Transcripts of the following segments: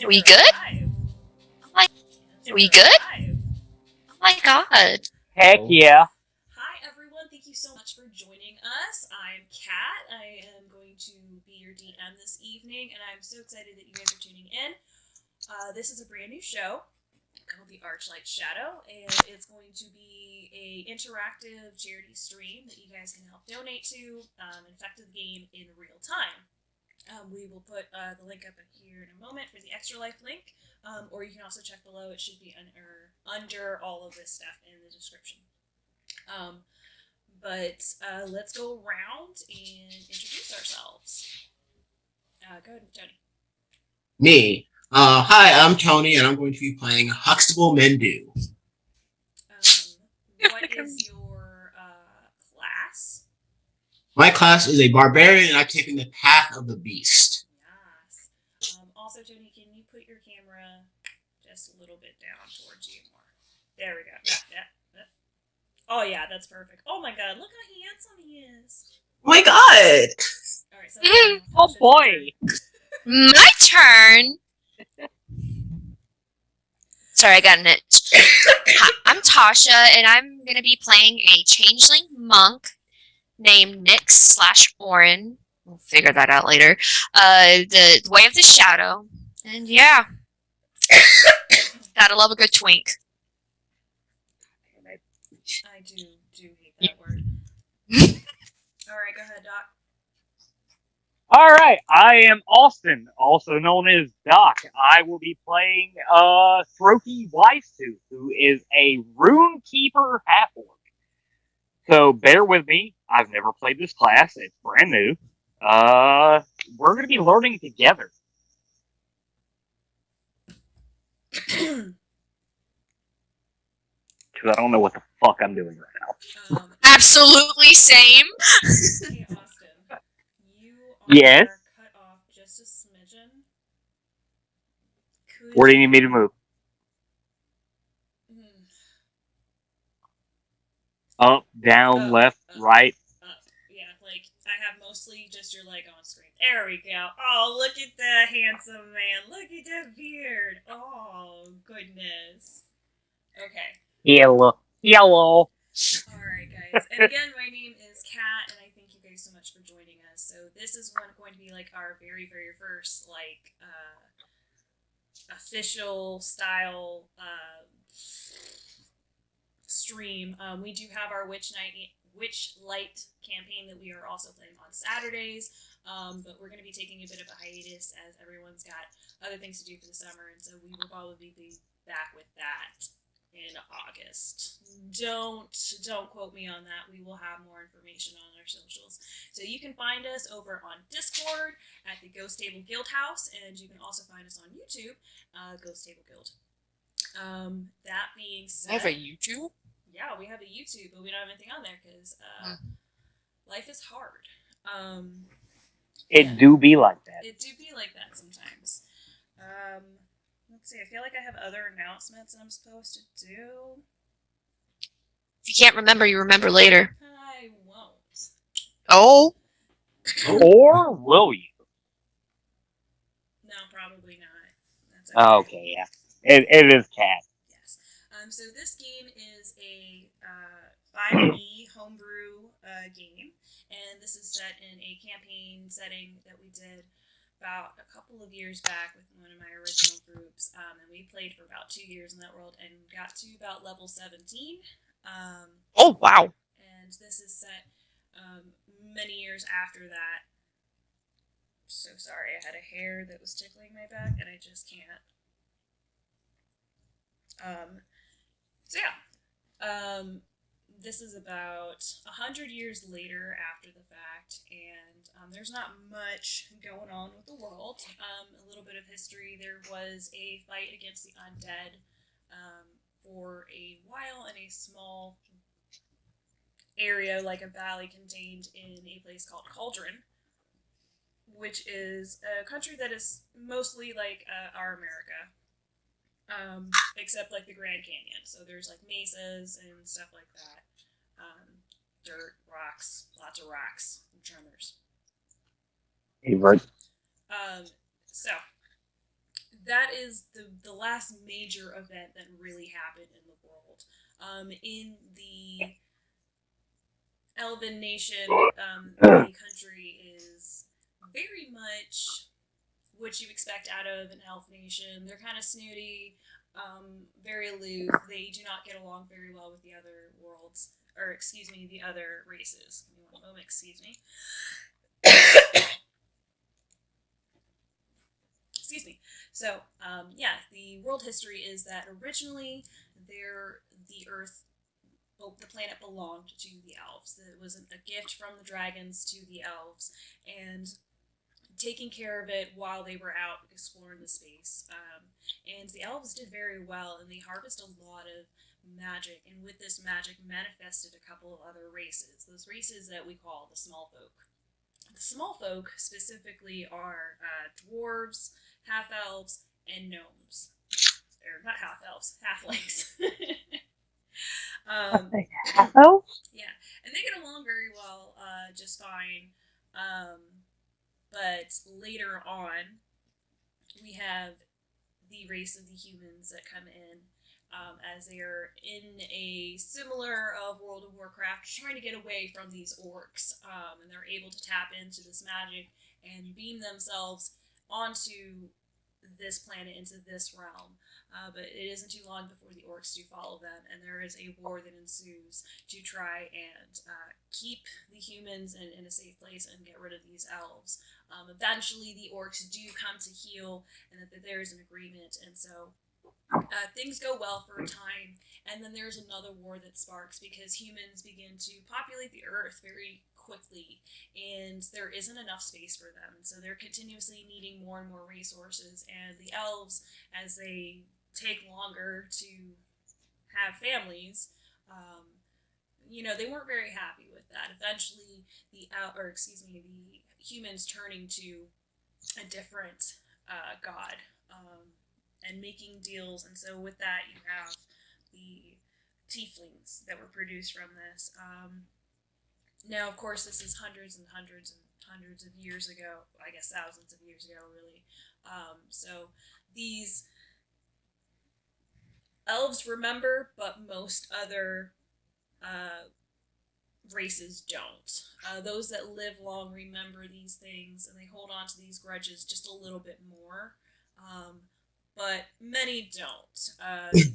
We good? Like, we good? Oh my god. Heck yeah. Hi everyone, thank you so much for joining us. I'm Kat. I am going to be your DM this evening, and I'm so excited that you guys are tuning in. This is a brand new show called the Archlight Shadow, and it's going to be a interactive charity stream that you guys can help donate to and affect the game in real time. We will put the link up here in a moment for the Extra Life link, or you can also check below. It should be under all of this stuff in the description. But let's go around and introduce ourselves. Go ahead, Tony. Me. Hi, I'm Tony, and I'm going to be playing Huxtable Mendu. What is your class? My class is a barbarian, and I'm taking the path of the beast. Yes. Also, Tony, can you put your camera just a little bit down towards you more? There we go. Yeah. Oh yeah, that's perfect. Oh my god, look how handsome he is. Oh my god! Alright, so Oh boy! My turn! Sorry, I got an itch. Hi, I'm Tasha, and I'm gonna be playing a changeling monk named Nyx/Orin. We'll figure that out later. The Way of the Shadow. And yeah. Gotta love a good twink. I do hate that word. Alright, go ahead, Doc. Alright, I am Austin, also known as Doc. I will be playing Throki Wisetooth, who is a rune keeper half-orc. So bear with me. I've never played this class. It's brand new. We're going to be learning together. Because I don't know what the fuck I'm doing right now. Absolutely same. Hey, Austin. You are Yes? cut off just a smidgen. Where do you need me to move? Up, down, left, right. Up. Yeah, like, I have mostly just your leg on screen. There we go. Oh, look at that handsome man. Look at that beard. Oh, goodness. Okay. Yellow. Alright, guys. And again, my name is Kat, and I thank you guys so much for joining us. So this is going to be, like, our very, very first, like, official style, stream. We do have our Witchlight campaign that we are also playing on Saturdays, but we're going to be taking a bit of a hiatus as everyone's got other things to do for the summer, and so we will probably be back with that in August. Don't quote me on that. We will have more information on our socials. So you can find us over on Discord at the Ghost Table Guild House, and you can also find us on YouTube, Ghost Table Guild. That being said, I have a YouTube? Yeah, we have a YouTube, but we don't have anything on there because life is hard. It do be like that. It do be like that sometimes. Let's see, I feel like I have other announcements I'm supposed to do. If you can't remember, you remember later. I won't. Oh? Or will you? No, probably not. That's Okay, yeah. It is Cat. Yes. So this game is a 5e homebrew game, and this is set in a campaign setting that we did about a couple of years back with one of my original groups, and we played for about 2 years in that world and got to about level 17. Oh, wow. And this is set many years after that. So sorry, I had a hair that was tickling my back, and I just can't. This is about 100 years later after the fact, and there's not much going on with the world. A little bit of history. There was a fight against the undead for a while in a small area, like a valley contained in a place called Cauldron, which is a country that is mostly like our America. Except like the Grand Canyon. So there's like mesas and stuff like that. Dirt, rocks, lots of rocks, and tremors. Hey, right. So that is the last major event that really happened in the world. In the Elven nation, the country is very much what you expect out of an elf nation. They're kind of snooty, very aloof. They do not get along very well with the other worlds, or excuse me, the other races. Give me one moment, excuse me. Excuse me. So, the world history is that originally the Earth, the planet belonged to the elves. It was a gift from the dragons to the elves, and taking care of it while they were out exploring the space. And the elves did very well, and they harvested a lot of magic, and with this magic manifested a couple of other races. Those races that we call the small folk. The small folk specifically are dwarves, half-elves, and gnomes. Or not half-elves, halflings. Oh, Yeah, and they get along very well, just fine. But later on, we have the race of the humans that come in, as they're in a similar World of Warcraft, trying to get away from these orcs, and they're able to tap into this magic and beam themselves onto this planet, into this realm. But it isn't too long before the orcs do follow them, and there is a war that ensues to try and keep the humans in a safe place and get rid of these elves. Eventually, the orcs do come to heal, and that there is an agreement, and so things go well for a time, and then there's another war that sparks because humans begin to populate the earth very quickly, and there isn't enough space for them, and so they're continuously needing more and more resources, and the elves, as they take longer to have families, they weren't very happy with that. Eventually, the humans turning to a different god, and making deals, and so with that you have the tieflings that were produced from this. Now, of course, this is hundreds and hundreds and hundreds of years ago, I guess thousands of years ago, really. So these elves remember, but most other races don't. Those that live long remember these things, and they hold on to these grudges just a little bit more. But many don't.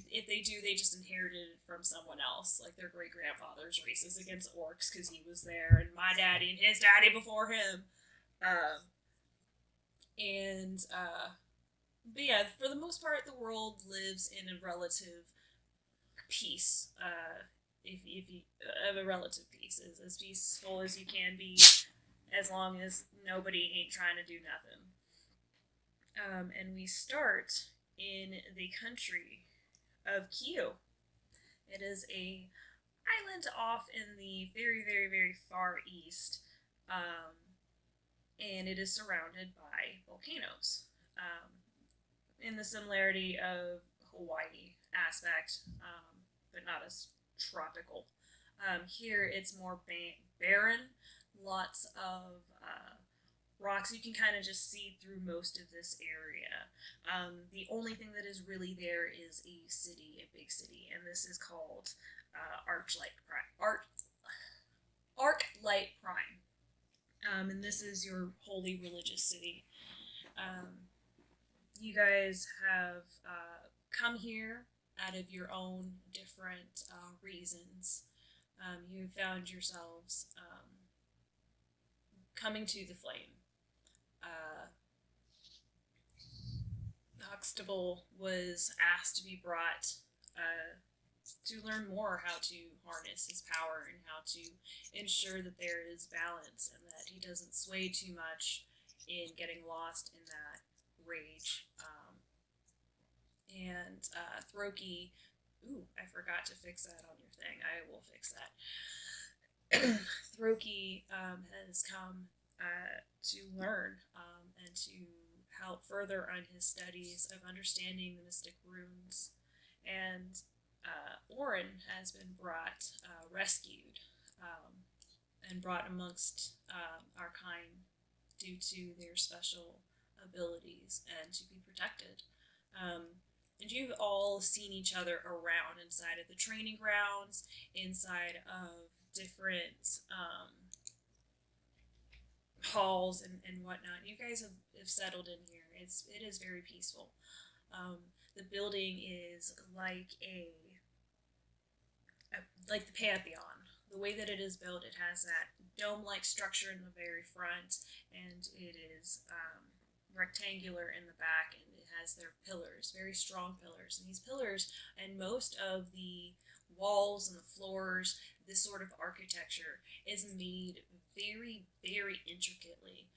If they do, they just inherited it from someone else, like their great-grandfather's races against orcs because he was there, and my daddy and his daddy before him. But yeah, for the most part, the world lives in a relative peace. If you a relative peace, as peaceful as you can be, as long as nobody ain't trying to do nothing. And we start in the country of Kyo. It is a island off in the very, very, very far east, and it is surrounded by volcanoes. In the similarity of Hawaii aspect, but not as tropical. Here it's more barren, lots of rocks. You can kind of just see through most of this area. The only thing that is really there is a city, a big city, and this is called Archlight Prime. Archlight Prime. And this is your holy religious city. You guys have come here out of your own different reasons. You found yourselves coming to the flame. Huxtable was asked to be brought to learn more how to harness his power and how to ensure that there is balance and that he doesn't sway too much in getting lost in that rage. Throki, I forgot to fix that on your thing. I will fix that. Throki has come to learn and to help further on his studies of understanding the mystic runes. And Orin has been rescued, and brought amongst our kind due to their special abilities and to be protected. And you've all seen each other around inside of the training grounds, inside of different halls and whatnot. You guys have settled in here. It is very peaceful. The building is like like the Pantheon. The way that it is built, it has that dome-like structure in the very front, and it is rectangular in the back, and it has their pillars, very strong pillars. And these pillars, and most of the walls and the floors, this sort of architecture is made very, very intricately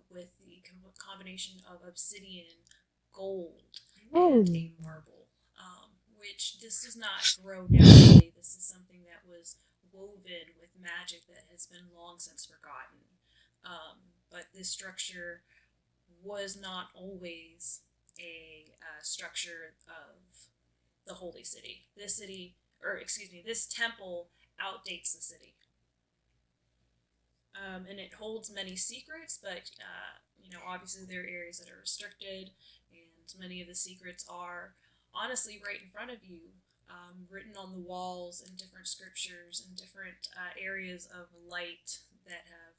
with the combination of obsidian, gold, and a marble, which this does not grow naturally. This is something that was woven with magic that has been long since forgotten. But this structure was not always a structure of the holy city. This temple outdates the city. And it holds many secrets, but, obviously there are areas that are restricted, and many of the secrets are honestly right in front of you, written on the walls in different scriptures and different areas of light that have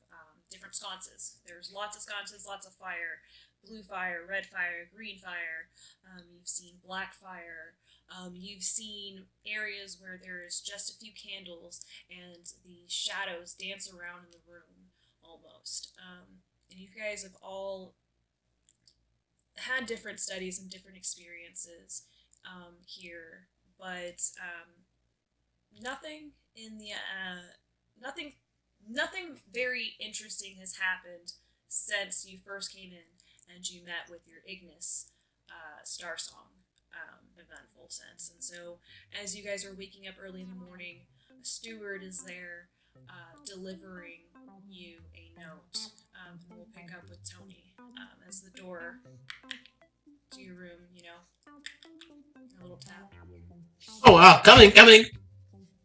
different sconces. There's lots of sconces, lots of fire, blue fire, red fire, green fire. You've seen black fire. You've seen areas where there is just a few candles and the shadows dance around in the room almost. And you guys have all had different studies and different experiences here, but nothing in the nothing very interesting has happened since you first came in and you met with your Ignis Star Song eventful sense. And so as you guys are waking up early in the morning, a steward is there delivering you a note. And we'll pick up with Tony as the door to your room, a little tap. Oh, wow, coming.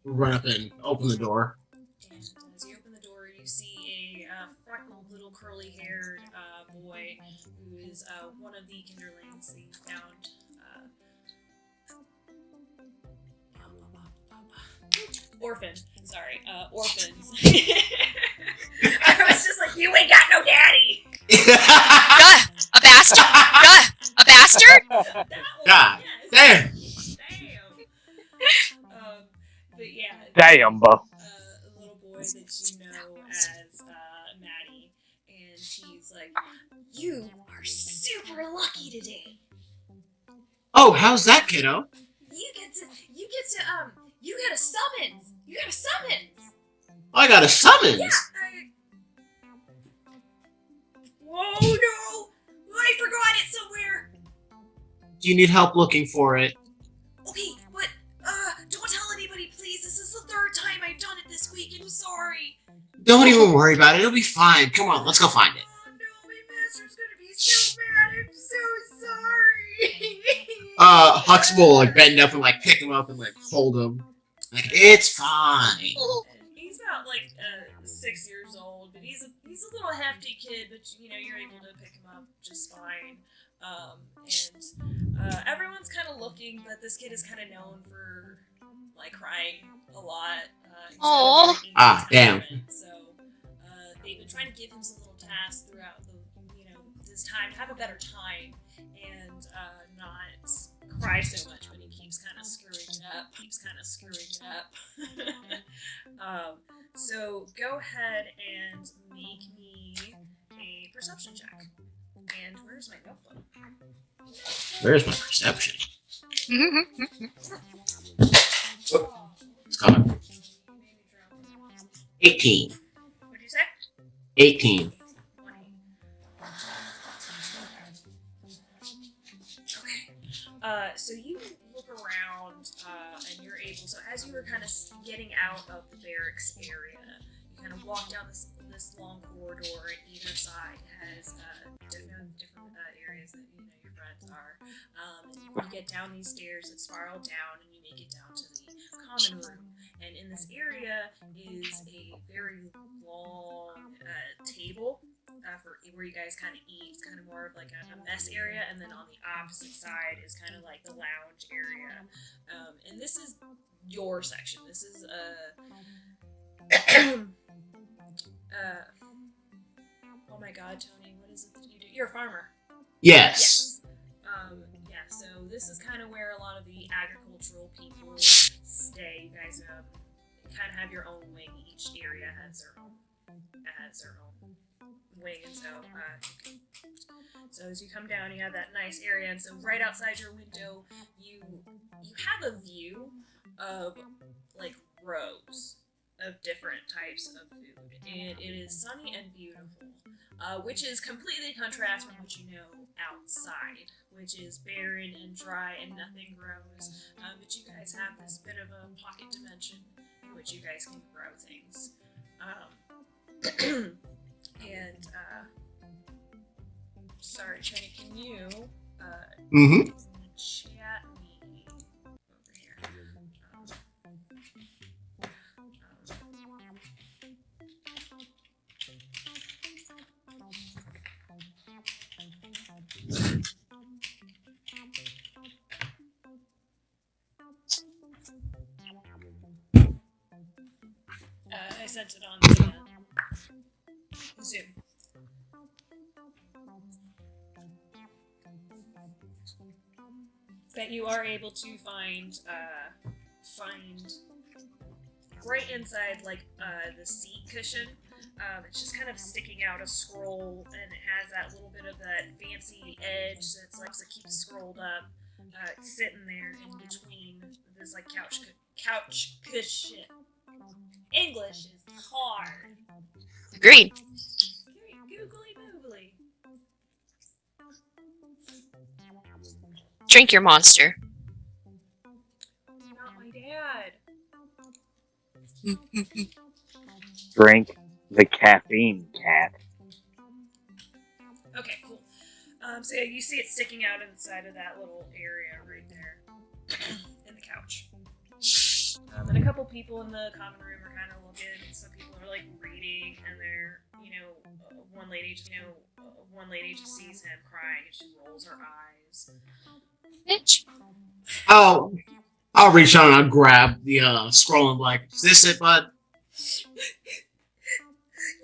Run up and open the door. And as you open the door, you see a freckled little curly-haired boy who is one of the kinderlings that you found. Orphans. I was just like, you ain't got no daddy! A bastard? A bastard? God, damn. But yeah. Damn, a little boy that you know as Maddie, and she's like, you are super lucky today. Oh, how's that, kiddo? You got a summons. I got a summons. Yeah. Whoa, no! I forgot it somewhere. Do you need help looking for it? Okay, but don't tell anybody, please. This is the third time I've done it this week. I'm sorry. Don't even worry about it. It'll be fine. Come on, let's go find it. Oh no, my master's gonna be so mad. I'm so sorry. Huxtable will bend up and pick him up and hold him. It's fine. He's about 6 years old, but he's a little hefty kid, but you're able to pick him up just fine. And everyone's kind of looking, but this kid is kind of known for crying a lot. Oh. Damn. So they've been trying to give him some little tasks throughout this time to have a better time and not cry so much, but he keeps kind of screwing it up. So go ahead and make me a perception check. And where's my notebook? Where's my perception? It's coming. 18. What'd you say? 18. 20. Okay. So you look around, and you're able. So as you were kind of getting out of the barracks area, you kind of walk down this long corridor, and either side has different areas that your friends are. And you get down these stairs that spiral down, and you make it down to the common room. And in this area is a very long table for where you guys kind of eat. It's kind of more of like a mess area, and then on the opposite side is kind of like the lounge area. And this is your section. This is oh my God, Tony, what is it that you do? You're a farmer. Yes. Yeah, so this is kind of where a lot of the agricultural people stay. You guys kind of have your own wing. Each area has their own wing, and so as you come down, you have that nice area, and so right outside your window, you have a view of like rows of different types of food, and it is sunny and beautiful, which is completely contrast from what you know outside, which is barren and dry and nothing grows. But you guys have this bit of a pocket dimension in which you guys can grow things. And sorry, Tony, can you chat me over here? I sent it on the Zoom. But you are able to find right inside like the seat cushion. It's just kind of sticking out a scroll, and it has that little bit of that fancy edge that's like to keep scrolled up. It's sitting there in between this like couch cushion. English is hard. Agreed. Googly boogly. Drink your monster. Not my dad. Drink the caffeine, cat. Okay, cool. So yeah, you see it sticking out inside of that little area right there in the couch. And a couple people in the common room are kind of looking. Some people are like reading, and they're, one lady just sees him crying, and she rolls her eyes. Bitch. I'll reach out and I'll grab the scroll and be like, is this it, bud?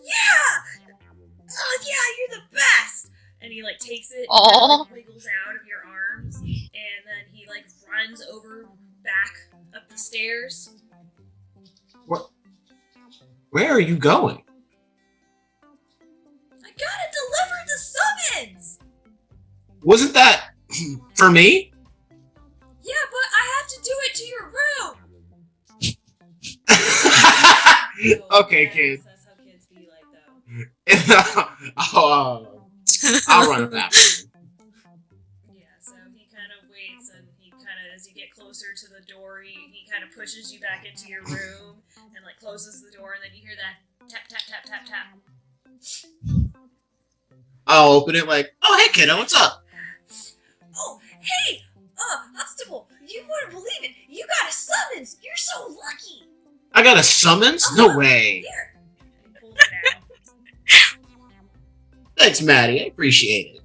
Yeah! Oh yeah, you're the best! And he like takes it, Aww. and wiggles out of your arms, and then he like runs over back up the stairs. What? Where are you going? I gotta deliver the summons! Wasn't that for me? Yeah, but I have to do it to your room! Okay, yes, kid. That's how kids be like, though. I'll run it back. Yeah, so he kind of waits, and he kind of, as you get closer to the door, he kind of pushes you back into your room, and like closes the door, and then you hear that tap, tap, tap, tap, tap. I'll open it like, oh, hey, kiddo, what's up? Oh, hey! Huxtable, you wouldn't believe it! You got a summons! You're so lucky! I got a summons? No way. Here! And he pulls it out. Thanks, Maddie. I appreciate it.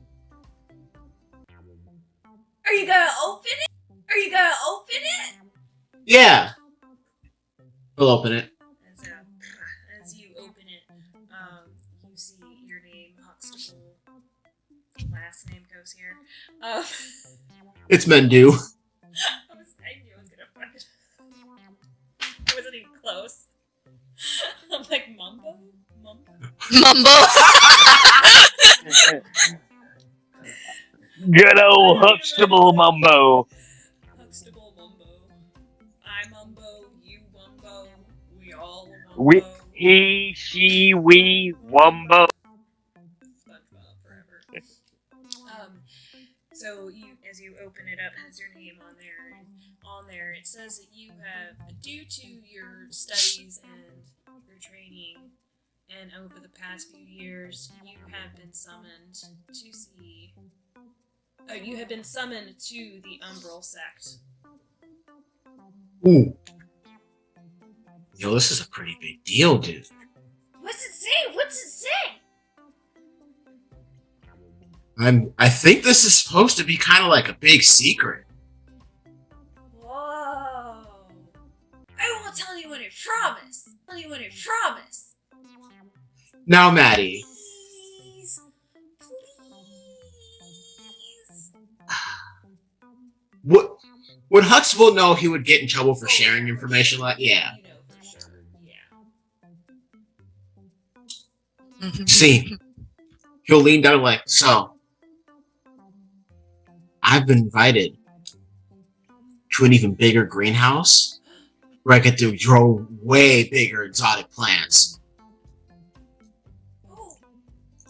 Are you gonna open it? Are you gonna open it? Yeah. We'll open it. And so, as you open it, you see your name, Huxtable. Last name goes here. It's Mendu. I knew I was gonna fuck it. I wasn't even close. I'm like, Mumbo? Mumbo. Good old Huxtable Mumbo. Huxtable Mumbo. I Mumbo, you Mumbo, we all Mumbo. We, he, she, we, Wumbo. SpongeBob forever. So as you open it up, it has your name on there. And on there, it says that you have, due to your studies and your training, and over the past few years, you have been summoned to see. You have been summoned to the Umbral sect. Ooh. Yo, this is a pretty big deal, dude. What's it say? What's it say? I think this is supposed to be kind of like a big secret. Whoa. I won't tell anyone, I promise. Now, Maddie, Please. would Huxtable know he would get in trouble for sharing information like? Yeah. You know for sure. Yeah. See, he'll lean down like, so, I've been invited to an even bigger greenhouse where I get to grow way bigger exotic plants. Oh,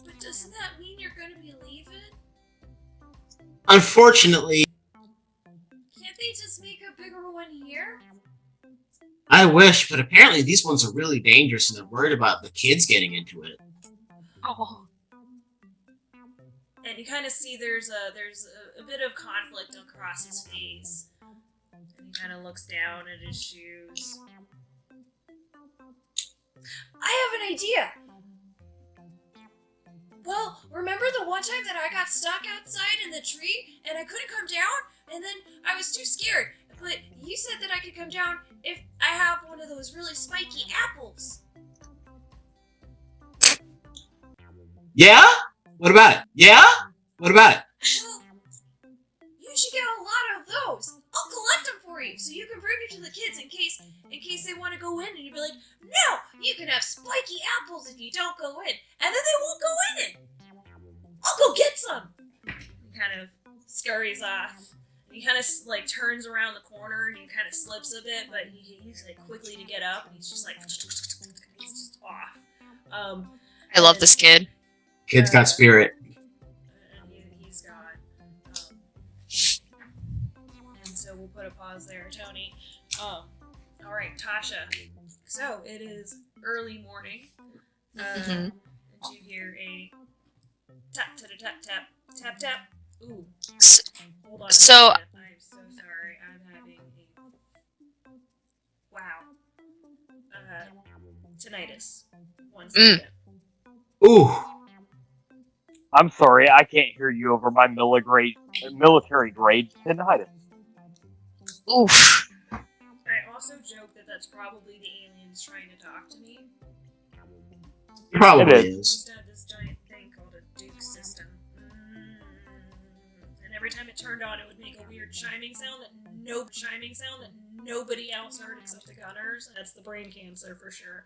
but doesn't that mean you're gonna be leaving? Unfortunately, Can't they just make a bigger one here? I wish, but apparently these ones are really dangerous and they're worried about the kids getting into it. Oh. And you kind of see there's a bit of conflict across his face. And he kind of looks down at his shoes. I have an idea! Well, remember the one time that I got stuck outside in the tree and I couldn't come down? And then I was too scared. But you said that I could come down if I have one of those really spiky apples. Yeah? What about it? Yeah? What about it? Well, you should get a lot of those. I'll collect them for you so you can bring them to the kids in case they want to go in and you'll be like, no, you can have spiky apples if you don't go in. And then they won't go in it. I'll go get some. He kind of scurries off. He kind of like turns around the corner and he kind of slips a bit, but he's like quickly to get up and he's just like, he's just off. I love this kid. Kid's got spirit. And he's gone. And so we'll put a pause there, Tony. Alright, Tasha. So it is early morning. And you hear a tap, tap, tap, tap, tap, tap. Ooh. Hold on. So- I'm so sorry. I'm having a wow. Tinnitus. One second. Ooh. I'm sorry, I can't hear you over my military grade tinnitus. Oof. I also joke that that's probably the aliens trying to talk to me. Probably It is. Used to have this giant thing called a Duke system. And every time it turned on, it would make a weird chiming sound that nobody else heard except the gunners. That's the brain cancer for sure.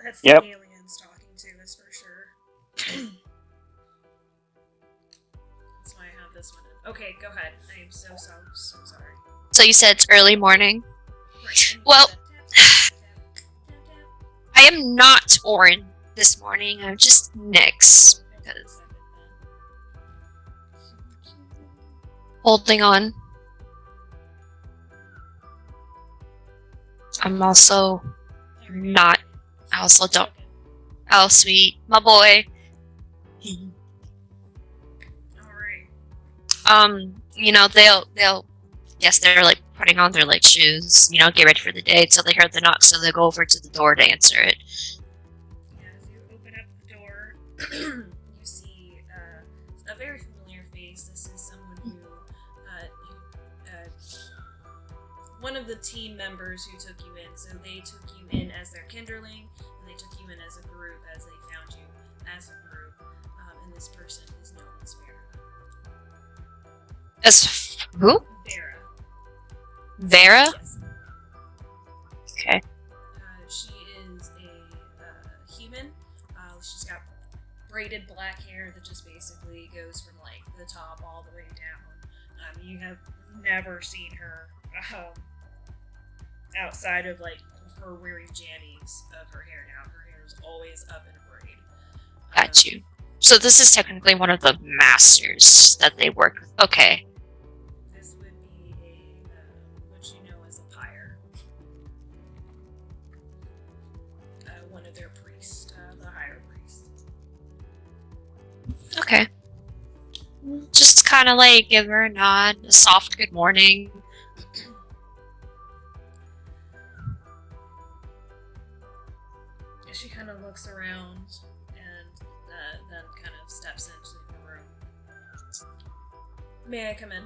That's the Yep. aliens talking to us for sure. That's why I have this one in. Okay, go ahead. I am so sorry. So you said it's early morning. Right. Well, I am not Orin this morning. I'm just Nyx. Because holding on. I'm also not. I also don't. Oh, sweet. My boy. Alright. You know, they'll yes, they're like putting on their like shoes, you know, get ready for the day. So they heard the knock, so they go over to the door to answer it. Yeah, as you open up the door, you see a very familiar face. This is someone who one of the team members who took you in. So they took you in as their kinderling, and they took you in as a group as they found you as a group. And this person is known as Vera. As who? Vera. Vera? Yes. Okay. She is a human. She's got braided black hair that just basically goes from like the top all the way down. You have never seen her outside of like her wearing jammies of her hair now. Her hair is always up in a braid. Got you. So this is technically one of the masters that they work with. Okay. This would be what you know as a pyre. One of their priests, the higher priest. Okay. Just kind of like give her a nod, a soft good morning. She kind of looks around and then kind of steps into May I come in?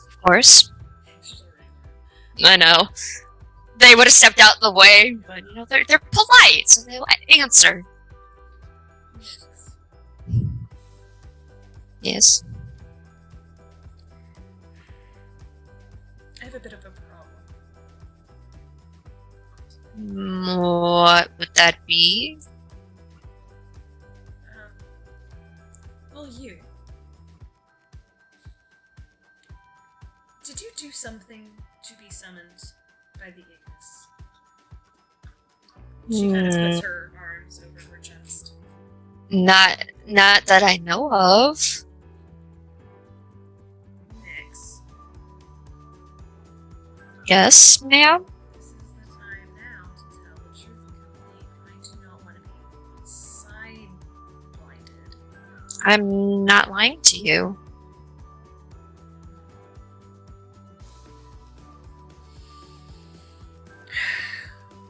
Of course. She's already I know. They would have stepped out the way, but you know, they're polite, so they'll answer. Nix. Yes. I have a bit of a problem. What would that be? Well, you. Did you do something to be summoned by the Ignis? She kind of puts her arms over her chest. Not that I know of. Nix. Yes, ma'am? This is the time now to tell the truth completely. I do not want to be side-blinded. I'm not lying to you.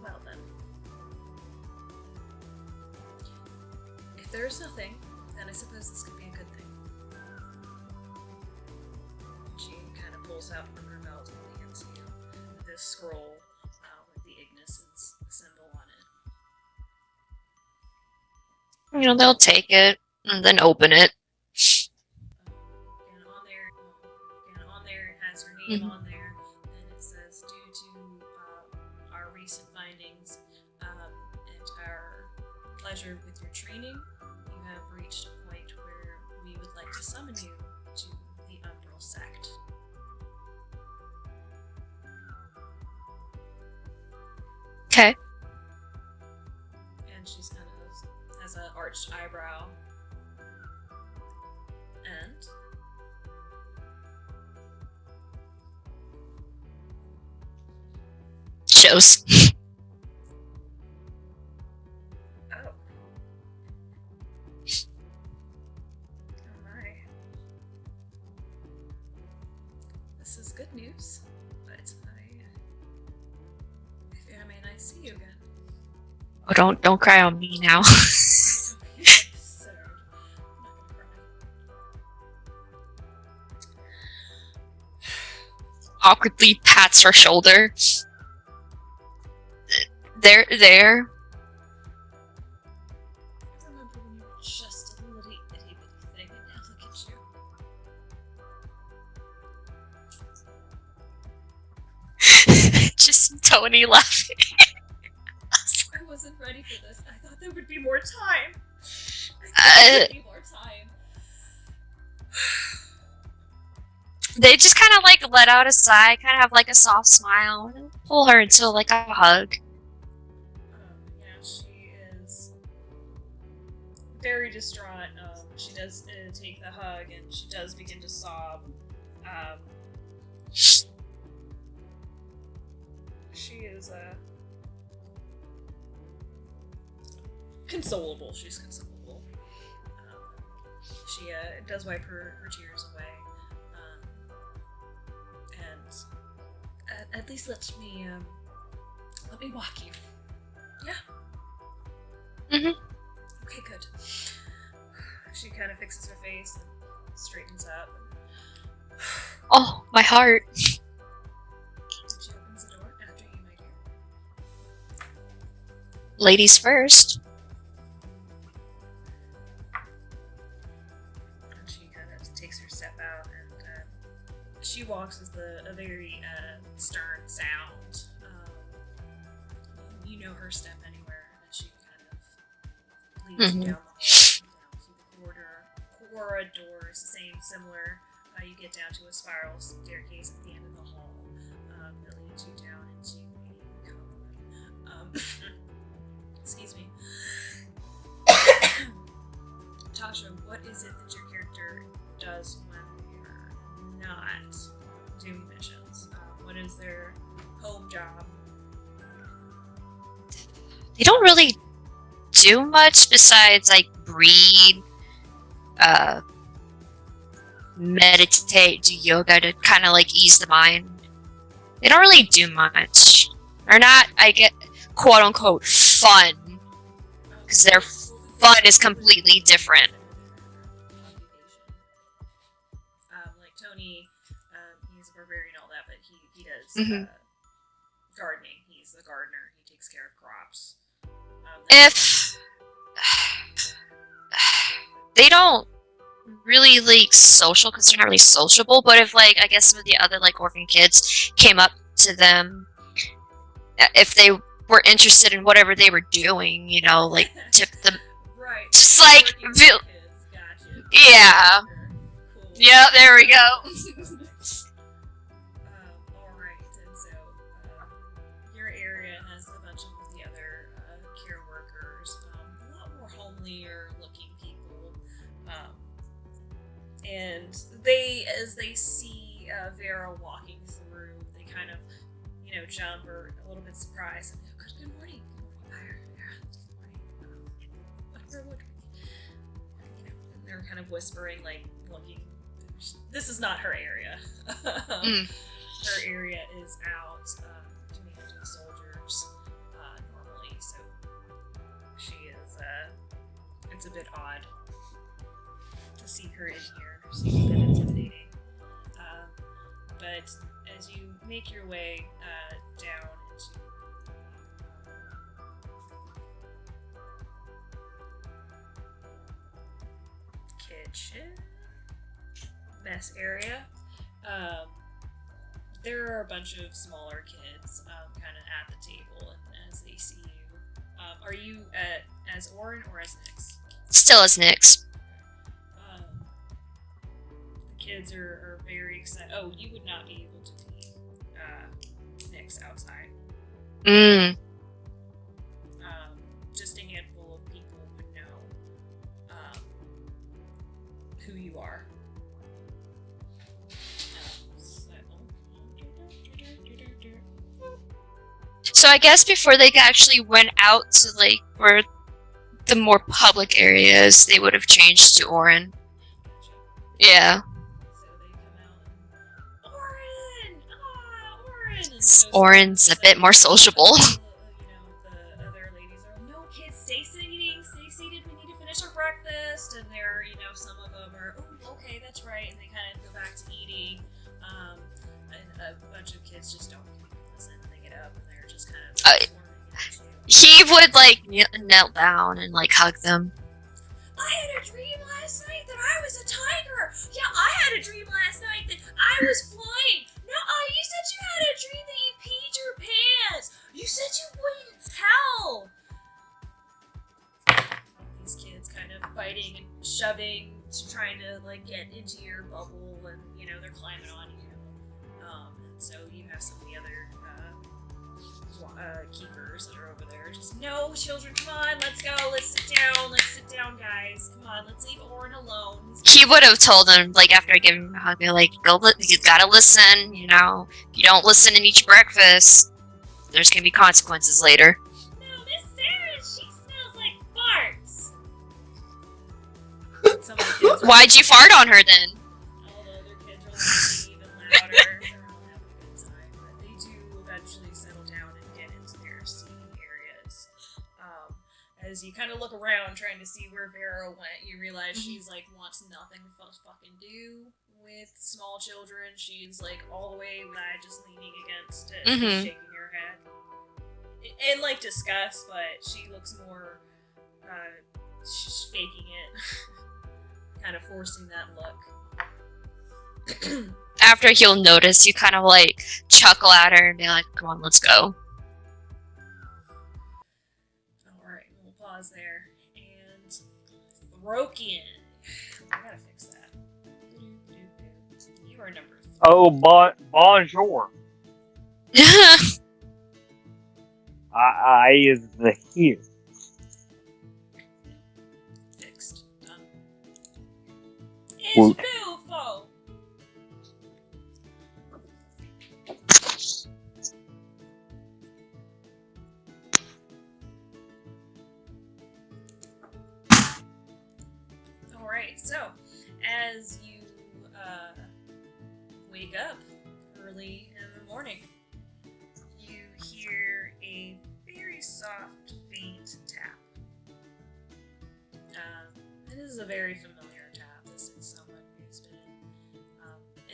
Well then. If there's nothing, then I suppose this could be a good thing. She kind of pulls out from her belt and hands you this scroll with the Ignis's symbol on it. You know, they'll take it and then open it. And on there it has her name on there, and it says, due to our recent findings and our pleasure with your training, you have reached a point where we would like to summon you to the Umbral Sect. Okay. And she's kind of has an arched eyebrow. And Shows. oh. Oh my. This is good news, but I may not see you again. Oh, don't cry on me now. So I'm not gonna cry. Awkwardly pats her shoulder. There. I remember when you were just a little itty bitty thing, and now look at you. Just Tony laughing. I wasn't ready for this. I thought there would be more time. They just kind of like let out a sigh, kind of have like a soft smile, and pull her into like a hug. Yeah, she is very distraught. She does take the hug, and she does begin to sob. She is consolable. She's consolable. She does wipe her tears away. And at least let me walk you. Yeah. Mhm. Okay, good. She kind of fixes her face and straightens up. Oh, my heart. And she opens the door after you, my dear. Ladies first. And she kind of takes her step out, and she walks with a very stern sound. You know her step anywhere, and she kind of leads you down the hall, down through the corridors, similar. You get down to a spiral staircase at the end of the hall that leads you down into a common. Excuse me. Tasha, what is it that your character does when they're not doing missions? What is their home job? They don't really do much besides like breed, meditate, do yoga to kind of like ease the mind. They don't really do much. They're not, I get, quote unquote, fun. Because their fun is completely different. Like S1E. He's a barbarian, all that, but he does Mhm. gardening. He's the gardener. He takes care of crops. If they don't really like social, because they're not really sociable, but if like I guess some of the other like orphan kids came up to them, if they were interested in whatever they were doing, you know, like tip them, right. just like Working with kids. Gotcha. yeah, Cool. yeah, there we go. Alright, and so your area has a bunch of the other care workers, a lot more homelier looking people. And as they see Vera walking through, they kind of, jump or a little bit surprised. And good morning. Good morning. Good morning. And they're kind of whispering, like, looking. This is not her area. Her area is out communicating with soldiers normally, so she is. It's a bit odd to see her in here. Seems a bit intimidating. But as you make your way down into kitchen mess area, there are a bunch of smaller kids kind of at the table, and as they see you, are you as Orin or as Nyx? Still as Nyx. The kids are very excited. Oh, you would not be able to be Nyx outside. Just a handful of people would know who you are. So I guess before they actually went out to like where the more public areas, they would have changed to Orin. Yeah. So they come out and, Orin! Orin! And Orin's a bit more sociable. The other ladies are, no kids, stay seated, we need to finish our breakfast. And they're, some of them are, oh, okay, that's right. And they kind of go back to eating. And a bunch of kids just don't listen. And they get up and they're just kind of He would like kneel down and like hug them. I had a dream last night that I was a tiger. Yeah, I had a dream last night that I was flying. No, you said you had a dream that you peed your pants. You said you wouldn't tell. These kids kind of fighting and shoving, trying to like get into your bubble, and they're climbing on you. And so you have some of the other keepers that are over there. Just, no, children, come on, let's go, let's sit down, guys. Come on, let's leave Orin alone. He would have told them, like, after I gave him a hug, like, you gotta listen, If you don't listen and eat your breakfast, there's gonna be consequences later. No, Miss Sarah, she smells like farts. Some of the kids are Why'd you fart on her then? all the other kids are laughing even louder. They're all having a good time, but they do eventually settle down and get into their seating areas. As you kind of look around trying to see where Vera went, you realize she's like wants nothing to fucking do with small children. She's like all the way just leaning against it, shaking her head in like disgust, but she looks more she's faking it, kind of forcing that look. After he'll notice, you kind of like chuckle at her and be like, come on, let's go. Alright, we'll pause there. And Throki. I gotta fix that. You are number 3. Oh, bonjour. I is the here. Fixed. Done. It's Woot. beautiful! Alright, so as you wake up early in the morning, you hear a very soft, faint tap. It is a very familiar tap. This is someone who's been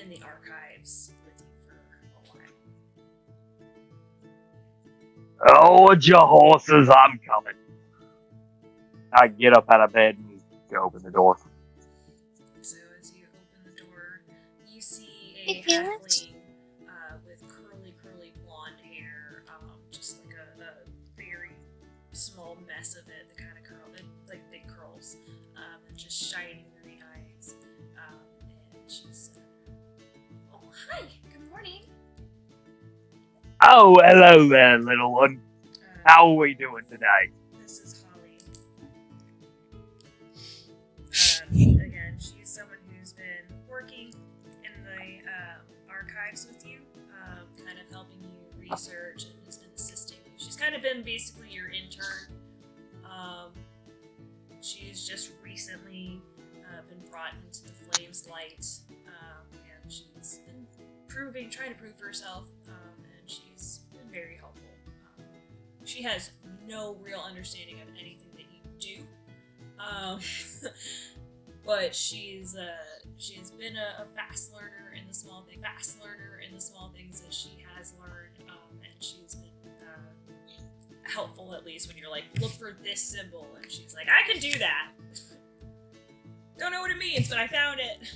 in the archives with you for a while. Oh, your horses, I'm coming. I get up out of bed and go open the door. So as you open the door, you see a Hey, Felix. halfling with curly blonde hair, just like a very small mess of it, the kind of curl, like big curls, and just shining green eyes. And she said, "Oh, hi, good morning." Oh, hello there, little one. How are we doing today? This is Holly. Again, she's someone who's been working in the archives with you, kind of helping you research and has been assisting you. She's kind of been basically your intern. She's just recently been brought into the Flames Light, and she's been trying to prove herself, and she's been very helpful. She has no real understanding of anything that you do, but she's been a fast learner in the small things that she has learned, and she's been helpful, at least when you're like, look for this symbol, and she's like, I can do that. Don't know what it means, but I found it.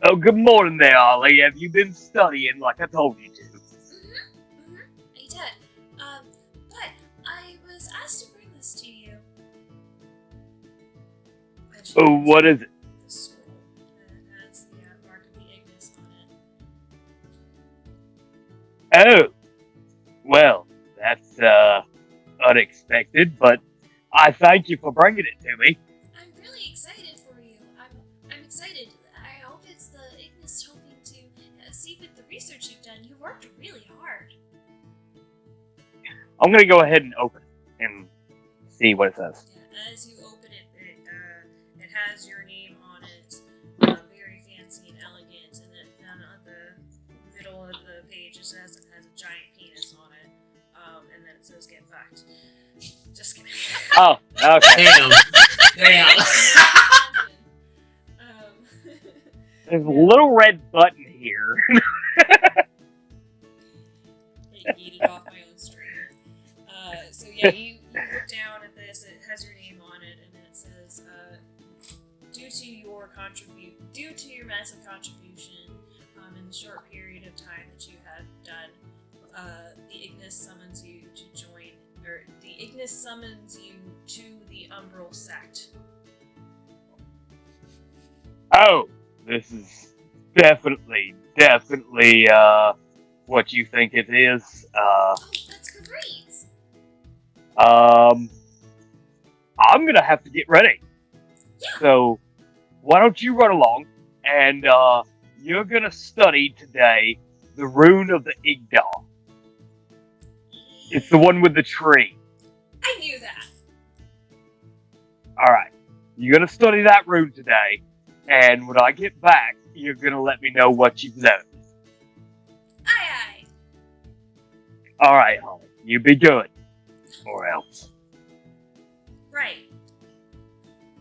Oh, good morning there, Ollie. Have you been studying like I told you to? I did. But I was asked to bring this to you. And she Oh, hands what you is it? the scroll that has the mark of the Ignis on it. Oh, well, that's unexpected, but I thank you for bringing it to me. I'm really excited for you. I'm excited. I hope it's the Ignis hoping to see with the research you've done. You worked really hard. I'm gonna go ahead and open it and see what it says. Yeah, as you open it, it has your name on it, very fancy and elegant, and then down at the middle of the page it has a giant penis on it, and then it says "Get fucked." Just kidding. Oh, okay. Damn. There's a little red button here. I yeeted off my own stream. So yeah, you look down at this. It has your name on it, and it says, "Due to your massive contribution in the short period of time that you have done, the Ignis summons you to join, or the Ignis summons you to the Umbral sect." Oh, this is definitely what you think it is. Oh, that's great. I'm gonna have to get ready. Yeah. So, why don't you run along, and you're gonna study today the rune of the Igdal. It's the one with the tree. I knew that. Alright. You're gonna study that rune today, and when I get back, you're gonna let me know what you've learned. Aye. Alright, Holly. You be good. Or else. Right.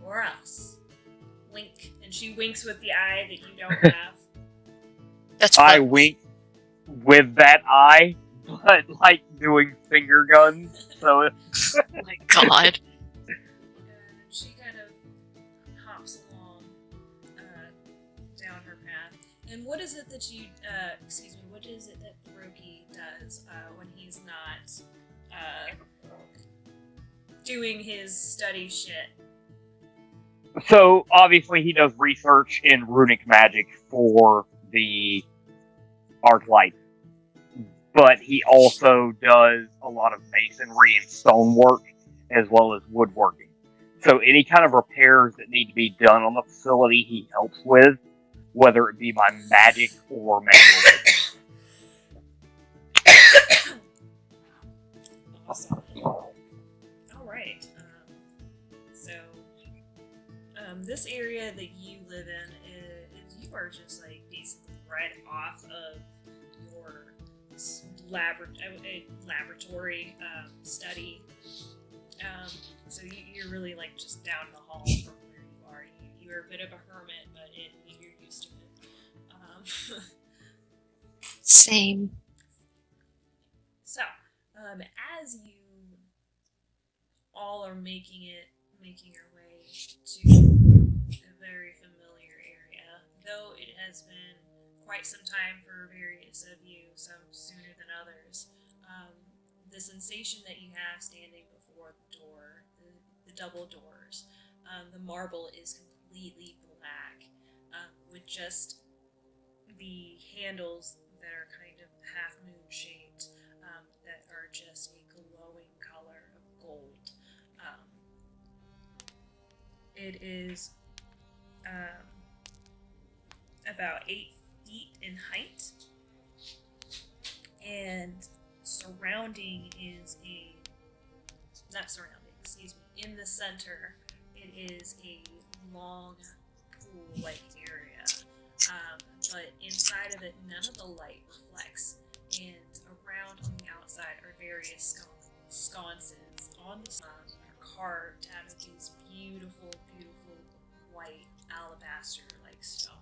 Or else. Wink. And she winks with the eye that you don't have. That's I fun. wink with that eye, but like doing finger guns, so Oh my god. She kind of hops along down her path. And what is it that you, what is it that Throki does when he's not doing his study shit? So, obviously, he does research in runic magic for the Archlight. But he also does a lot of masonry and stonework, as well as woodworking. So, any kind of repairs that need to be done on the facility, he helps with, whether it be by magic or manual. Awesome. Alright. This area that you live in is you are just like basically right off of your laboratory study. So you're really like just down the hall from where you are. You're a bit of a hermit, but you're used to it. Same. So, as you all are making your way to a very familiar area, though it has been quite some time for various of you, some sooner than others, the sensation that you have standing before the door, the double doors, the marble is completely black, with just the handles that are kind of half moon shaped, that are just a glowing color of gold. It is about 8 feet in height, and in the center, it is a long pool-like area, but inside of it, none of the light reflects, and around on the outside are various sconces. On the side are carved out of these beautiful, beautiful white alabaster-like stone.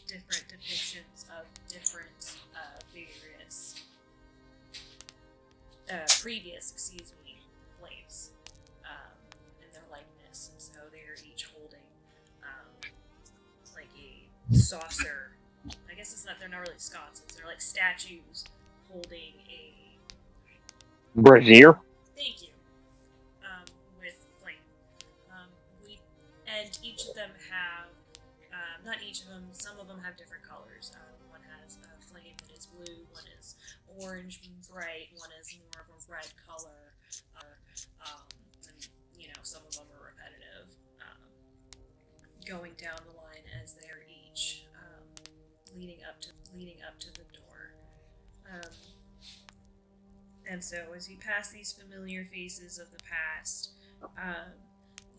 Different depictions of different various previous flames in their likeness, and so they are each holding like a saucer. I guess they're not really sconces, they're like statues holding a brazier. Thank you. With flame. And each of them have, not each of them, some of them have different colors. One has a flame that is blue, one is orange and bright, one is more of a red color. And, some of them are repetitive, going down the line as they're each leading up to the door. And so as you pass these familiar faces of the past,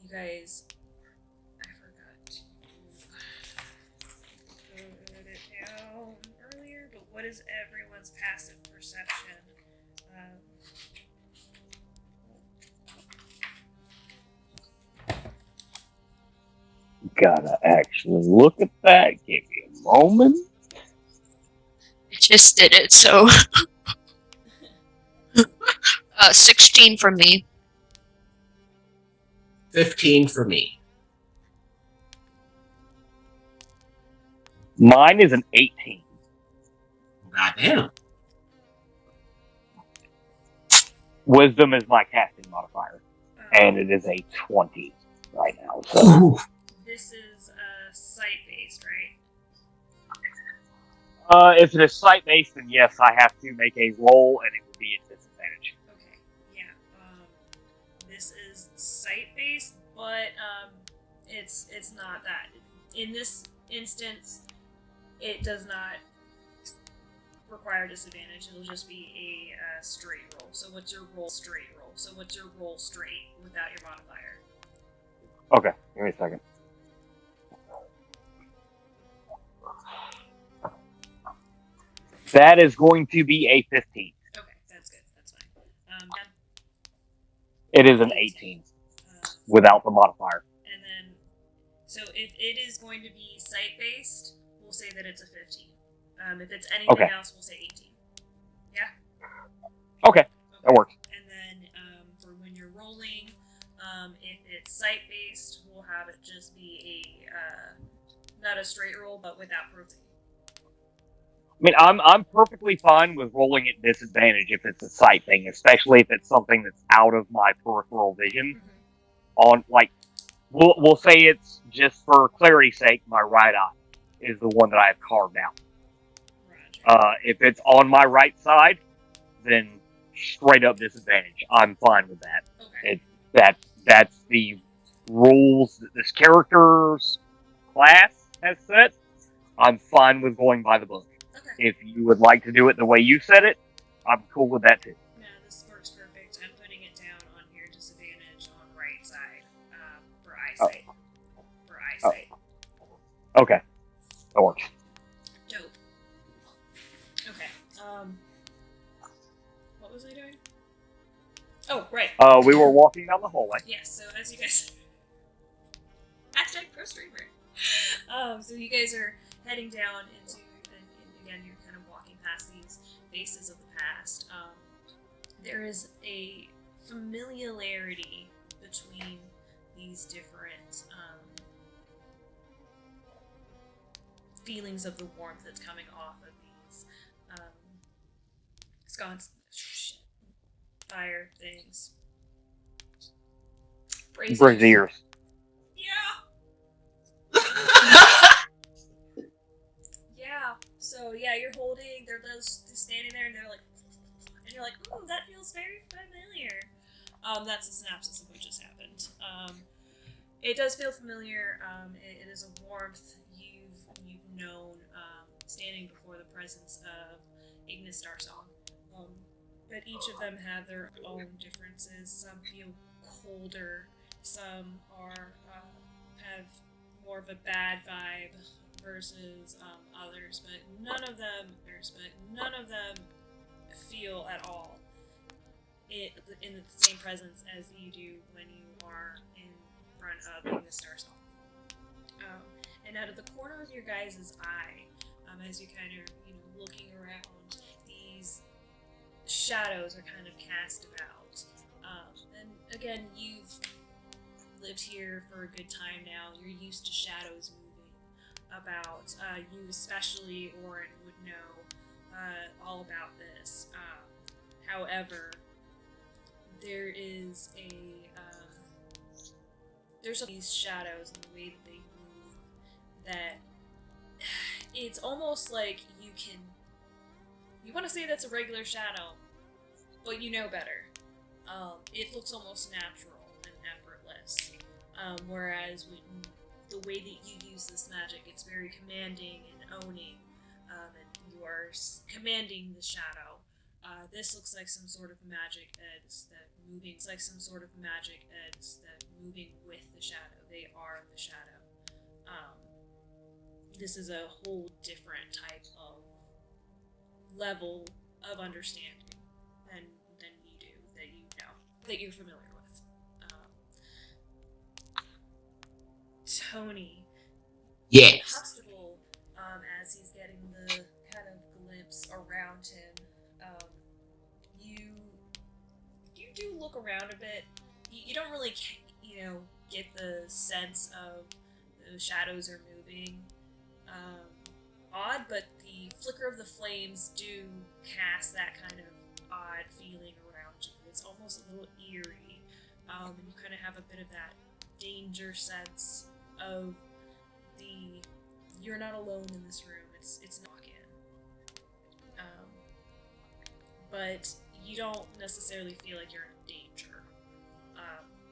you guys, I forgot to put it down earlier, but what is everyone's passive perception? Gotta actually look at that. Give me a moment. I just did it, so 16 from me. 15 for me. Mine is an 18. Goddamn. Wisdom is my casting modifier, and it is a 20 right now. So. Ooh. This is sight-based, right? If it is sight-based, then yes, I have to make a roll, and it will be at disadvantage. Okay, yeah. This is sight-based, but it's not that. In this instance, it does not require disadvantage. It'll just be a straight roll. So what's your roll straight roll? So what's your roll straight without your modifier? Okay, give me a second. That is going to be a 15. Okay, that's good. That's fine. It is an 18 without the modifier. And then, so if it is going to be sight-based, we'll say that it's a 15. If it's anything else, we'll say 18. Yeah? Okay, that works. And then for when you're rolling, if it's sight-based, we'll have it just be not a straight roll, but without protein. I mean, I'm perfectly fine with rolling at disadvantage if it's a sight thing, especially if it's something that's out of my peripheral vision. On we'll say it's just for clarity's sake, my right eye is the one that I have carved out. If it's on my right side, then straight up disadvantage. I'm fine with that. Okay. That's the rules that this character's class has set. I'm fine with going by the book. Okay. If you would like to do it the way you said it, I'm cool with that too. No, this works perfect. I'm putting it down on here, disadvantage on right side for eyesight. For eyesight. Okay, that works. Dope. Okay. What was I doing? Oh, right. We were walking down the hallway. Yes. So as you guys, #ProStreamer. So you guys are heading down into, and again, you're kind of walking past these faces of the past. There is a familiarity between these different feelings of the warmth that's coming off of these sconce, fire things. Braziers. Yeah. Yeah. So yeah, you're holding. They're just standing there, and they're like, and you're like, "Ooh, that feels very familiar." That's a synopsis of what just happened. It does feel familiar. It is a warmth you've known standing before the presence of Ignis Starsong. But each of them have their own differences. Some feel colder. Some are have more of a bad vibe versus others. But none of them feel at all in the same presence as you do when you are in front of Ignis Starsong. And out of the corner of your guys' eye, as you kind of looking around, these shadows are kind of cast about. And again, you've lived here for a good time now. You're used to shadows moving about. You especially, Orin, would know all about this. However, there is there's these shadows and the way that they move that it's almost like you want to say that's a regular shadow, but you know better. It looks almost natural and effortless, whereas the way that you use this magic, it's very commanding and owning, and you are commanding the shadow. This looks like some sort of magic that moving. It's like some sort of magic that moving with the shadow. They are the shadow. This is a whole different type of level of understanding than you do, that you know, that you're familiar with. Tony. Yes. Huxtable, as he's getting the kind of glimpse around him, you do look around a bit. You don't really, get the sense of the shadows are moving. Odd, but the flicker of the flames do cast that kind of odd feeling around you. It's almost a little eerie, and you kind of have a bit of that danger sense of you're not alone in this room. It's not in. But you don't necessarily feel like you're in danger.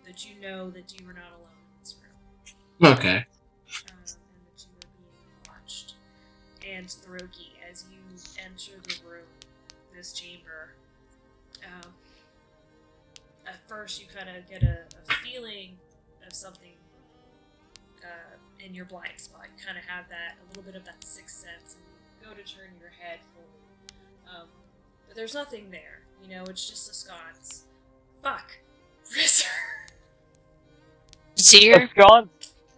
That you know that you are not alone in this room. Okay. And that you are being watched. And Throki, as you enter the room, this chamber, at first you kind of get a feeling of something in your blind spot. You kind of have a little bit of that sixth sense, and you go to turn your head forward. But there's nothing there. It's just a sconce. Fuck. Frizzer. Seer?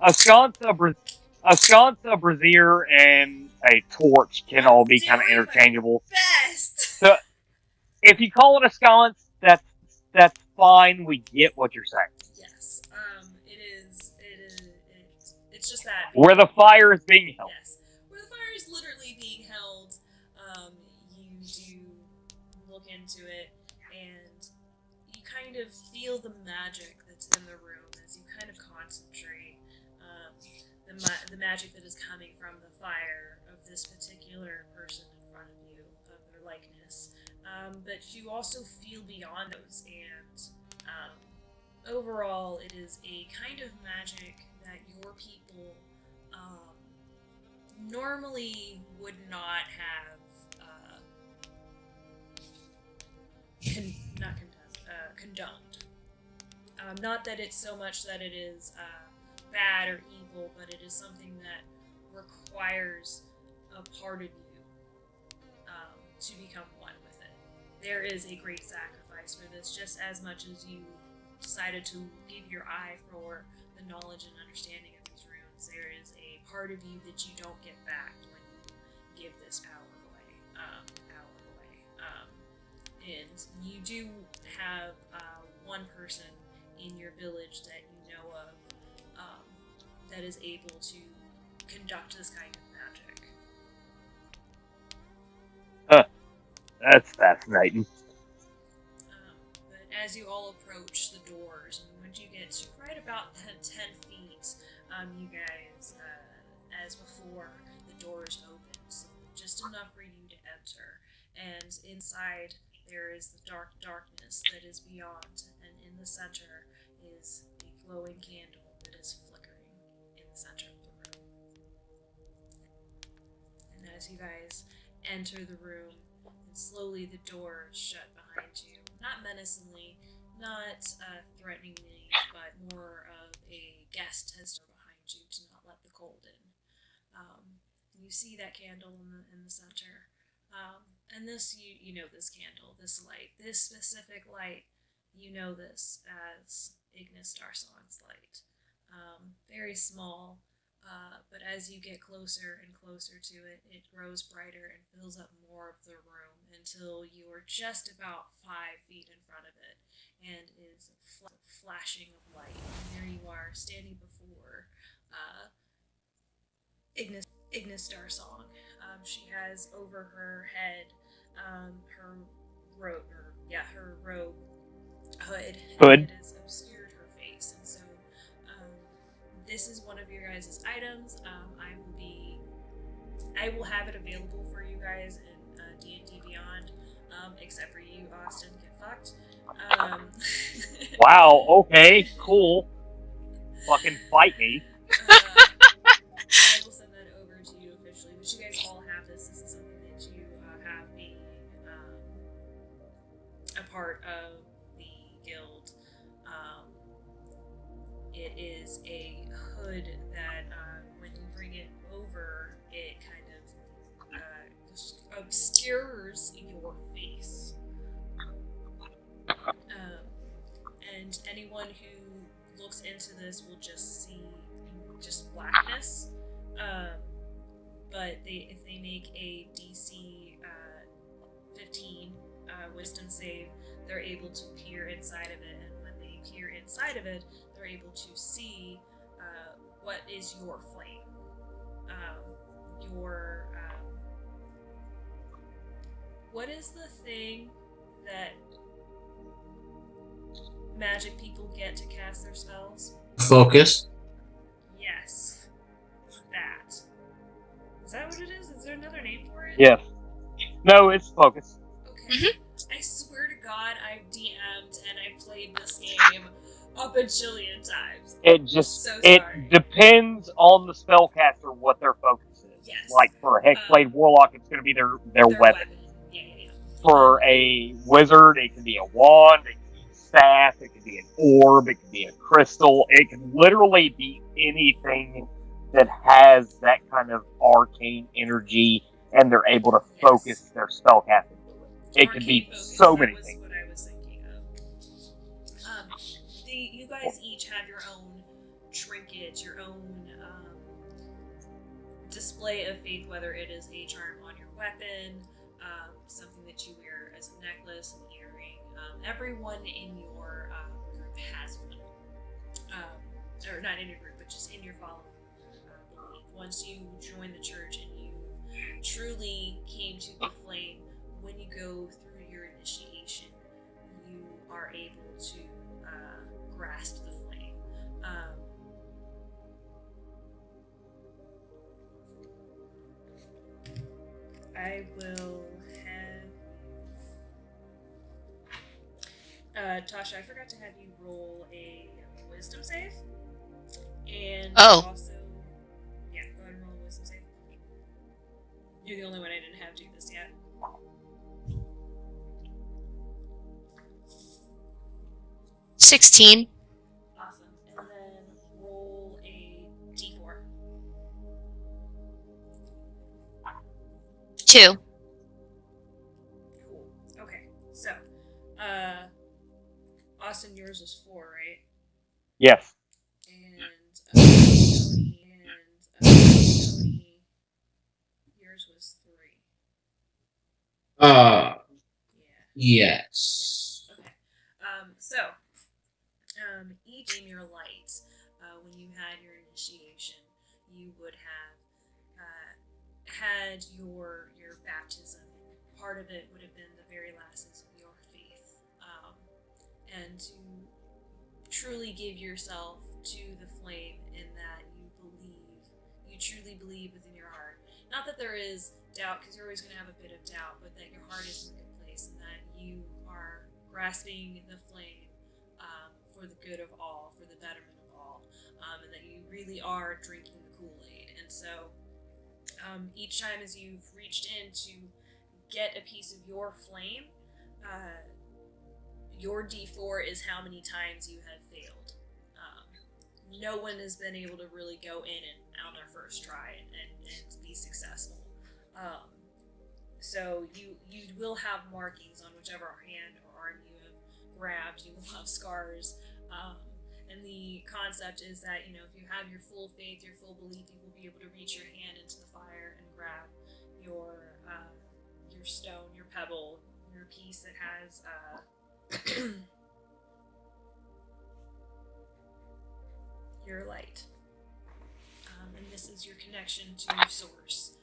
A sconce, a brazier, and a torch can all be kind of interchangeable. Best. So, if you call it a sconce, that's fine. We get what you're saying. Yes. It's just that. Where the fire is being held. Yes. Where the fire is literally being held, you do look into it, and you kind of feel the magic that's in the room as you kind of concentrate. The magic that is coming from the fire of this particular person in front of you, of their likeness. But you also feel beyond those, and overall, it is a kind of magic that your people normally would not have condoned. Not that it's so much that it is bad or evil, but it is something that requires a part of you to become one with it. There is a great sacrifice for this, just as much as you decided to give your eye for the knowledge and understanding of these runes. There is a part of you that you don't get back when you give this power away. And you do have one person in your village that you know of that is able to conduct this kind of magic. That's fascinating. But as you all approach the doors, and once you get to right about 10 feet, you guys, as before, the doors open, so just enough for you to enter. And inside, there is the darkness that is beyond, and in the center is a glowing candle that is flickering in the center of the room. And as you guys enter the room, and slowly the doors shut behind you, not menacingly, not threateningly, but more of a guest has stood behind you to not let the cold in. You see that candle in the center. And this, you know this candle, this light, this specific light, you know this as Ignis Starsong's light. Very small, but as you get closer and closer to it, it grows brighter and fills up more of the room until you are just about 5 feet in front of it and is flashing of light. And there you are, standing before Ignis Starsong. She has over her head her robe hood. And it has obscured her face, and so this is one of your guys' items. I will have it available for you guys in D&D Beyond, except for you, Austin, get fucked. Wow, okay, cool. Fucking fight me. I will send that over to you officially, but you guys all have this. This is something that you have being a part of the guild. It is a hood that when you bring it over, it kind of obscures your face. And anyone who looks into this will just see just blackness. But if they make a DC 15 wisdom save, they're able to peer inside of it, and when they peer inside of it, they're able to see what is your flame. What is the thing that magic people get to cast their spells? Focus. Yes. That. Is that what it is? Is there another name for it? Yes. No, it's focus. Okay. I swear to God, I've DM'd and I played this game a bajillion times. It just depends on the spellcaster what their focus is. Yes. Like for a Hexblade Warlock, it's going to be their weapon. Yeah. For a wizard, it can be a wand, it can be a staff, it can be an orb, it can be a crystal. It can literally be anything that has that kind of arcane energy, and they're able to focus their spellcasting to it. It can be so many things. What I was thinking of. You guys each have your own trinket, your own display of faith, whether it is a charm on your weapon, something that you wear as a necklace, an earring. Everyone in your group has one. Or not in your group, but just in your following belief. Once you join the church and you truly came to the flame, when you go through your initiation, you are able to grasp the flame. I will have Tasha, I forgot to have you roll a wisdom save. And also, yeah, go ahead and roll a wisdom save. You're the only one I didn't have do this yet. 16. Awesome. And then roll a d4. 2. Cool. Okay. So, Austin, yours was 4, right? Yes. And Tony and Uh, Yeah. yes. Okay. Each name your light. When you had your initiation, you would have had your baptism. Part of it would have been the very last of your faith, and to truly give yourself to the flame in that you truly believe within your heart. Not that there is doubt, because you're always going to have a bit of doubt, but that your heart is in a good place and that you are grasping the flame for the good of all, for the betterment of all, and that you really are drinking the Kool-Aid. And so each time as you've reached in to get a piece of your flame, your D4 is how many times you have failed. No one has been able to really go in and on their first try and be successful. So you will have markings on whichever hand or arm you have grabbed. You will have scars. And the concept is that, if you have your full faith, your full belief, you will be able to reach your hand into the fire and grab your stone, your pebble, your piece that has your light. And this is your connection to source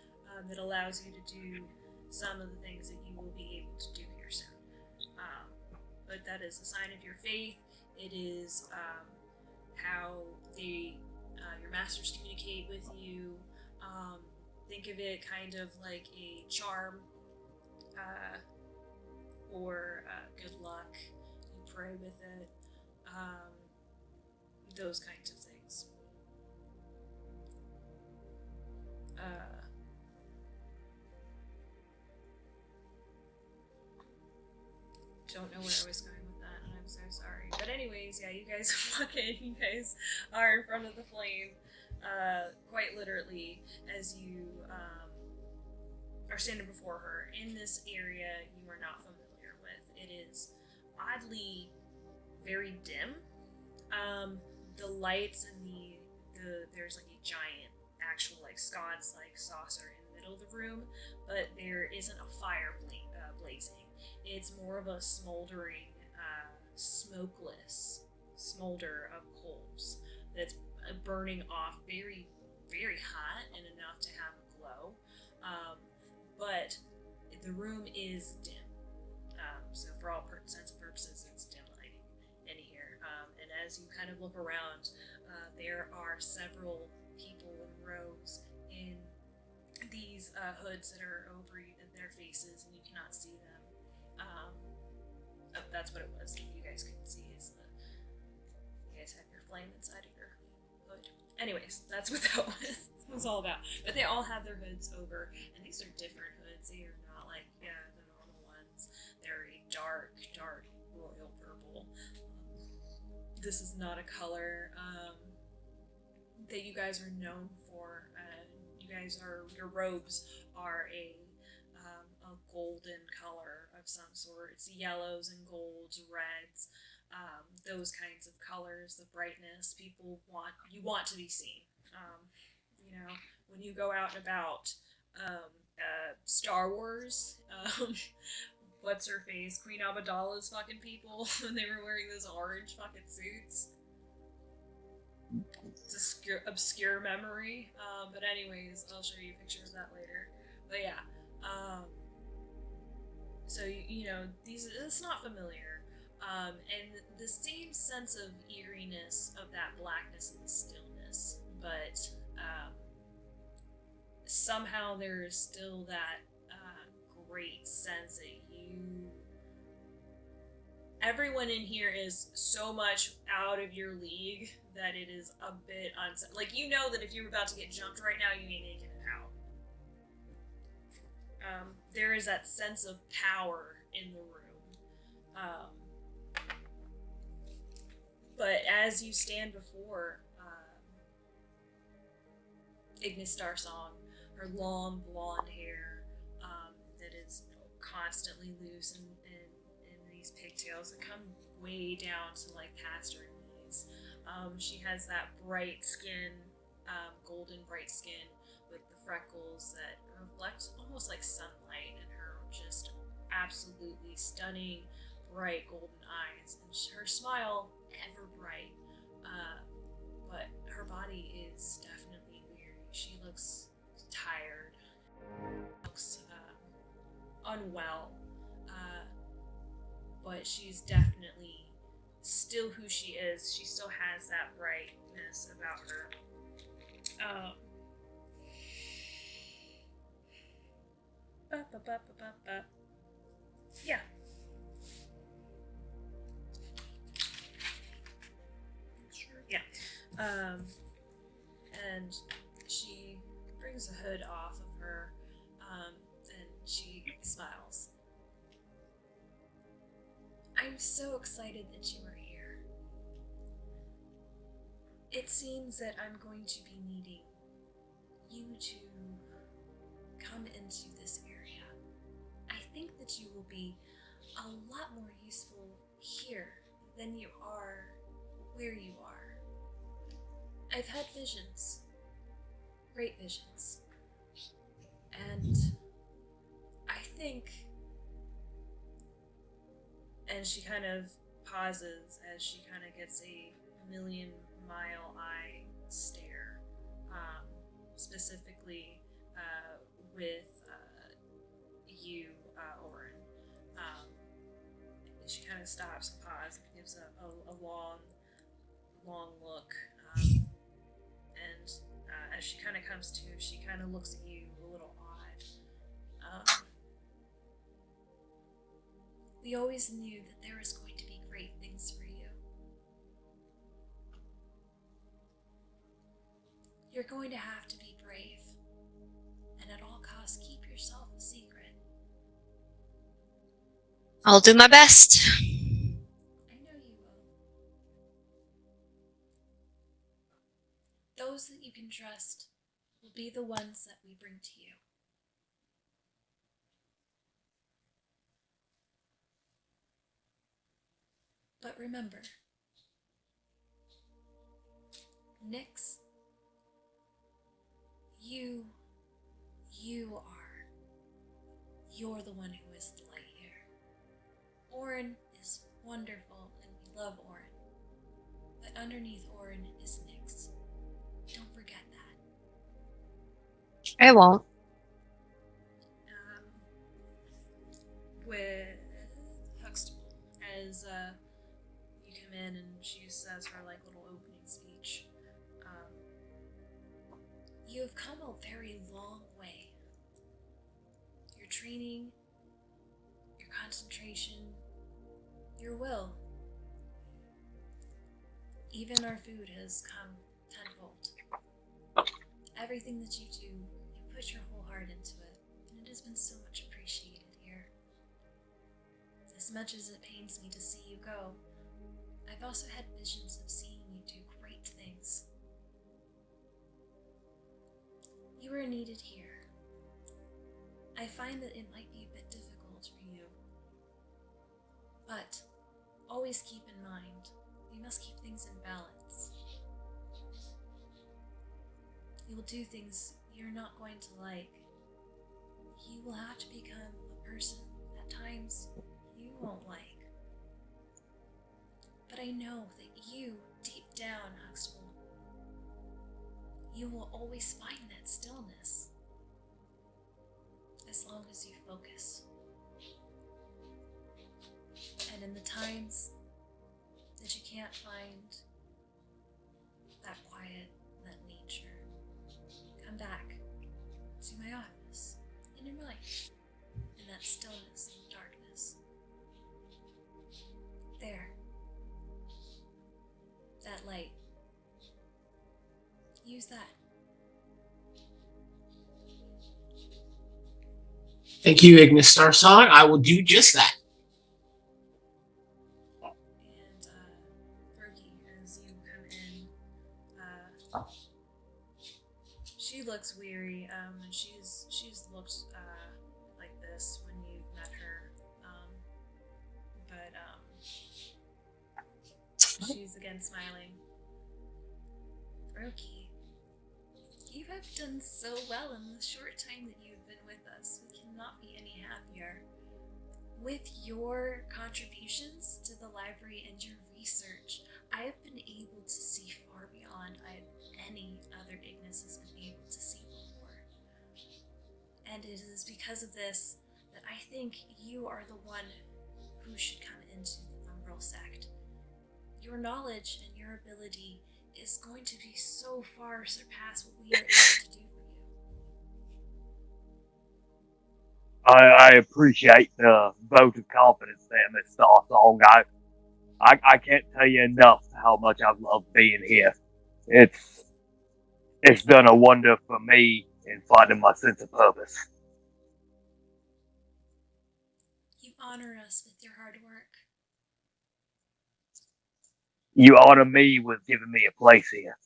that allows you to do some of the things that you will be able to do here soon. But that is a sign of your faith. It is how your masters communicate with you. Think of it kind of like a charm or good luck. You pray with it. Those kinds of things. Don't know where I was going with that, and I'm so sorry. But anyways, yeah, you guys walk in. You guys are in front of the flame, quite literally, as you are standing before her in this area you are not familiar with. It is oddly very dim. The lights and there's like a giant actual like sconce like saucer in the middle of the room, but there isn't a fire blazing. It's more of a smoldering, smokeless smolder of coals that's burning off very, very hot and enough to have a glow. But the room is dim. So for all intents and purposes, it's dim lighting in here. And as you kind of look around, there are several people in rows in these hoods that are over their faces, and you cannot see them. That's what it was that you guys couldn't see, is that you guys have your flame inside of your hood. Anyways, that's what that was all about. But they all have their hoods over, and these are different hoods. They are not like the normal ones. They're a dark, dark royal purple. This is not a color that you guys are known for. Your robes are a golden color of some sort. It's yellows and golds, reds, those kinds of colors, the brightness. You want to be seen. When you go out and about, Star Wars, what's her face? Queen Amidala's fucking people, when they were wearing those orange fucking suits. It's an obscure memory. But anyways, I'll show you a picture of that later. But yeah. So, it's not familiar. And the same sense of eeriness of that blackness and stillness, but somehow there is still that great sense that everyone in here is so much out of your league that it is a bit like, that if you're about to get jumped right now, you ain't making it out. There is that sense of power in the room. But as you stand before Ignis Starsong, her long blonde hair that is constantly loose in these pigtails that come way down to like past her knees. She has that bright skin, golden bright skin, with the freckles that reflect almost like sunlight, and her just absolutely stunning, bright golden eyes, and her smile ever bright. But her body is definitely weary. She looks tired, looks unwell, but she's definitely still who she is. She still has that brightness about her. Yeah. Sure. Yeah. And she brings the hood off of her, and she smiles. I'm so excited that you are here. It seems that I'm going to be needing you to come into this area. I think that you will be a lot more useful here than you are where you are. I've had visions, great visions, and I think, and she kind of pauses as she kind of gets a million-mile eye stare, specifically with you, Orin. She kind of stops and pauses and gives a long look, and as she kind of comes to, she kind of looks at you a little odd. We always knew that there was going to be great things for you. You're going to have to be brave, and at all costs keep yourself a secret. I'll do my best. I know you will. Those that you can trust will be the ones that we bring to you. But remember, Nyx, you are. You're the one who is the light here. Orin is wonderful, and we love Orin. But underneath Orin is Nyx. Don't forget that. I won't. With Huxtable, as you come in and she says her like little opening speech. You have come a very long way. Your training, your concentration, your will. Even our food has come tenfold. Everything that you do, you put your whole heart into it, and it has been so much appreciated here. As much as it pains me to see you go, I've also had visions of seeing you do great things. You are needed here. I find that it might be a bit difficult for you, but always keep in mind, we must keep things in balance. You will do things you're not going to like. You will have to become a person at times you won't like. But I know that you, deep down, Huxtable, you will always find that stillness. As long as you focus. And in the times that you can't find that quiet, that nature, come back to my office, in your mind, in that stillness and darkness. There. That light. Use that. Thank you, Ignis Starsong. I will do just that. And Throki, as you come in, she looks weary, and she's looked like this when you've met her, but she's again smiling. Throki, You have done so well in the short time that you've been with us. We cannot be any happier. With your contributions to the library and your research, I have been able to see far beyond any other Ignis has been able to see before. And it is because of this that I think you are the one who should come into the Umbral sect. Your knowledge and your ability is going to be so far surpass what we are able to do for you. I appreciate the vote of confidence there, Miss Starsong. I can't tell you enough how much I've loved being here. It's done a wonder for me in finding my sense of purpose. You honor us with your hard work. You honor me with giving me a place here.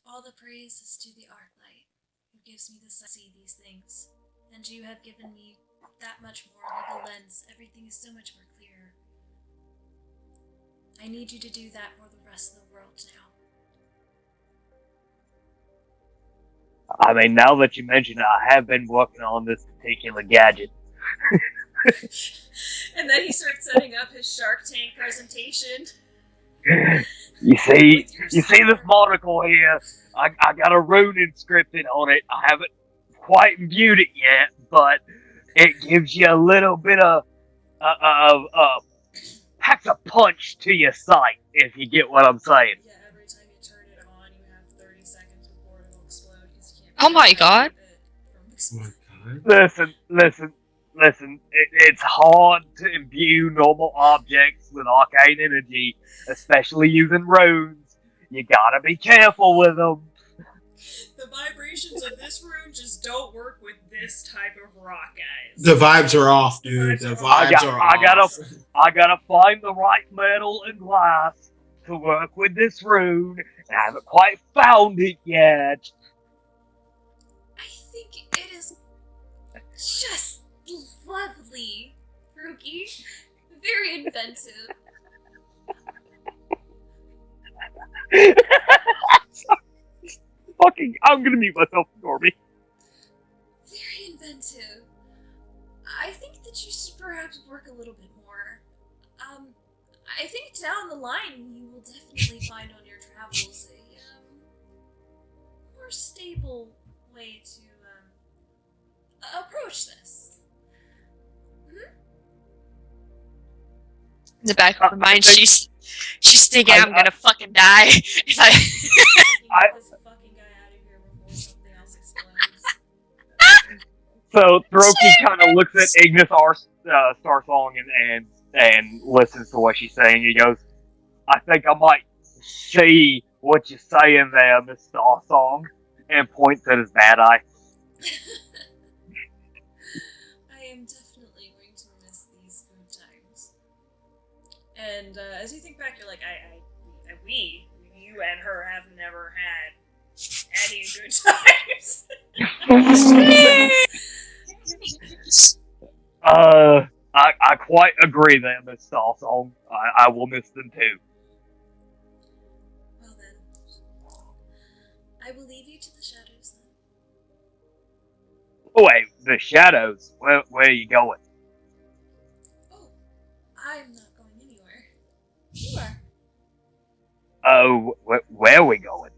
All the praise is to the Archlight, who gives me the sight to see these things. And you have given me that much more like a lens. Everything is so much more clear. I need you to do that for the rest of the world now. I mean, now that you mention it, I have been working on this particular gadget. And then he starts setting up his Shark Tank presentation. You see this monocle here? I got a rune inscripted on it. I haven't quite viewed it yet, but it gives you a little bit of packs a punch to your sight, if you get what I'm saying. Yeah, every time you turn it on, you have 30 seconds before it'll explode because you can't. Oh my god. Listen. It's hard to imbue normal objects with arcane energy, especially using runes. You gotta be careful with them. The vibrations of this rune just don't work with this type of rock, guys. The vibes are off, dude. The vibes are off. I gotta find the right metal and glass to work with this rune. I haven't quite found it yet. I think it is just lovely, Throki. Very inventive. I'm gonna mute myself, Norby. Very inventive. I think that you should perhaps work a little bit more. I think down the line you will definitely find on your travels a more stable way to approach this. In the back of her mind, she's thinking I'm gonna fucking die if I. Get this fucking guy out of here before something else explodes. So Throki kind of looks at Ignis Starsong and listens to what she's saying. He goes, "I think I might see what you're saying there, Miss Starsong," and points at his bad eye. I am definitely going to miss these good times. And as you think back, you're like, you and her have never had any good times. I quite agree there, Miss Starsong. I will miss them too. Well then, I will leave you to the shadows then. Wait, the shadows? Where are you going? Oh, I'm not going anywhere. You are. Oh, where are we going?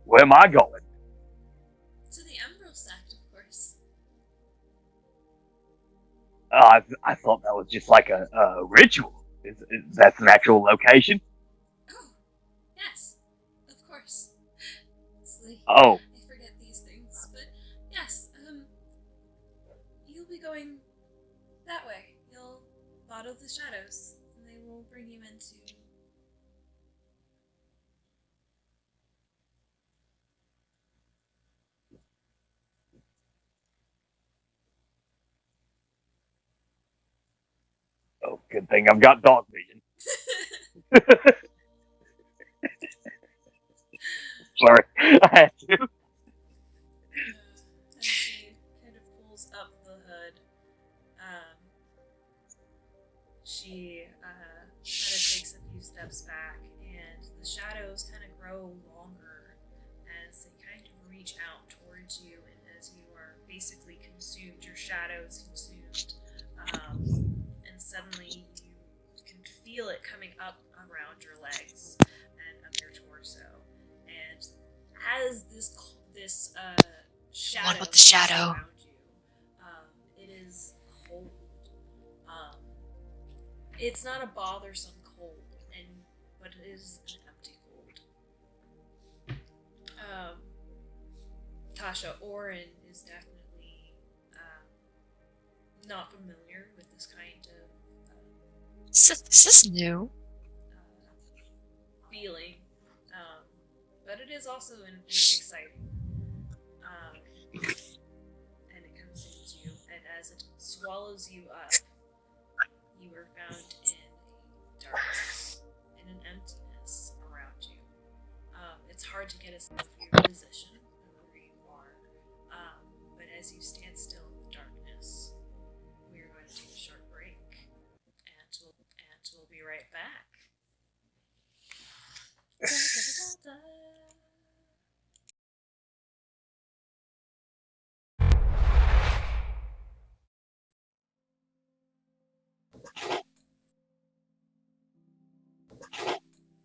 Where am I going? To the Umbral sect, of course. I thought that was just like a ritual. Is that an actual location? Oh, yes, of course. Oh. I forget these things, but yes, you'll be going that way. You'll follow the shadows, and they will bring you into... Oh, good thing I've got dark vision. Sorry, I had to. And she kind of pulls up the hood. She kind of takes a few steps back, and the shadows kind of grow longer as they kind of reach out towards you, and as you are basically consumed, your shadow is consumed, and suddenly you can feel it coming up around your legs and up your torso, and as this shadow One with the shadow. around you, it is cold. It's not a bothersome cold, but it is an empty cold. Tasha, Orin is definitely not familiar with this kind of This is new. feeling, but it is also exciting. And it consumes you, and as it swallows you up, you are found in a darkness, in an emptiness around you. It's hard to get a sense of your position and where you are, but as you stand still in the darkness, we are going to take a short break, and we'll be right back.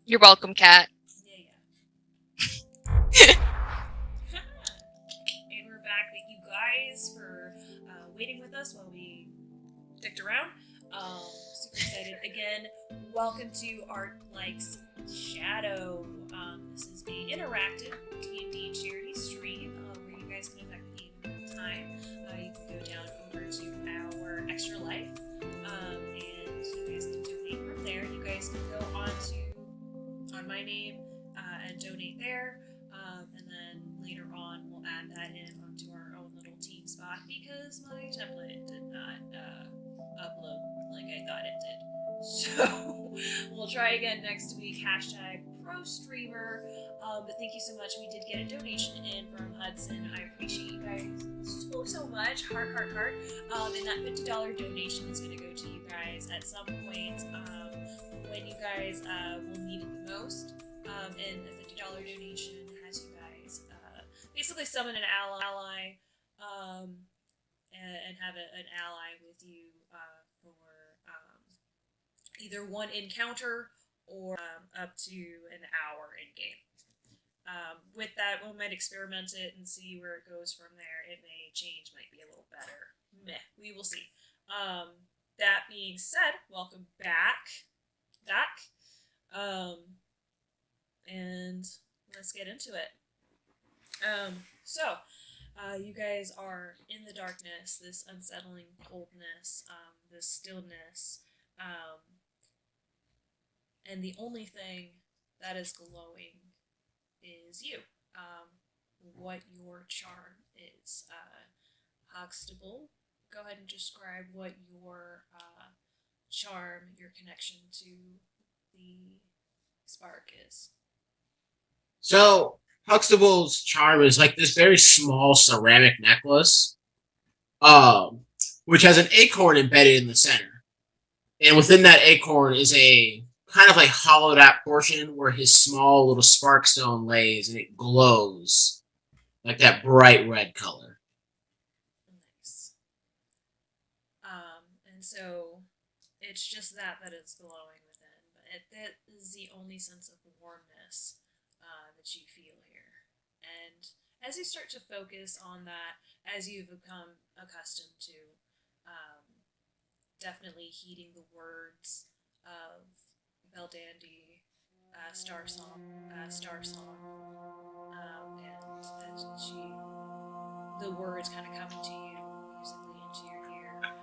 You're welcome, Cat. Yeah. And we're back. Thank you guys for waiting with us while we sticked around. Super excited. Again, welcome to Archlight's Shadow. This is an interactive D&D charity stream where you guys can affect the game in real time. You can go down over to our Extra Life, and you guys can donate from there. You guys can go on my name and donate there, and then later on we'll add that in onto our own little team spot because my template did not upload like I thought it did. So we'll try again next week. #ProStreamer. But thank you so much. We did get a donation in from Hudson. I appreciate you guys so much. Heart. And that $50 donation is going to go to you guys at some point when you guys will need it the most. And the $50 donation has you guys basically summon an ally and have an ally with you for either one encounter or up to an hour in game. With that, we might experiment it and see where it goes from there. It may change, might be a little better. Meh, we will see. That being said, welcome back. And let's get into it. So, you guys are in the darkness, this unsettling coldness, this stillness, and the only thing that is glowing is you. What your charm is. Huxtable, go ahead and describe what your charm, your connection to the spark is. So Huxtable's charm is like this very small ceramic necklace, which has an acorn embedded in the center. And within that acorn is a kind of like hollowed out portion where his small little spark stone lays, and it glows like that bright red color. Nice. And so it's just that is glowing within, but that is the only sense of warmness that you feel here. And as you start to focus on that, as you've become accustomed to definitely heeding the words of Beldandy, Star Song, and as the words kind of come to you musically into your ear, and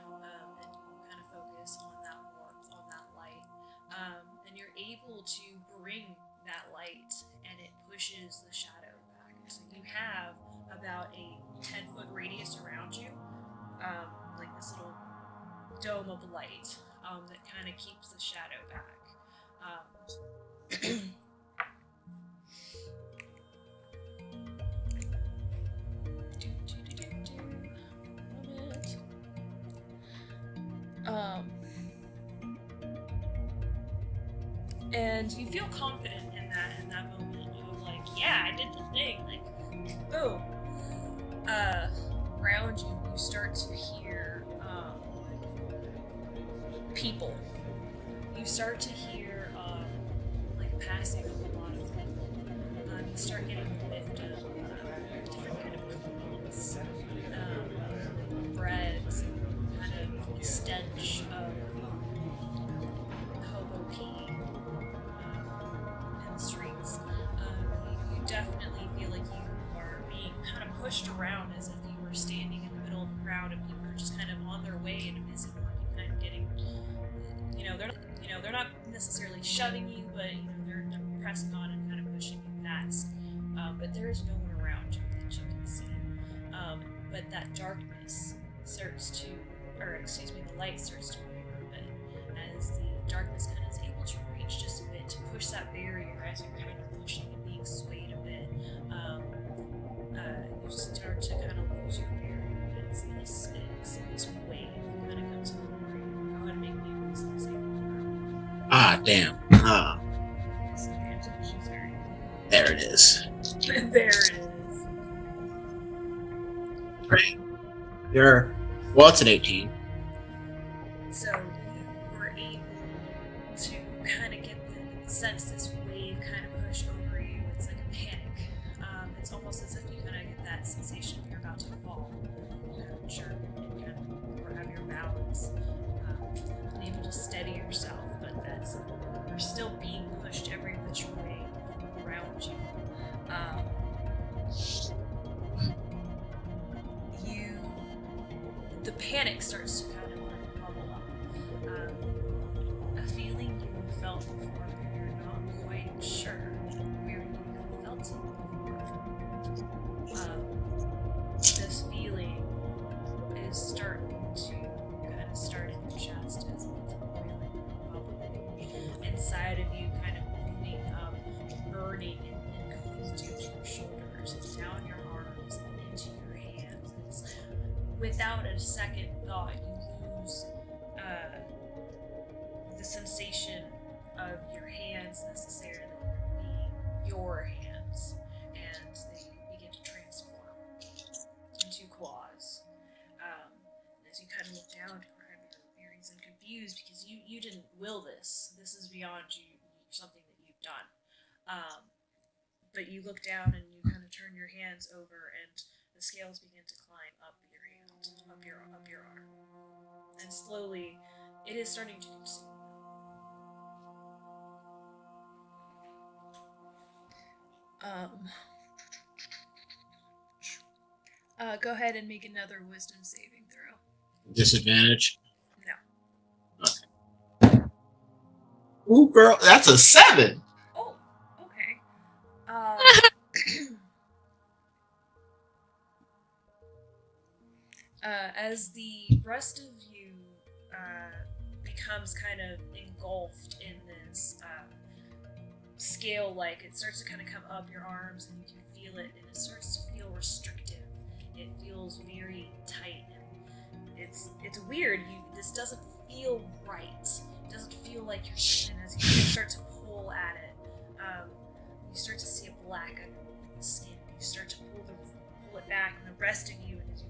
you kind of focus on that warmth, on that light, and you're able to bring that light, and it pushes the shadow back. So you have about a 10-foot radius around you, like this little dome of light that kind of keeps the shadow back. And you feel confident in that moment of like, yeah, I did the thing. Like So, around you, you start to hear people. You start to hear like passing of a lot of people. You start getting the whiff of different kind of cookies, breads, kind of the stench of hobo pee in the streets. You definitely feel like you are being kind of pushed around as if you were standing in the middle of a crowd and people are just kind of on their way in a busy market, kind of getting, they're not necessarily shoving you, but they're pressing on and kind of pushing you past. But there is no one around you that you can see. But that darkness starts to, the light starts to waver a bit as the darkness kind of is able to reach just a bit to push that barrier as you're kind of pushing and being swayed a bit. You start to kind of lose your barrier as this wave kind of comes over you. Go ahead and make me a wisdom saving throw. Ah, damn. There it is. There it is. Great. It's an 18. So you were able to kind of get the sense this wave kind of push over you. It's like a panic. It's almost as if you kind of get that sensation of you're about to fall. You kind of jerk and kind of or have your balance, and able to steady yourself, but that's you're still being pushed every which way around you. The panic starts to kind of bubble up. A feeling you felt before, but you're not quite sure where you felt it before. This feeling is starting to kind of start in your chest as it's boiling and bubbling. Inside of you, kind of moving up, burning and going to your shoulders and down your arms and into your hands. Without a second thought, you lose the sensation of your hands necessarily being your hands, and they begin to transform into claws. As you kind of look down, you're kind of very confused because you didn't will this. This is beyond you, something that you've done. But you look down and you kind of turn your hands over, and the scales begin to climb up your hand, up your arm, and slowly, it is starting to consume you. Go ahead and make another wisdom saving throw. Disadvantage? No. Okay. Ooh, girl, that's a 7! Oh, okay. As the rest of you becomes kind of engulfed in this scale-like, it starts to kind of come up your arms and you can feel it, and it starts to feel restrictive. It feels very tight, and it's weird. This doesn't feel right. It doesn't feel like your skin. As you start to pull at it, you start to see a black underneath the skin. You start to pull it back, and the rest of you, and as you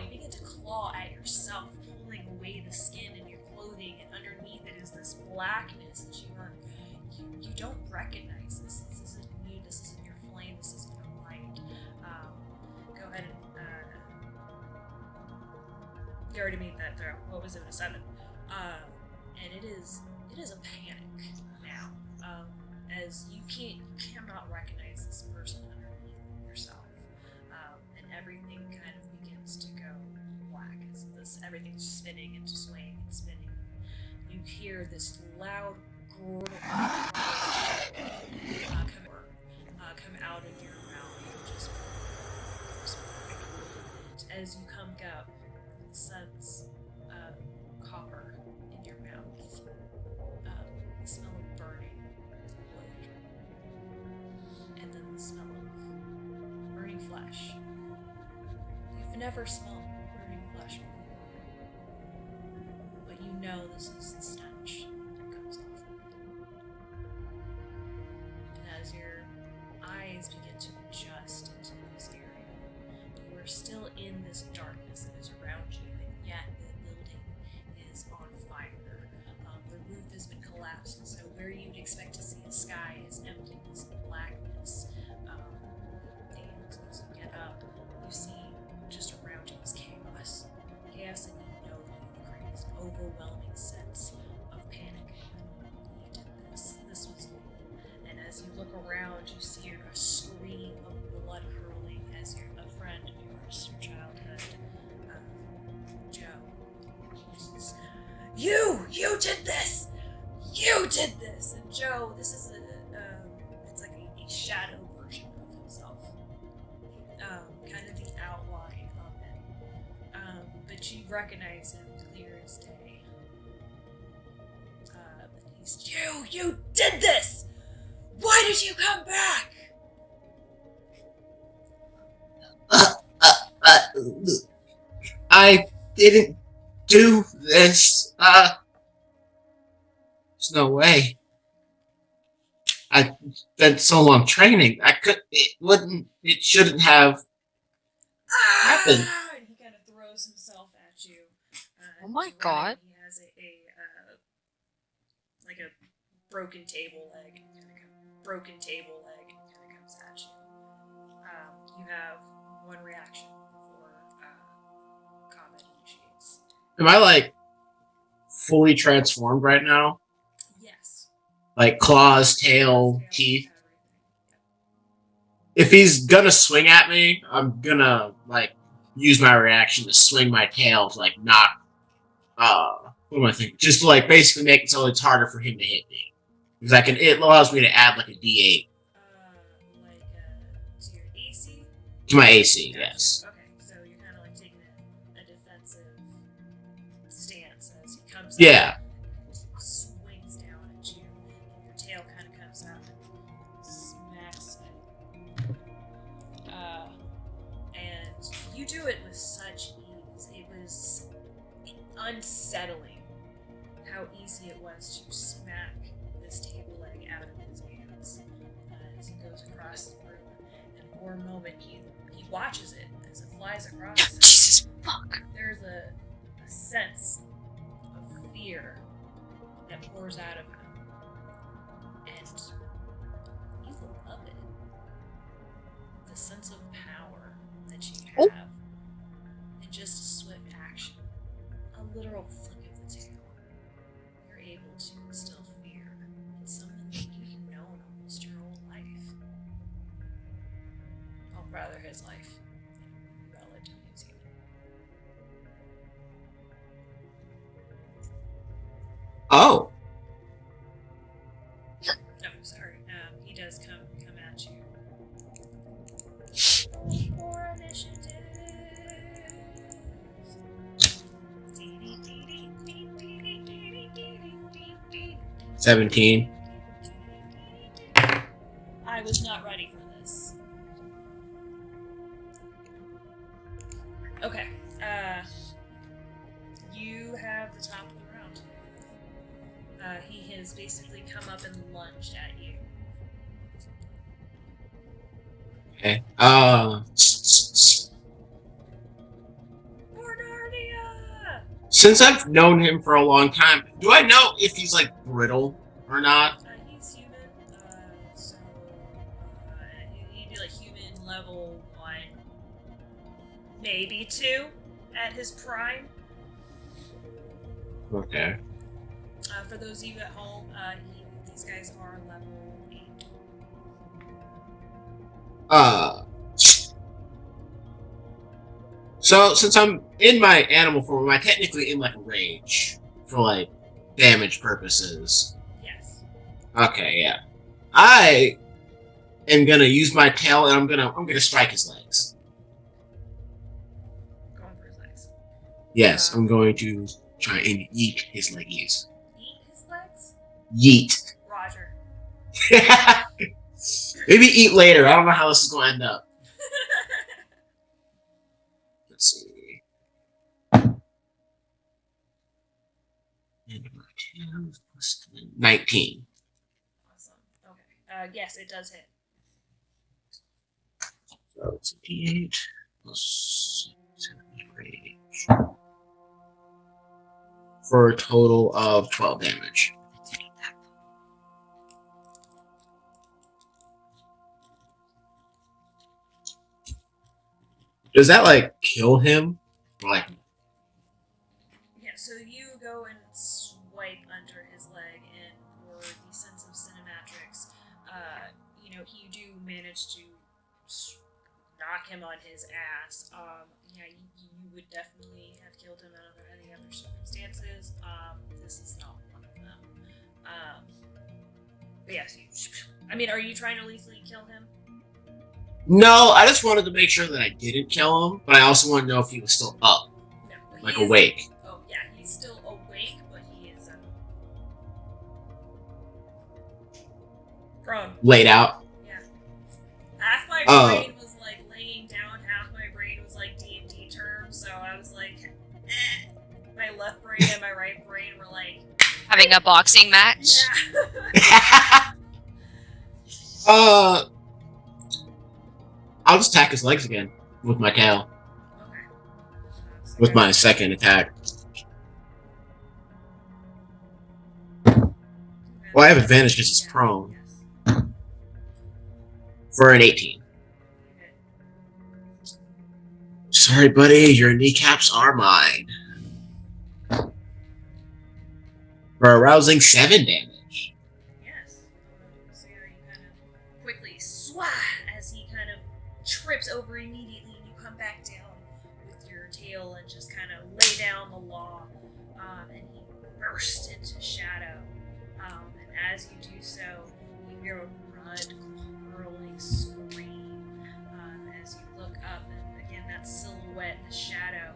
begin to claw at yourself, pulling away the skin and your clothing, and underneath it is this blackness that you don't recognize. This isn't you. This isn't your flame. This isn't your light. Go ahead and you already made that throw. What was it? A 7. And it is a panic now. As you cannot recognize this person underneath yourself. And everything kind of begins to go black as everything's spinning and swaying and spinning. You hear this loud come out of your mouth, just as you come up, the sense of copper in your mouth, the smell of burning wood, and then the smell of burning flesh. You've never smelled burning flesh before, but you know this is the stench that comes off of it. And as your eyes begin to adjust into this area, are still in this darkness that is around you, and yet the building is on fire. The roof has been collapsed, and so where you'd expect to see a sky is emptiness and blackness. And as you get up, you see just around you is chaos. Chaos that you know that you've created an overwhelming sense of panic. You did this. This was you. And as you look around, you see a scream of blood hurling as a friend of yours, your childhood, Joe. Says, You did this! You did this! And Joe, this is it's like a shadow version of himself. Kind of the outline of it. But you recognize him clear as day. But he's, You did this! Why did you come back? I didn't do this. There's no way. I spent so long training. It shouldn't have happened. And he kind of throws himself at you. Oh my surrounding God. He has like a broken table leg. Broken table leg kind of comes at you. You have one reaction before combat initiates. Am I like fully transformed right now? Yes. Like claws, tail, teeth. Everything. If he's gonna swing at me, I'm gonna like use my reaction to swing my tail to like knock. What am I thinking? Just to like basically make it so it's harder for him to hit me. Because it allows me to add like a D8 To your AC? to my AC. Gotcha. Yes. Okay, so you're kind of like taking a defensive stance as he comes Yeah. up and swings down at you, and your tail kind of comes up and smacks it. And you do it with such ease. It was unsettling how easy it was to smack this table leg out of his hands as he goes across the room. And for a moment, he watches it as it flies across. Jesus fuck. There's a sense of fear that pours out of him, and you love it. The sense of power that you have, Oh. and just a swift action, a literal flick of the tail. You're able to instill fear in someone that you've known almost your whole life. Oh, rather his life. Relative to New Zealand. Oh. Oh, sorry. He does come at you. For initiative. 17. I was not ready for this. Okay. You have the top of the round. He has basically come up and lunged at you. Okay. Bernardia! Since I've known him for a long time, do I know if he's like brittle or not? He's human, so he'd be like human level 1, maybe 2 at his prime. Okay. For those of you at home, these guys are level 8. So since I'm in my animal form, am I technically in like a rage for like damage purposes? Yes. Okay, yeah. I am gonna use my tail and I'm gonna strike his legs. Going for his legs. Yes, I'm going to try and yeet his leggies. Eat his legs? Yeet. Roger. Maybe eat later. I don't know how this is going to end up. Let's see. And 19. Awesome. Okay. Yes, it does hit. So it's a D8. plus 7 range. For a total of 12 damage. Does that like kill him? Or, like, Yeah, so you go and swipe under his leg, and for the sense of cinematics, you do manage to knock him on his ass. Yeah, you would definitely have killed him under any other circumstances. This is not one of them. But yes, are you trying to lethally kill him? no, I just wanted to make sure that I didn't kill him, but I also want to know if he was still up, No, like awake. Oh yeah, he's still awake, but he is prone. Laid out. Yeah. Half my Oh. brain was like laying down, half my brain was like D&D terms, so I was like, eh. My left brain and my right brain were like Having a boxing match. yeah. I'll just attack his legs again with my tail. Okay. So With my second attack. Well, I have advantage because he's prone. Yes. For an 18. Sorry, buddy, your kneecaps are mine. For a rousing 7 damage. Yes. So yeah, you kind of quickly swat as he kind of trips over immediately, and you come back down with your tail and just kind of lay down the law, and he bursts into shadow. And as you do so, you hear a blood-curdling scream as you look up, and again that silhouette, the shadow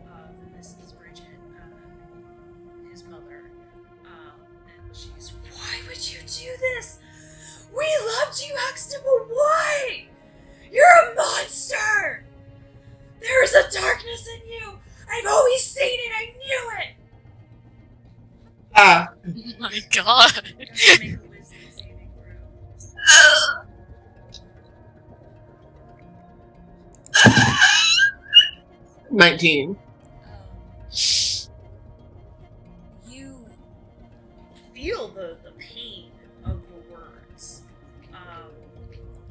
of Mrs. Bridget, his mother. And she's, why would you do this? We loved you, Huxtable. Why? You're a monster. There is a darkness in you. I've always seen it. I knew it. Oh my god. You have to make a wisdom saving throw. 19. You feel the pain of the words.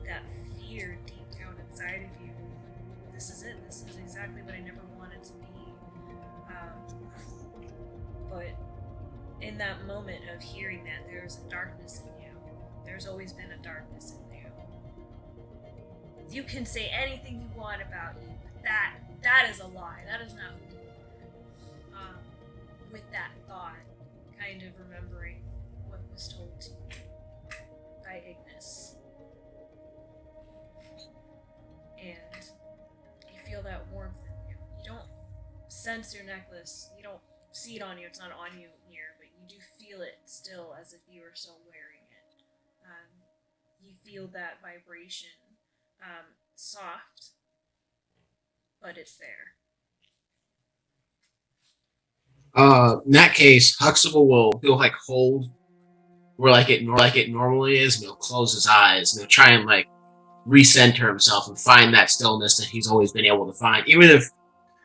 That fear deep down inside of you. This is it. This is exactly what I never wanted to be. But in that moment of hearing that, there's a darkness in you. There's always been a darkness in you. You can say anything you want about you, but that is a lie. That is not who you are. With that thought, kind of remembering what was told to you by Ignis. And you feel that warmth in you. You don't sense your necklace. You don't see it on you. It's not on you here, but you do feel it still as if you were still wearing it. You feel that vibration. Soft, but it's there. In that case, Huxtable he'll like hold where it normally is, and he'll close his eyes and he'll try and like recenter himself and find that stillness that he's always been able to find, even if,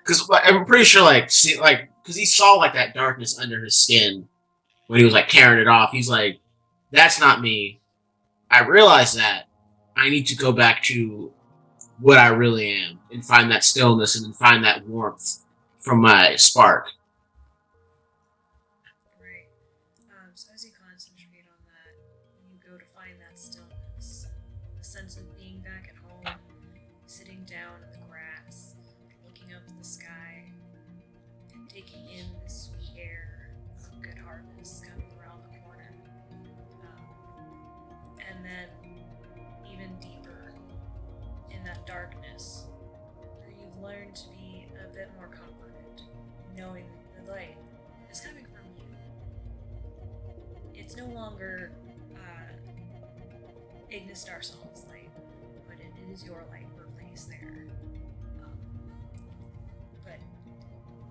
because I'm pretty sure because he saw like that darkness under his skin when he was like tearing it off. He's like, that's not me. I realize that I need to go back to what I really am and find that stillness and then find that warmth from my spark. Right. So as you concentrate on that, you go to find that stillness, the sense of being back at home, sitting down in the grass, looking up at the sky, taking in the sweet air of good harvest coming around the corner. And then, even deeper in that darkness, where you've learned to be a bit more comforted, knowing that the light is coming from you. It's no longer Ignis Darsal's light, but it is your light replaced there. But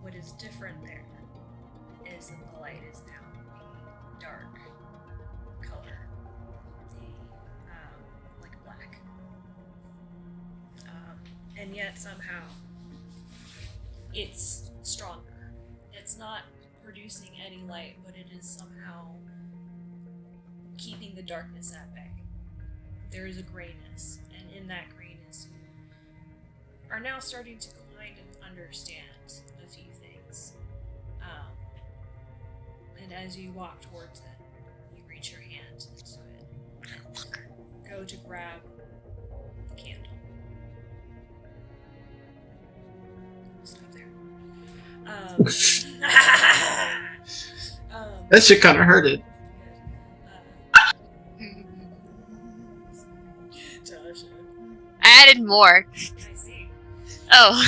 what is different there is that the light is now a dark color, like black. and yet somehow it's stronger. It's not producing any light, but it is somehow keeping the darkness at bay. There is a grayness, and in that grayness, you are now starting to kind of understand a few things. And as you walk towards it, you reach your hand into it. Go to grab the candle. Stop there. That shit kind of hurted. Tasha. I added more. I see. Oh.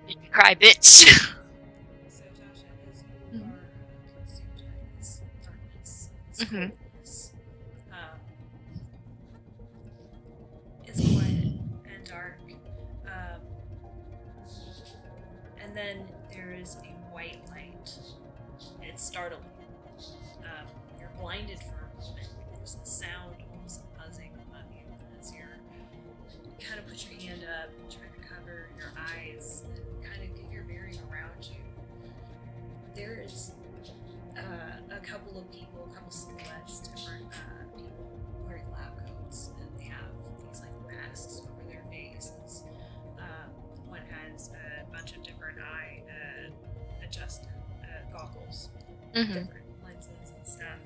You can cry, bitch. So Tasha, as you are consumed by this darkness, this Mhm. coldness, it's quiet and dark. And then there is a white light. It's startling. You're blinded for a moment. There's a sound, almost a buzzing above you as you're kind of put your hand up, trying to cover your eyes, and kind of get your bearing around you. There is a couple of people, a couple silhouettes, different people wearing lab coats, and they have these like masks over their faces. One has a bunch of different eye adjusted goggles, different lenses and stuff.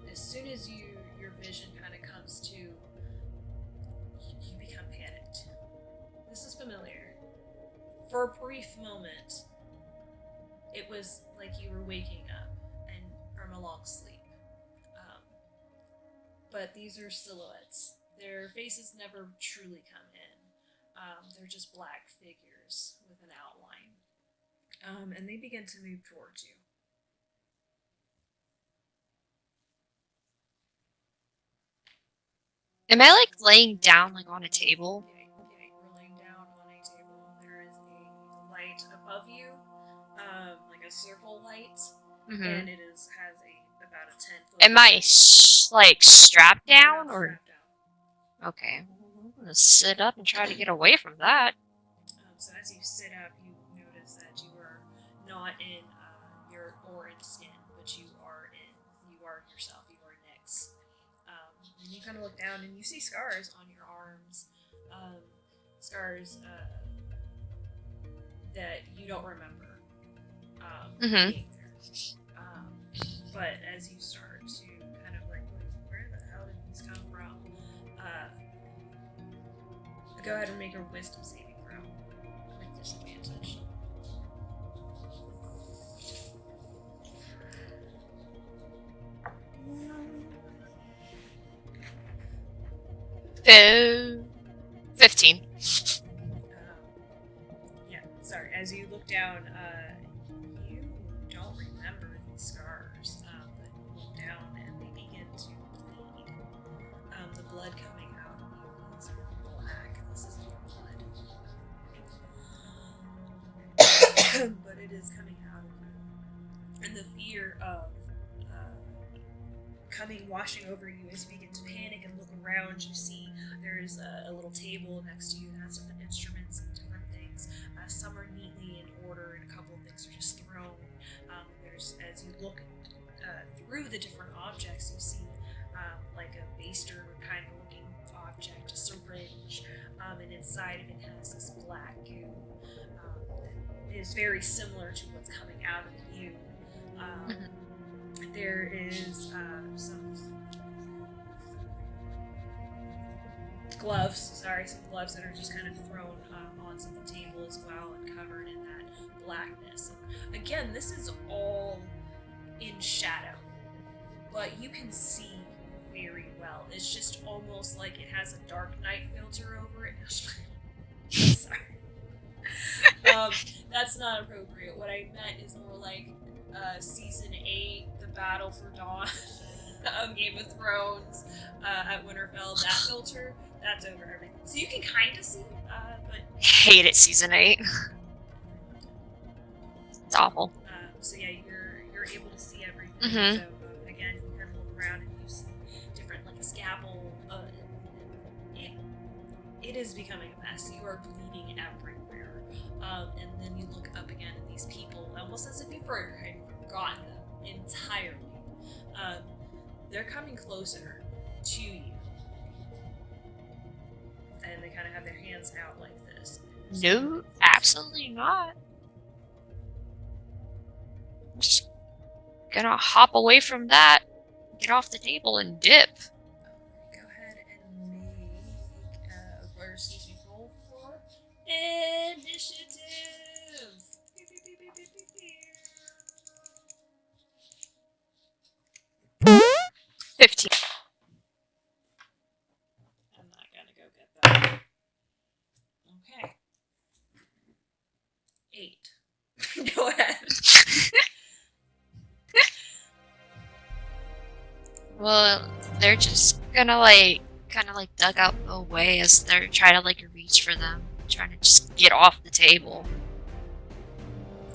And as soon as your vision kind of comes to, you become panicked. This is familiar. For a brief moment, it was like you were waking up and from a long sleep. But these are silhouettes. Their faces never truly come in. They're just black figures with an outline. And they begin to move towards you. Am I like laying down like on a table? Yeah, you're laying down on a table. There is a light above you, like a circle light, and it has about a 10-foot. Am I like strapped You're down not or? strapped down. Okay, I'm gonna sit up and try to get away from that. So as you sit up, you notice that you are not in your Orin skin, but you are yourself. You are Nyx. And you kind of look down and you see scars on your arms, scars that you don't remember being there. But as you start to kind of like, where the hell did these come from? Go ahead and make a wisdom saving throw with disadvantage. Oh, 15. Yeah, sorry. As you look down, you don't remember these scars, but you look down and they begin to bleed. The blood coming out of you is black. This is your blood. But it is coming out of you. And the fear of washing over you as you begin to panic and look around, you see there's a little table next to you that has different instruments and different things. Some are neatly in order, and a couple of things are just thrown. As you look through the different objects, you see like a baster kind of looking object, a syringe, and inside of it has this black goo that is very similar to what's coming out of you. There is some gloves that are just kind of thrown onto the table as well and covered in that blackness. And again, this is all in shadow, but you can see very well. It's just almost like it has a dark night filter over it. Sorry. That's not appropriate. What I meant is more like Season 8, The Battle for Dawn of Game of Thrones at Winterfell. That filter, that's over everything. So you can kind of see, but... Hate it, Season 8. It's awful. So yeah, you're able to see everything. Mhm. So again, you kind of look around and you see different, like a scalpel, it is becoming a mess. You are bleeding everywhere. And then you look up again at these people, almost as if you've forgotten them entirely. They're coming closer to you. And they kind of have their hands out like this. No, absolutely not. I'm just gonna hop away from that, get off the table, and dip. Go ahead and make roll for initiative. 15. I'm not gonna go get that. Okay. 8. Go ahead. Well, they're just gonna kind of dug out away as they're trying to reach for them, trying to just get off the table.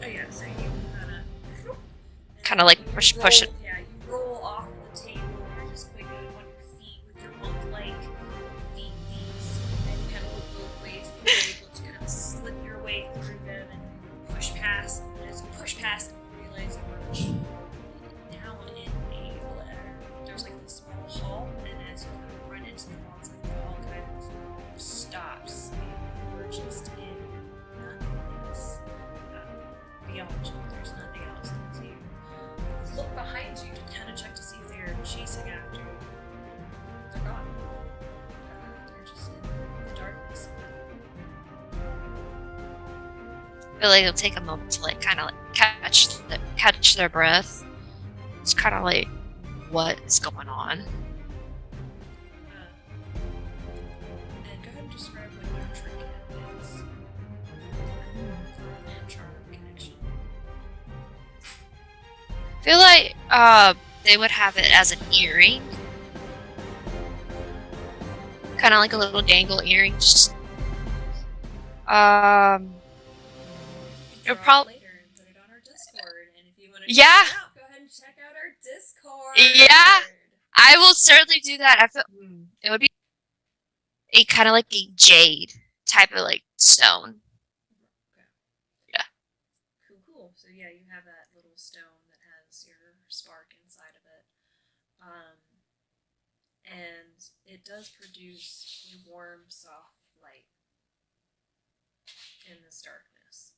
Oh yeah, so you Kinda push it. Yeah, you roll off the table. You're just quickly on your feet with your monk-like feet knees, and you kind of look both ways. And you're able to kind of slip your way through them and push past. And as you push past, you realize you're now in there's this small hall, and as you kind of run into the walls, the hall kind of stops. And you're just in nothingness. Beyond you, there's nothing else to do. Look behind you to kind of check to see if they're chasing after you. They're gone. They're just in the darkness. I feel like it'll take a moment to catch their breath. It's kind of what is going on? And go ahead and describe what your trinket is. And charm connection. I feel like they would have it as an earring. Kind of like a little dangle earring. Just Draw it probably later and put it on our Discord. And if you want to Yeah. check it out, go ahead and check out our Discord. Yeah. I will certainly do that. I feel it would be a kind of like a jade type of stone. Okay. Yeah. Cool. So yeah, you have that little stone that has your spark inside of it. And it does produce a warm, soft light in this darkness.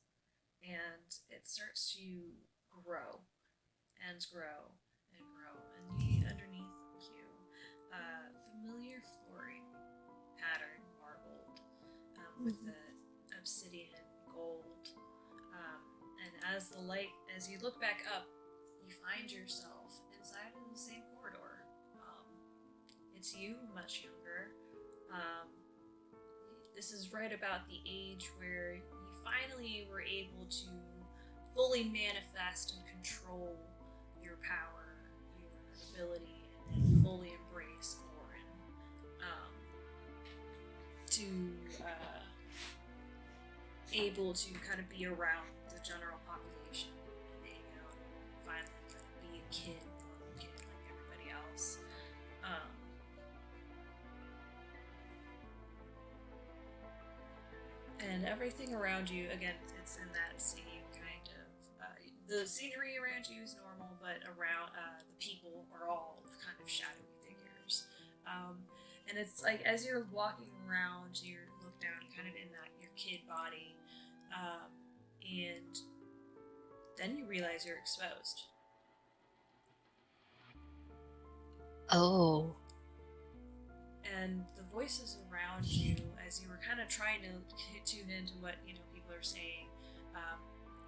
And it starts to grow and grow and grow. And underneath you, familiar flooring pattern, marbled, with the obsidian gold. And as you look back up, you find yourself inside of the same corridor. It's you, much younger. This is right about the age where you finally were able to fully manifest and control your power, your ability, and fully embrace Orin. Able to kind of be around the general population and hang out and finally kind of be a kid like everybody else. And everything around you, again, it's in that same kind of, the scenery around you is normal, but around the people are all kind of shadowy figures. And it's like as you're walking around, you look down kind of in your kid body, and then you realize you're exposed. Oh. And the voices around you, as you were kind of trying to tune into what people are saying,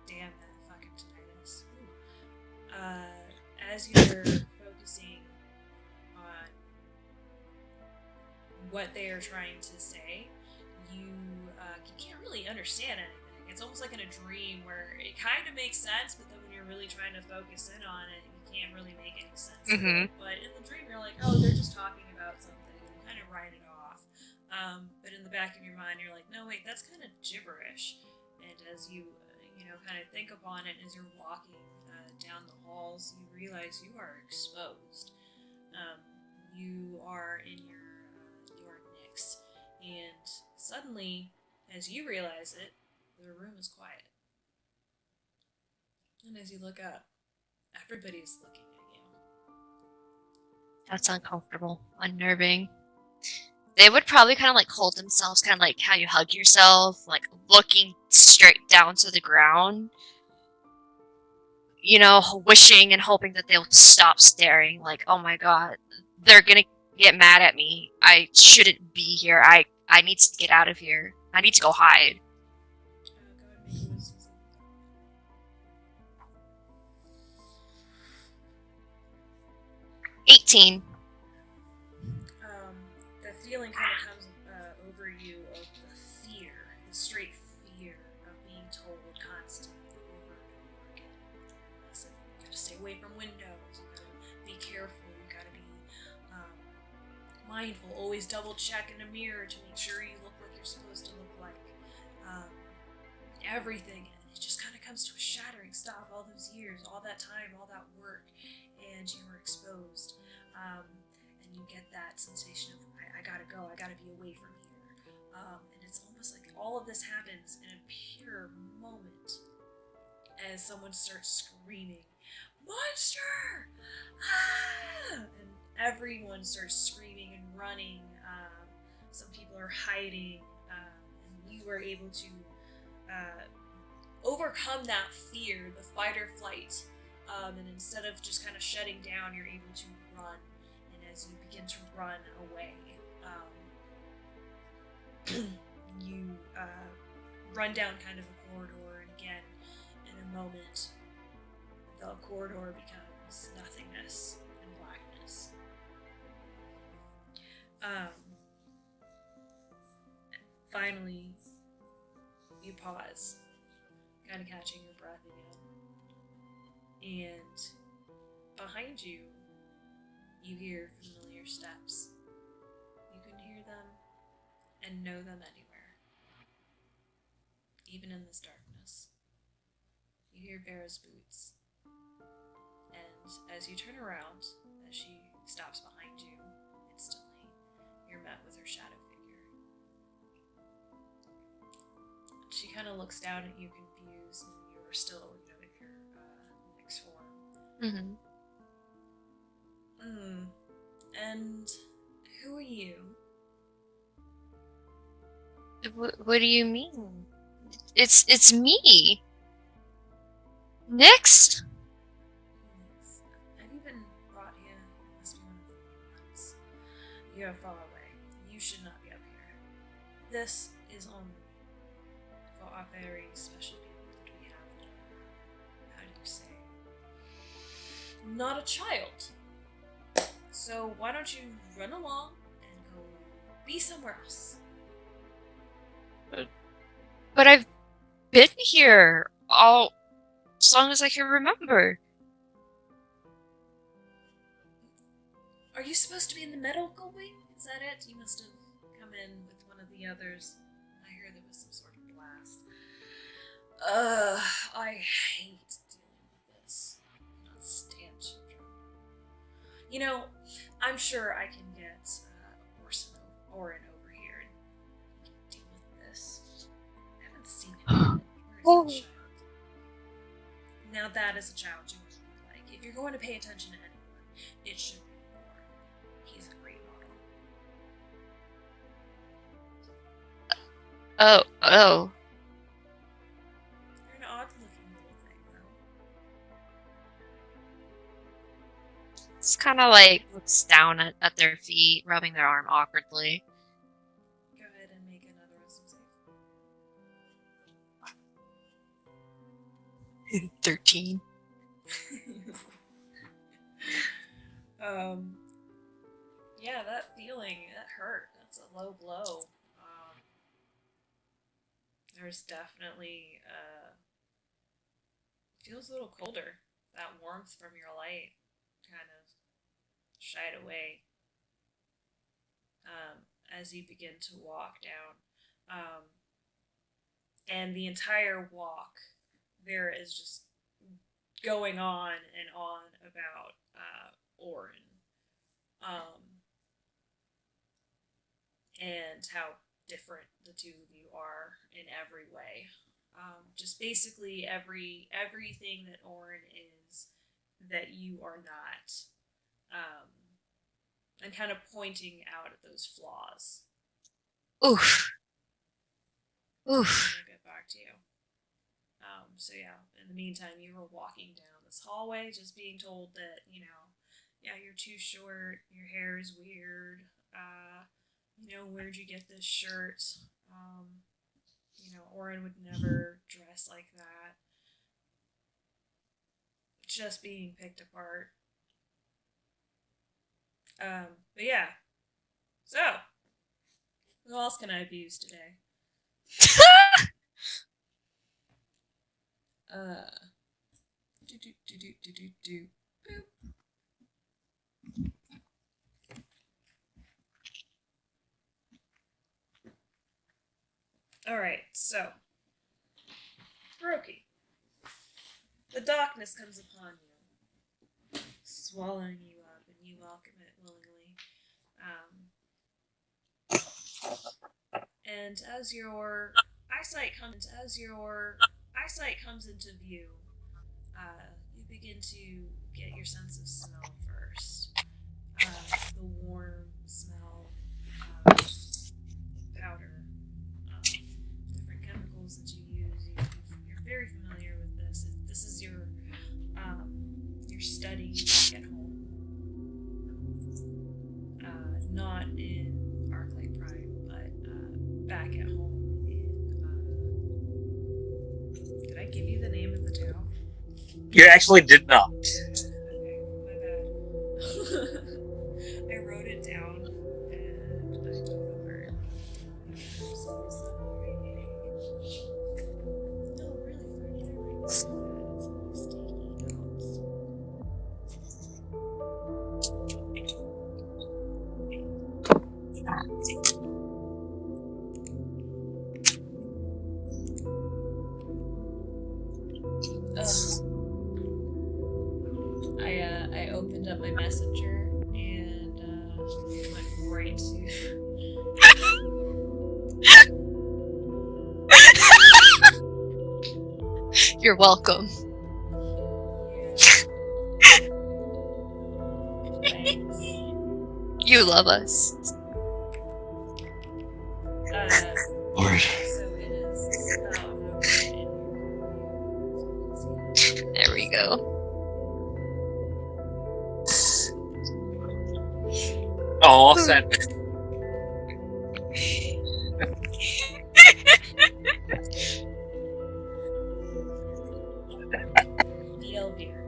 damn that fucking tinnitus. As you're focusing on what they are trying to say, you can't really understand anything. It's almost like in a dream where it kind of makes sense, but then when you're really trying to focus in on it, you can't really make any sense of it. But in the dream, you're like, oh, they're just talking about something, and you kind of write it off. But in the back of your mind, you're like, no, wait, that's kind of gibberish. And as you, kind of think upon it, as you're walking down the halls, you realize you are exposed. You are in your Nyx, and Suddenly, as you realize it, the room is quiet. And as you look up, everybody's looking at you. That's uncomfortable, unnerving. They would probably kind of like hold themselves, kind of like how you hug yourself, like looking straight down to the ground. You know, wishing and hoping that they'll stop staring. Like, oh my god, they're gonna get mad at me. I shouldn't be here. I need to get out of here. I need to go hide. Go ahead and make a wisdom saving throw. 18. The feeling kind of comes over you of the fear, the straight fear of being told constantly over and over again. Listen, you gotta stay away from windows, you gotta be careful, you gotta be mindful, always double check in a mirror to make sure you look like you're supposed to look like. Everything. It just kind of comes to a shattering stop. All those years, all that time, all that work, and you were exposed. And you get that sensation of, I gotta go, I gotta be away from here. And it's almost like all of this happens in a pure moment as someone starts screaming, "Monster!" Ah! And everyone starts screaming and running. Some people are hiding, and you were able to overcome that fear, the fight or flight, and instead of just kind of shutting down, you're able to run. And as you begin to run away, you run down kind of a corridor, and again, in a moment, the corridor becomes nothingness and blackness. Finally, you pause, kind of catching your breath again. And behind you, you hear familiar steps. You can hear them and know them anywhere, even in this darkness. You hear Vera's boots. And as you turn around, as she stops behind you, instantly, you're met with her shadow figure. She kind of looks down at you confused, and you are still, in your mixed form. And who are you? What do you mean? It's me. Next? Have you been brought here? You must be one of the new ones. You are far away. You should not be up here. This is only for our very special people that we have that are, how do you say, not a child. So why don't you run along and go be somewhere else? But I've been here all as long as I can remember. Are you supposed to be in the medical wing? Is that it? You must have come in with one of the others. I heard there was some sort of blast. I hate dealing with this. I cannot stand children. You know, I'm sure I can get Orin over here and deal with this. I haven't seen him yet. Where is that child? Now that is a child you must be like. If you're going to pay attention to anyone, it should be Orin. He's a great model. Oh. You're an odd-looking little thing, though. It's kind of like looks down at their feet, rubbing their arm awkwardly. Go ahead and make another wisdom save. 13. Yeah, that feeling, that hurt. That's a low blow. There's definitely, feels a little colder. That warmth from your light kind of shied away as you begin to walk down. And the entire walk, Vera is just going on and on about Orin. And how different the two of you are in every way. Just basically everything that Orin is that you are not, and kind of pointing out at those flaws. Oof. I'm Oof. gonna get back to you. So yeah, in the meantime, you were walking down this hallway, just being told that, yeah, you're too short, your hair is weird, where'd you get this shirt? Orin would never dress like that. Just being picked apart. But yeah. So, who else can I abuse today? Boop. Alright, so. Throki. The darkness comes upon you, swallowing you up, and you welcome it willingly. And as your eyesight comes into view, you begin to get your sense of smell first. The warm smell of powder, different chemicals that you use. You're very familiar with this. This is your study back at home. Not in Archlight Prime, but back at home did I give you the name of the town? You actually did not. Okay, my bad. I wrote it down and I don't remember. No, really, where did I write this down? It's all sticky notes. I opened up my messenger and went right to. You're welcome. Thanks. You love us. Lord. So it is. I'm gonna put it in here. There we go. Oh, sad. DL beer.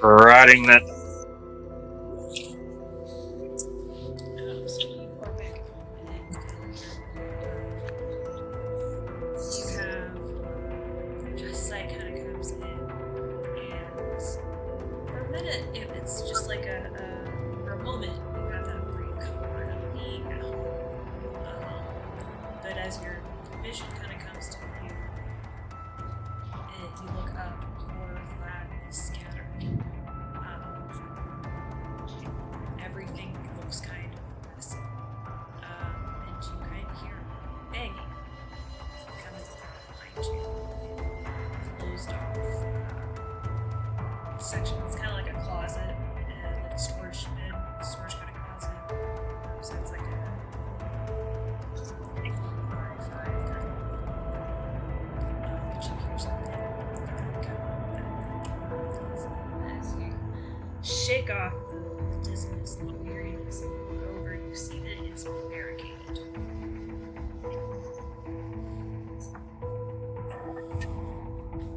Writing that. So you are back at home and you have just like kind of comes in, and for a minute it's just like for a moment you have that brief comfort of being at home, but as your vision kind of comes to view, you look up, your flag is scattered. Everything looks kind of messy. And you kind of hear banging coming behind you. Closed off section. It's kind of like a closet and like a storage bin, storage kind of closet. So it's like a 5 kind of. But you hear something as you shake off the dizziness and the weariness and you look over, you see that it's barricaded.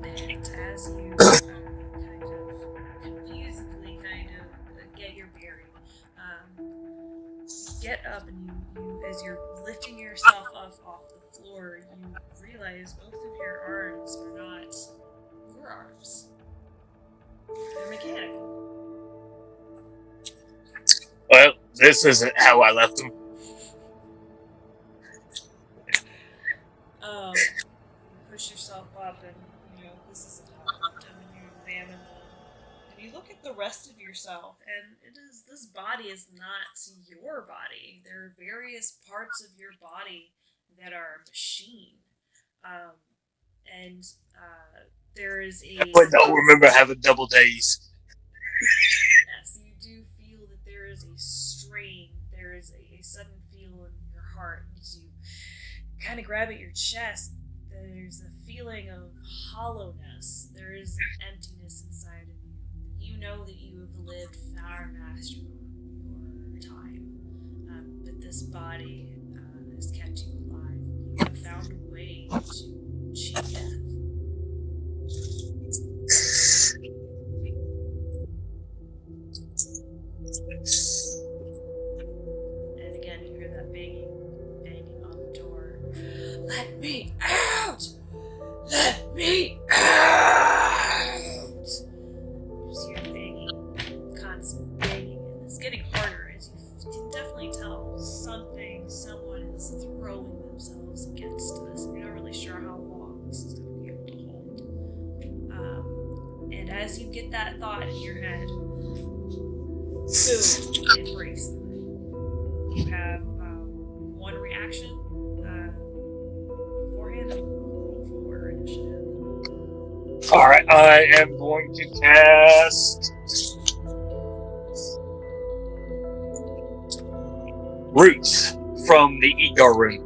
And as you kind of confusedly get your bearing, get up and you as you're lifting yourself up off the floor, you realize both of your arms are not your arms. They're mechanical. Well, this isn't how I left them. You push yourself up and, this isn't how I left them, and you examine them. And you look at the rest of yourself, and this body is not your body. There are various parts of your body that are machine, and there is a. I don't remember having double days. Yes, you do feel that there is a strain. There is a sudden feel in your heart as you kind of grab at your chest. There's a feeling of hollowness. There is an emptiness inside of you. You know that you have lived far past your time, but this body has kept you alive. You have found a way to cheat death. And again, you hear that banging on the door. Let me out! Let me out! You just hear banging, constant banging, and it's getting harder as you can definitely tell someone is throwing themselves against this. You're not really sure how long this is going to be able to hold. And as you get that thought in your head, boom, it breaks through. You have one reaction beforehand. Roll for initiative. Alright, I am going to cast Roots from the Egar room.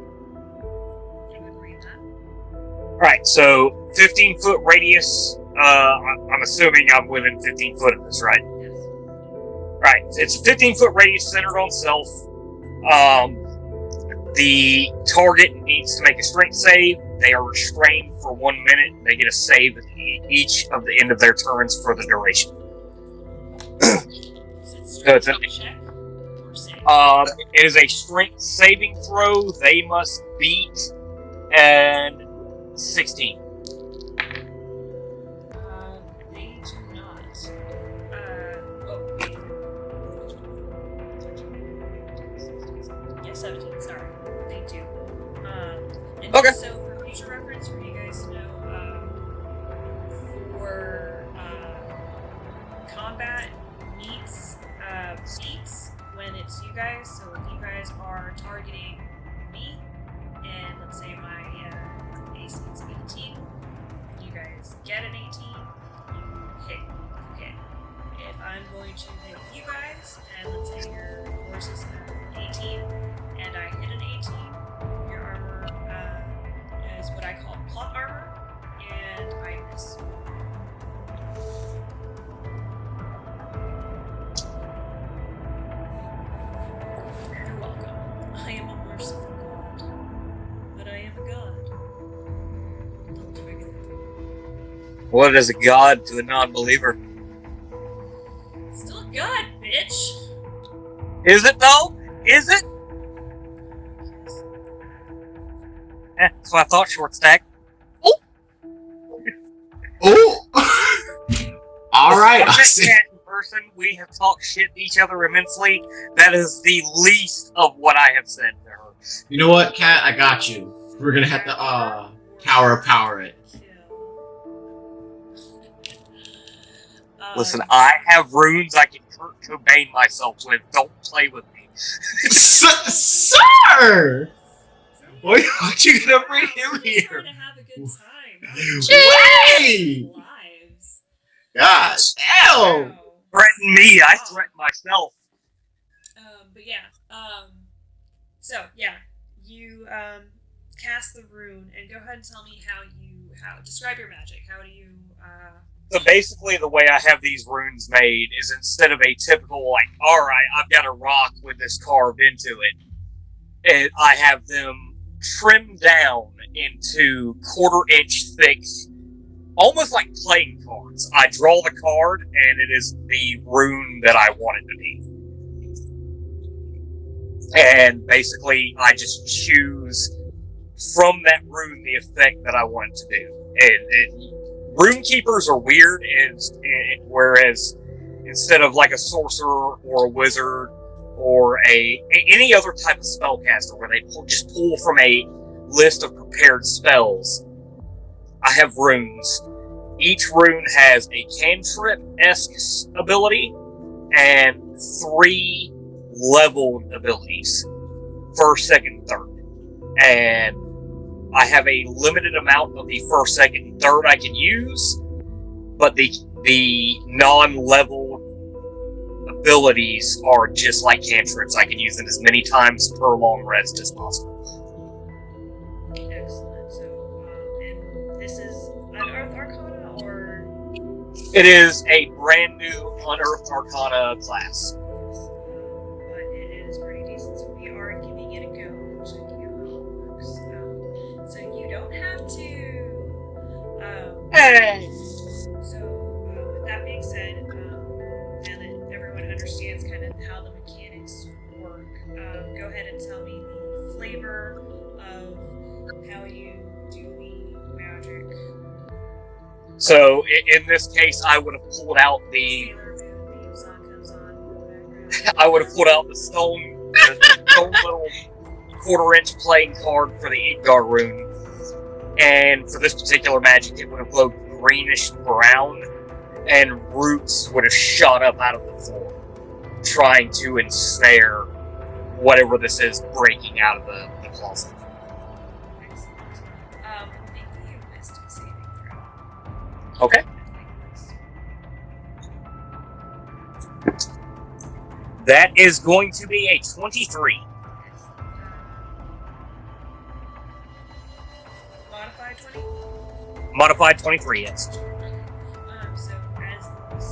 Go ahead and read that. Alright, so 15-foot radius. I'm assuming I'm within 15 foot of this, right? Yes. Right, it's a 15-foot radius centered on self. The target needs to make a strength save. They are restrained for 1 minute. They get a save at each of the end of their turns for the duration. So it's a check or save? It is a strength saving throw. They must beat and 16. They do not. Yeah, 17, sorry. They do. And Okay. So for future reference, for you guys to know, for combat meets beats when it's you guys. So if you guys are targeting me, and let's say my AC is 18, you guys get an 18, you hit. Okay. If I'm going to hit you guys, and let's say your horse is an 18, and I hit an 18, your armor is what I call plot armor, and I miss. You're welcome. I am a merciful god, but I am a god. Don't forget. What is a god to a non-believer? Still a god, bitch! Is it though? Is it? Yes. That's what I thought, short stack. Oh! Alright, I've I met see. Cat in person. We have talked shit to each other immensely. That is the least of what I have said to her. You know what, Kat? I got you. We're gonna have to, Tower of Power it. Listen, I have runes I can Kurt Cobain myself with. Don't play with me. Sir! Why aren't you gonna bring him Trying here? to have a good time. Wait! Lives. God damn! Wow. Threaten me, I threaten myself. But yeah. So yeah, you cast the rune, and go ahead and tell me how describe your magic. How do you So basically the way I have these runes made is instead of a typical, like, alright, I've got a rock with this carved into it, I have them trimmed down into 1/4 inch thick, almost like playing cards. I draw the card, and it is the rune that I want it to be. And basically, I just choose from that rune the effect that I want it to do. Rune keepers are weird, whereas instead of like a sorcerer or a wizard or any other type of spellcaster where they just pull from a list of prepared spells, I have runes. Each rune has a cantrip-esque ability and 3 leveled abilities. First, second, third. And I have a limited amount of the first, second, and third I can use, but the non-leveled abilities are just like cantrips. I can use them as many times per long rest as possible. Excellent. So, and this is Unearthed Arcana, or? It is a brand new Unearthed Arcana class. But it is pretty decent, so we are giving it a go and checking out how it works. So you don't have to. Hey! So, with that being said, now that everyone understands kind of how the mechanics work, go ahead and tell me the flavor of how you do the magic. So, in this case, I would have pulled out the... Sailor Moon theme song comes on in the background. I would have pulled out the stone little quarter-inch playing card for the Idgar rune. And for this particular magic, it would have glowed greenish brown, and roots would have shot up out of the floor, trying to ensnare whatever this is breaking out of the closet. Excellent. Make me a wisdom saving throw. Okay. That is going to be a 23. Modified 20? Modified 23, yes. So as this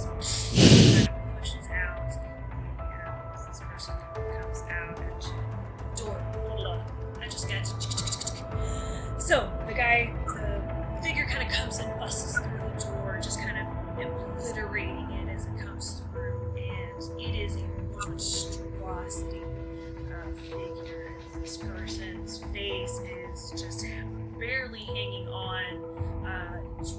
kind of pushes out, as this person comes out and door, hold on, I just got So the figure kind of comes and busts through the door, just kind of obliterating it as it comes through, and it is a monstrosity figure. This person's face is just barely hanging on,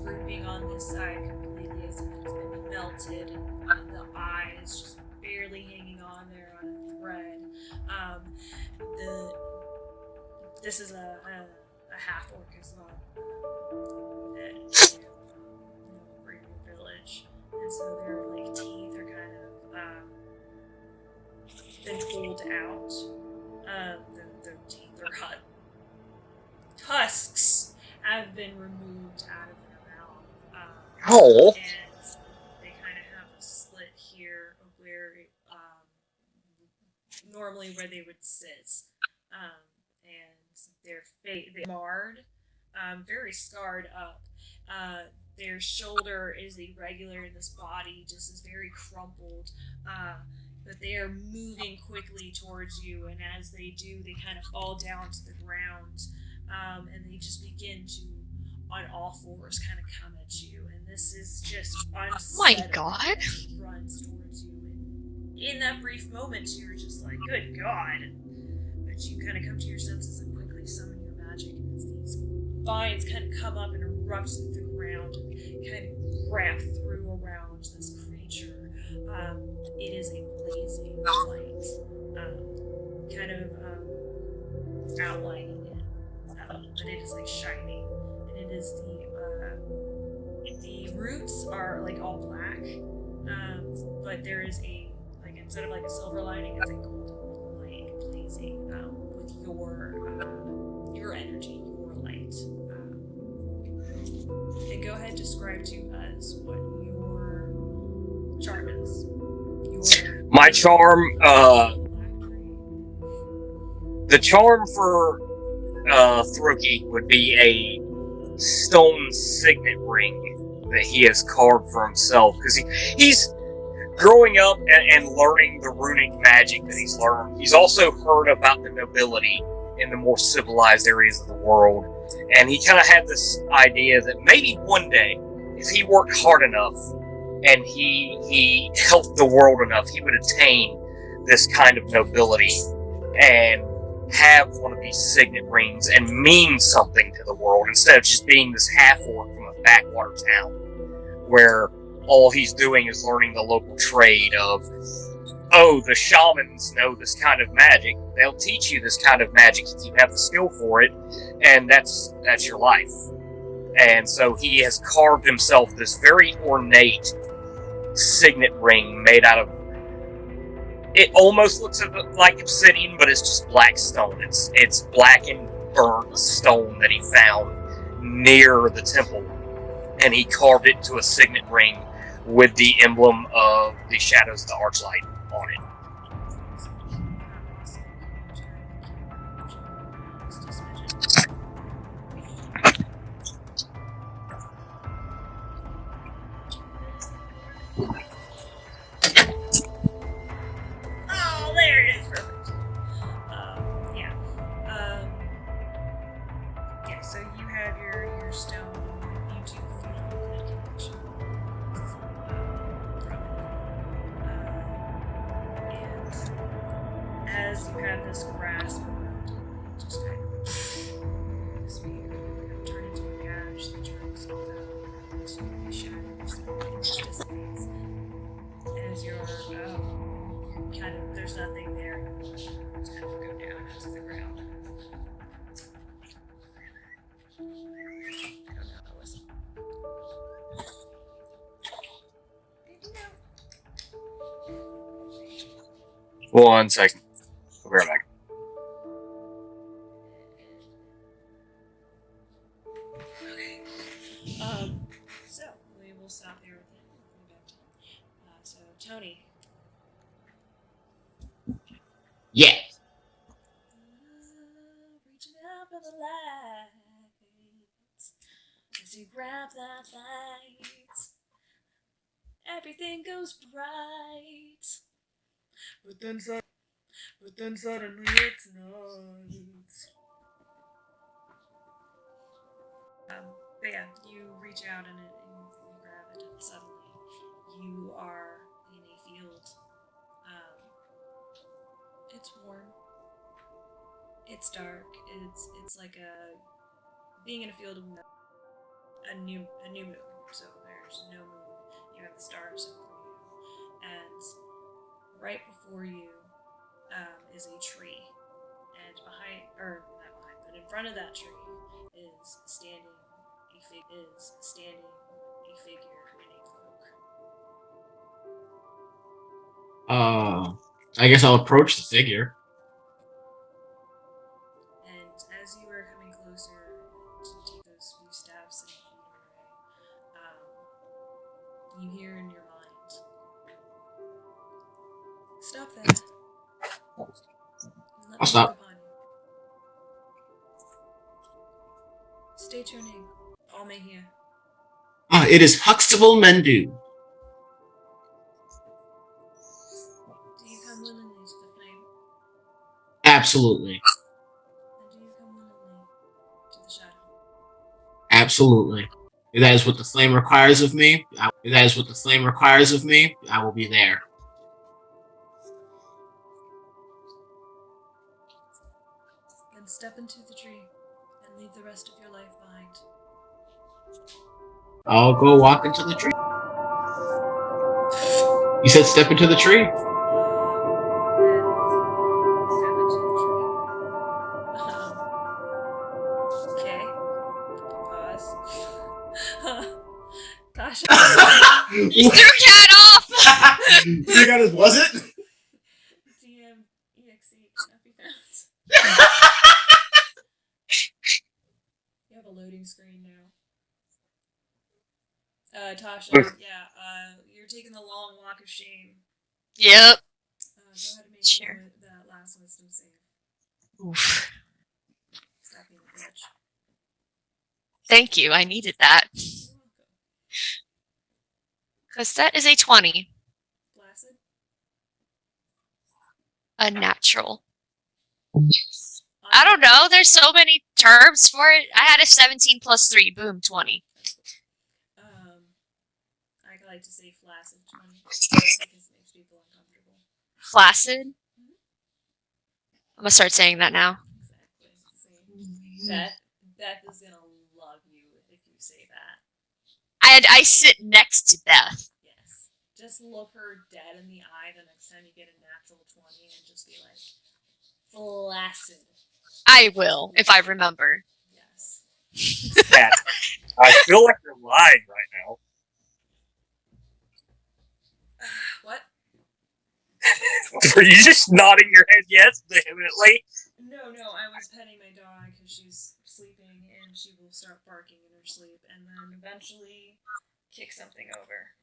drooping on this side completely as if it's been melted, and the eye is just barely hanging on there on a thread. This is a half orc as well. Bring the village, and so their like teeth are kind of been pulled out. Their teeth, their tusks have been removed out of their mouth. Oh. And they kind of have a slit here where, normally where they would sit. And their face, they're marred, very scarred up. Their shoulder is irregular, and this body just is very crumpled. But they are moving quickly towards you, and as they do, they kind of fall down to the ground, and they just begin to, on all fours, kind of come at you. And this is just Oh my god! Runs towards you, and in that brief moment, you're just like, "Good God!" But you kind of come to your senses and quickly summon your magic, and as these vines kind of come up and erupt through the ground and kind of wrap through around this creature. It is a blazing light, kind of outlining it, but it is like shining, and it is the roots are like all black, but there is a, like, instead of like a silver lining, it's a golden light blazing with your energy, your light. And go ahead, describe to us what your charm is. My charm, the charm for Throki would be a stone signet ring that he has carved for himself, because he's growing up and learning the runic magic that he's learned. He's also heard about the nobility in the more civilized areas of the world, and he kind of had this idea that maybe one day, if he worked hard enough and he helped the world enough, he would attain this kind of nobility and have one of these signet rings and mean something to the world, instead of just being this half-orc from a backwater town where all he's doing is learning the local trade of, oh, the shamans know this kind of magic, they'll teach you this kind of magic if you have the skill for it, and that's your life. And so he has carved himself this very ornate signet ring made out of. It almost looks like obsidian, but it's just black stone. It's black and burnt stone that he found near the temple, and he carved it into a signet ring with the emblem of the Shadows of the Archlight on it. Oh, there it is. Perfect. Yeah. Okay, so you have your stone. You two feel good connection from it. And as you have this grasp around it, it just kind of this weird, turn into a gash that turns into shadows in this distance. As you're kind of, there's nothing there, it's kind of go down into the ground. Go down the whistle. One second. I'll be right back. Okay. So we will stop here with him. So Tony. Yeah. Reaching out for the lights. As you grab that light, everything goes bright. But then suddenly it's night. But yeah, you reach out and you grab it, and suddenly you are in a field. It's warm. It's dark. It's like being in a field of a new moon. So there's no moon. You have the stars over you, and right before you is a tree, and not behind, but in front of that tree is standing a figure in a cloak. I guess I'll approach the figure. And as you are coming closer to take those few steps and feet away, you hear in your mind, "Stop there. And let I'll me stop. look upon you. State your name. All may hear." It is Huxtable Mendu. Do you come willingly to the flame? Absolutely. And do you come willingly to the shadow? Absolutely. If that is what the flame requires of me, I will be there. Then step into the tree and leave the rest of your life behind. I'll go walk into the tree. You said step into the tree? And step into the tree. Okay. Pause. Tasha. You threw Cat off! You got it, was it? DM EXE cannot be found. You have a loading screen now. Tasha, yeah, you're taking the long walk of shame. Yep. Go ahead and make Sure. that last wisdom save. Oof. Stop being a bitch. Thank you. I needed that. You're welcome. Because that is a 20. Placid? A natural. I don't know. There's so many terms for it. I had a 17 plus 3. Boom, 20. I like to say flaccid 20 because it makes people uncomfortable. Flaccid? I'm going to start saying that now. Exactly. Beth is gonna love you if you say that. I sit next to Beth. Yes. Just look her dead in the eye the next time you get a natural 20 and just be like, flaccid. I will, if I remember. Yes. Cat, I feel like you're lying right now. What? Were you just nodding your head yes vehemently? No, I was petting my dog because she's sleeping and she will start barking in her sleep and then eventually kick something over.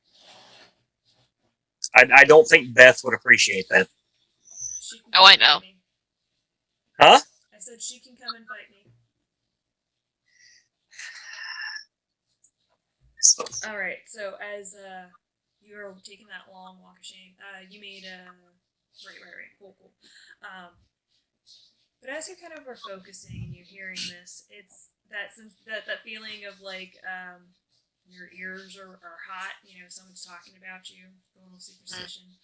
I don't think Beth would appreciate that. She can Oh, I come know. fight me. Huh? I said she can come and fight me. Alright, so as you're taking that long walk of shame, you made right, cool. But as you kind of are focusing and you're hearing this, it's that feeling of like your ears are hot, someone's talking about you, a little superstition.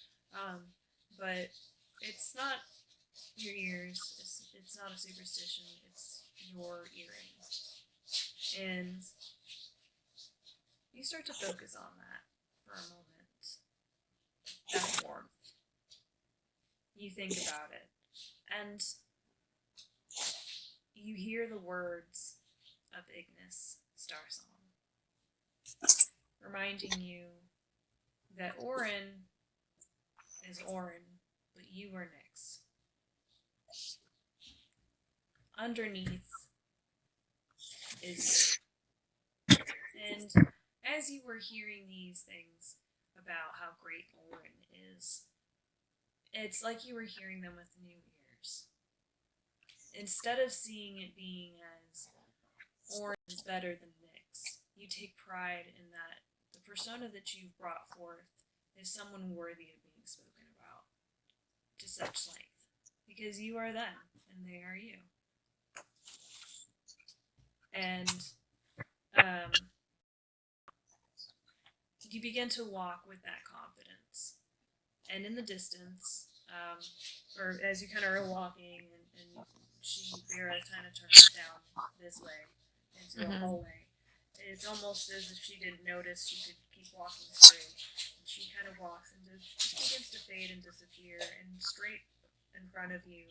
But it's not your ears, it's not a superstition, it's your earrings. And you start to focus on that for a moment. That warmth. You think about it. And you hear the words of Ignis Starsong, reminding you that Orin is Orin, but you are Nyx. Underneath is you. And as you were hearing these things about how great Orin is, it's like you were hearing them with new ears. Instead of seeing it being as Orin is better than Nyx, you take pride in that the persona that you've brought forth is someone worthy of being spoken about to such length. Because you are them, and they are you. And you begin to walk with that confidence. And in the distance, or as you kind of are walking, and Vera kind of turns down this way into a hallway. It's almost as if she didn't notice she could keep walking straight. And she kind of walks and just begins to fade and disappear, and straight in front of you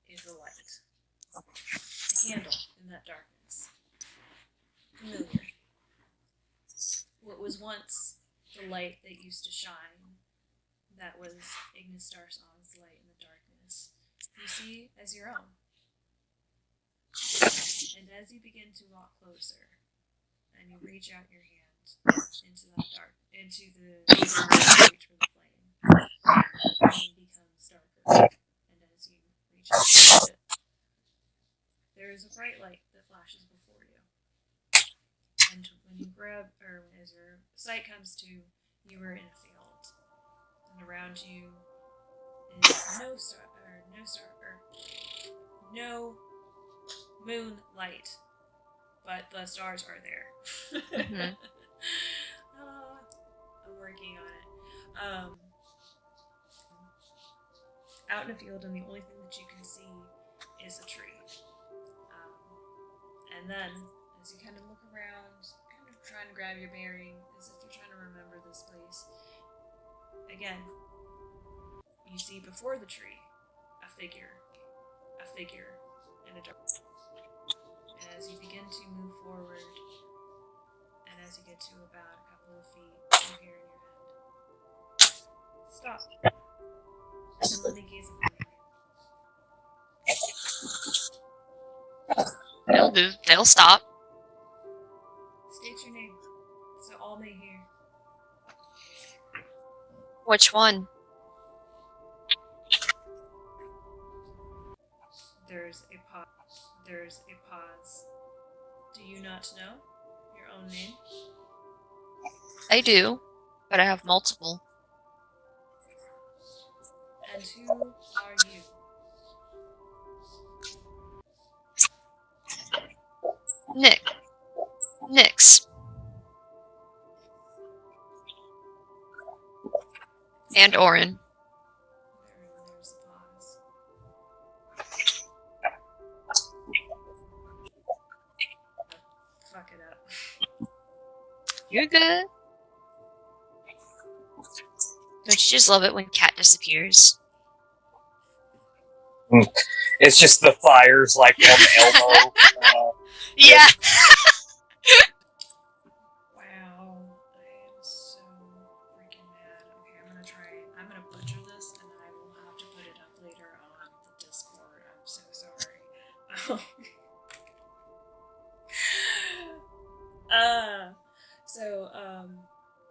is a light. A candle in that darkness. Familiar. What was once the light that used to shine, that was Ignis Starsong's light in the darkness, you see as your own. And as you begin to walk closer, and you reach out your hand into the reach for the flame, the flame becomes darker. And as you reach out to it, there is a bright light that flashes before you. And when you as your sight comes to, you are in a field, and around you is no moonlight, but the stars are there. I'm working on it. Out in a field, and the only thing that you can see is a tree. And then, as you kind of look around, kind of trying to grab your bearing, as if you're trying to remember this place, again, you see before the tree a figure in a dark. And as you begin to move forward, and as you get to about a couple of feet, you hear in your head, stop, and let me gaze upon you. They'll stop. State your name, so all may hear. Which one? There's a pause. Do you not know your own name? I do, but I have multiple. And who are you? Nyx. And Orin. There's a pause. Fuck it up. You're good. Don't you just love it when Cat disappears? It's just the fires like on the elbow. Yeah.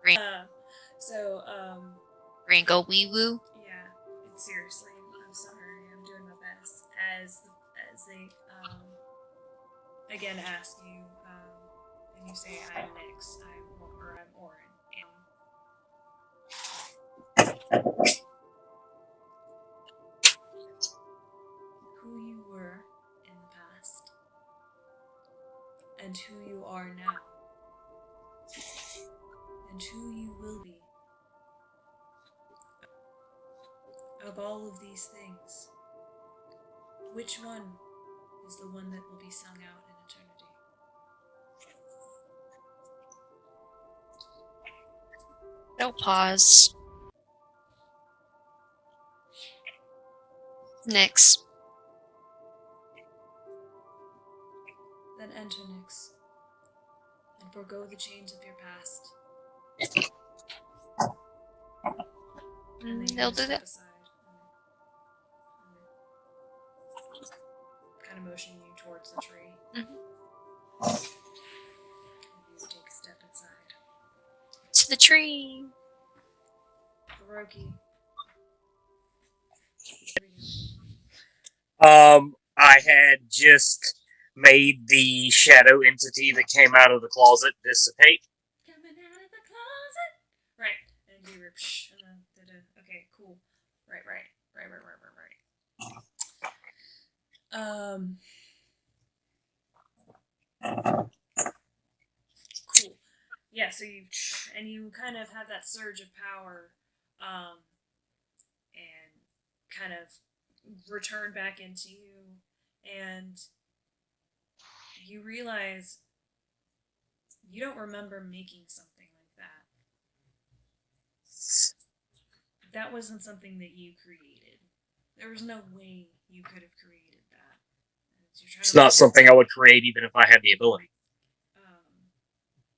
Ring- Ringo Wee Woo. yeah, seriously, I'm sorry, I'm doing my best. As they, again ask you, and you say, I'm Nyx, I'm Orin, who you were in the past, and who you are now, and who you will be. Of all of these things, which one is the one that will be sung out in eternity? No pause. Nyx. Then enter Nyx, and forgo the chains of your past. And then They'll you do step that. aside and kind of motion you towards the tree. Mhm. And you take a step inside. To the tree. Throki. I had just made the shadow entity that came out of the closet dissipate. Coming out of the closet. Right. And you were and then okay, cool. Right. Cool. Yeah, so you kind of have that surge of power, and kind of return back into you, and you realize you don't remember making something like that. That wasn't something that you created. There was no way you could have created that. It's not something I would create even if I had the ability.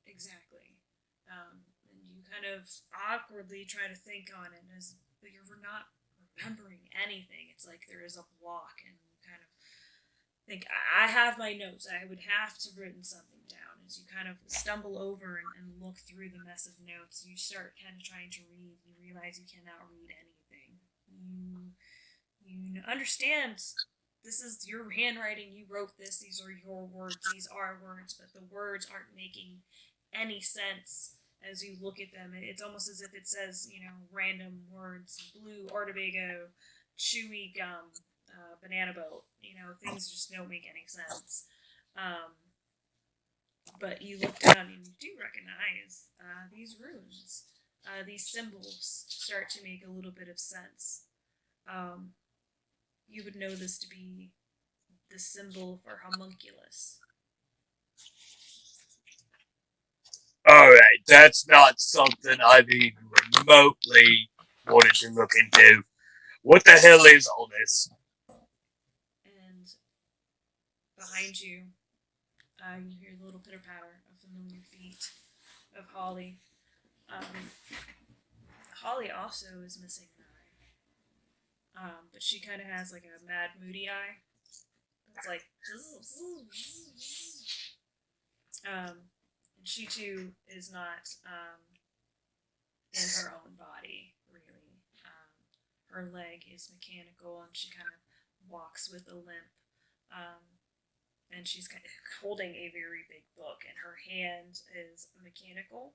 Exactly. And you kind of awkwardly try to think on it, but you're not remembering anything. It's like there is a block, and you kind of think, I have my notes. I would have to have written something down. As you kind of stumble over and look through the mess of notes, you start kind of trying to read. You realize you cannot read anything. You understand this is your handwriting. You wrote this. These are your words. These are words, but the words aren't making any sense as you look at them. It's almost as if it says, random words: blue Ortebago, chewy gum, banana boat. Things just don't make any sense. But you look down and you do recognize these runes. These symbols start to make a little bit of sense. You would know this to be the symbol for homunculus. Alright, that's not something I've even remotely wanted to look into. What the hell is all this? And behind you, you hear the little pitter-patter of familiar feet of Holly. Holly also is missing an eye. But she kind of has like a mad, moody eye. It's like... and she too is not in her own body, really. Her leg is mechanical, and she kind of walks with a limp. And she's kind of holding a very big book, and her hand is mechanical.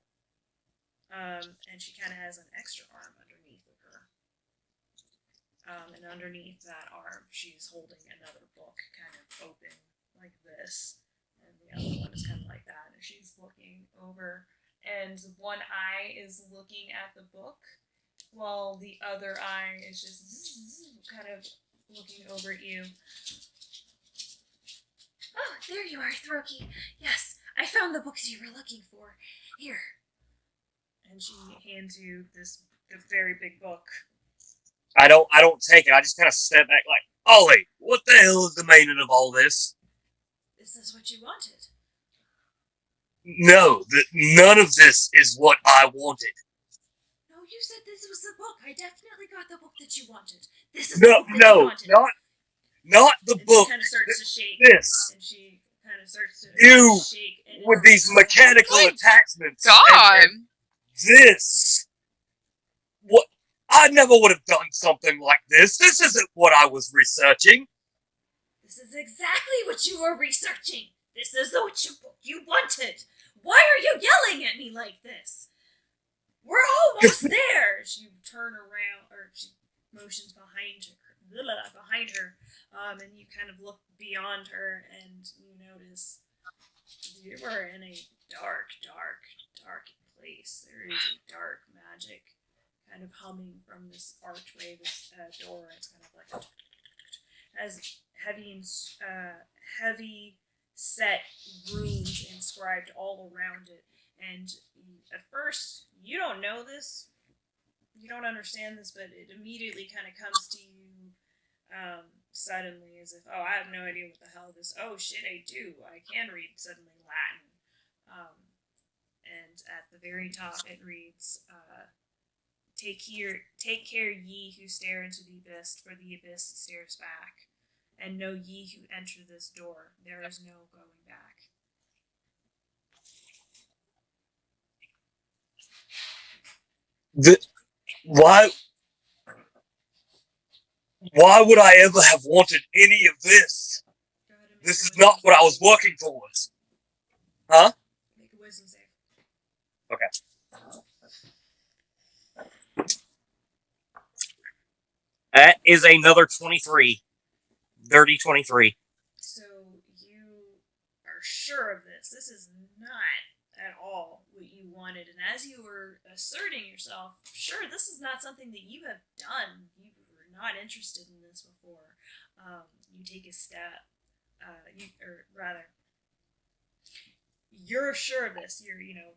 And she kind of has an extra arm underneath of her. And underneath that arm, she's holding another book, kind of open like this. And the other one is kind of like that. And she's looking over, and one eye is looking at the book, while the other eye is just kind of looking over at you. Oh, there you are, Throki. Yes, I found the books you were looking for. Here. And she hands you the very big book. I don't take it. I just kind of step back like, Ollie, what the hell is the meaning of all this? Is this what you wanted? No, none of this is what I wanted. No, you said this was the book. I definitely got the book that you wanted. This is the book that you wanted. not the And book. she kind of starts to shake. This. And she kind of starts to You shake. And with these mechanical attachments. God. and this. What? I never would have done something like this. This isn't what I was researching. This is exactly what you were researching. This is what you wanted. Why are you yelling at me like this? We're almost there. She turn around, or she motions behind her, and you kind of look beyond her, and you notice you are in a dark place. There is a dark magic kind of humming from this archway, this door. It's kind of like has heavy set runes inscribed all around it. And at first, you don't know this, you don't understand this, but it immediately kind of comes to you suddenly, as if, oh, I have no idea what the hell this. Oh shit, I do. I can read suddenly Latin. And at the very top, it reads, Take care, ye who stare into the abyss, for the abyss stares back. And know ye who enter this door, there is no going back. Why would I ever have wanted any of this? This is not what I was working towards. Huh? Make a wisdom save. Okay. That is another 23. Dirty 23. So you are sure of this. This is not at all what you wanted. And as you were asserting yourself, sure, this is not something that you have done. You were not interested in this before. You take a step, you're sure of this.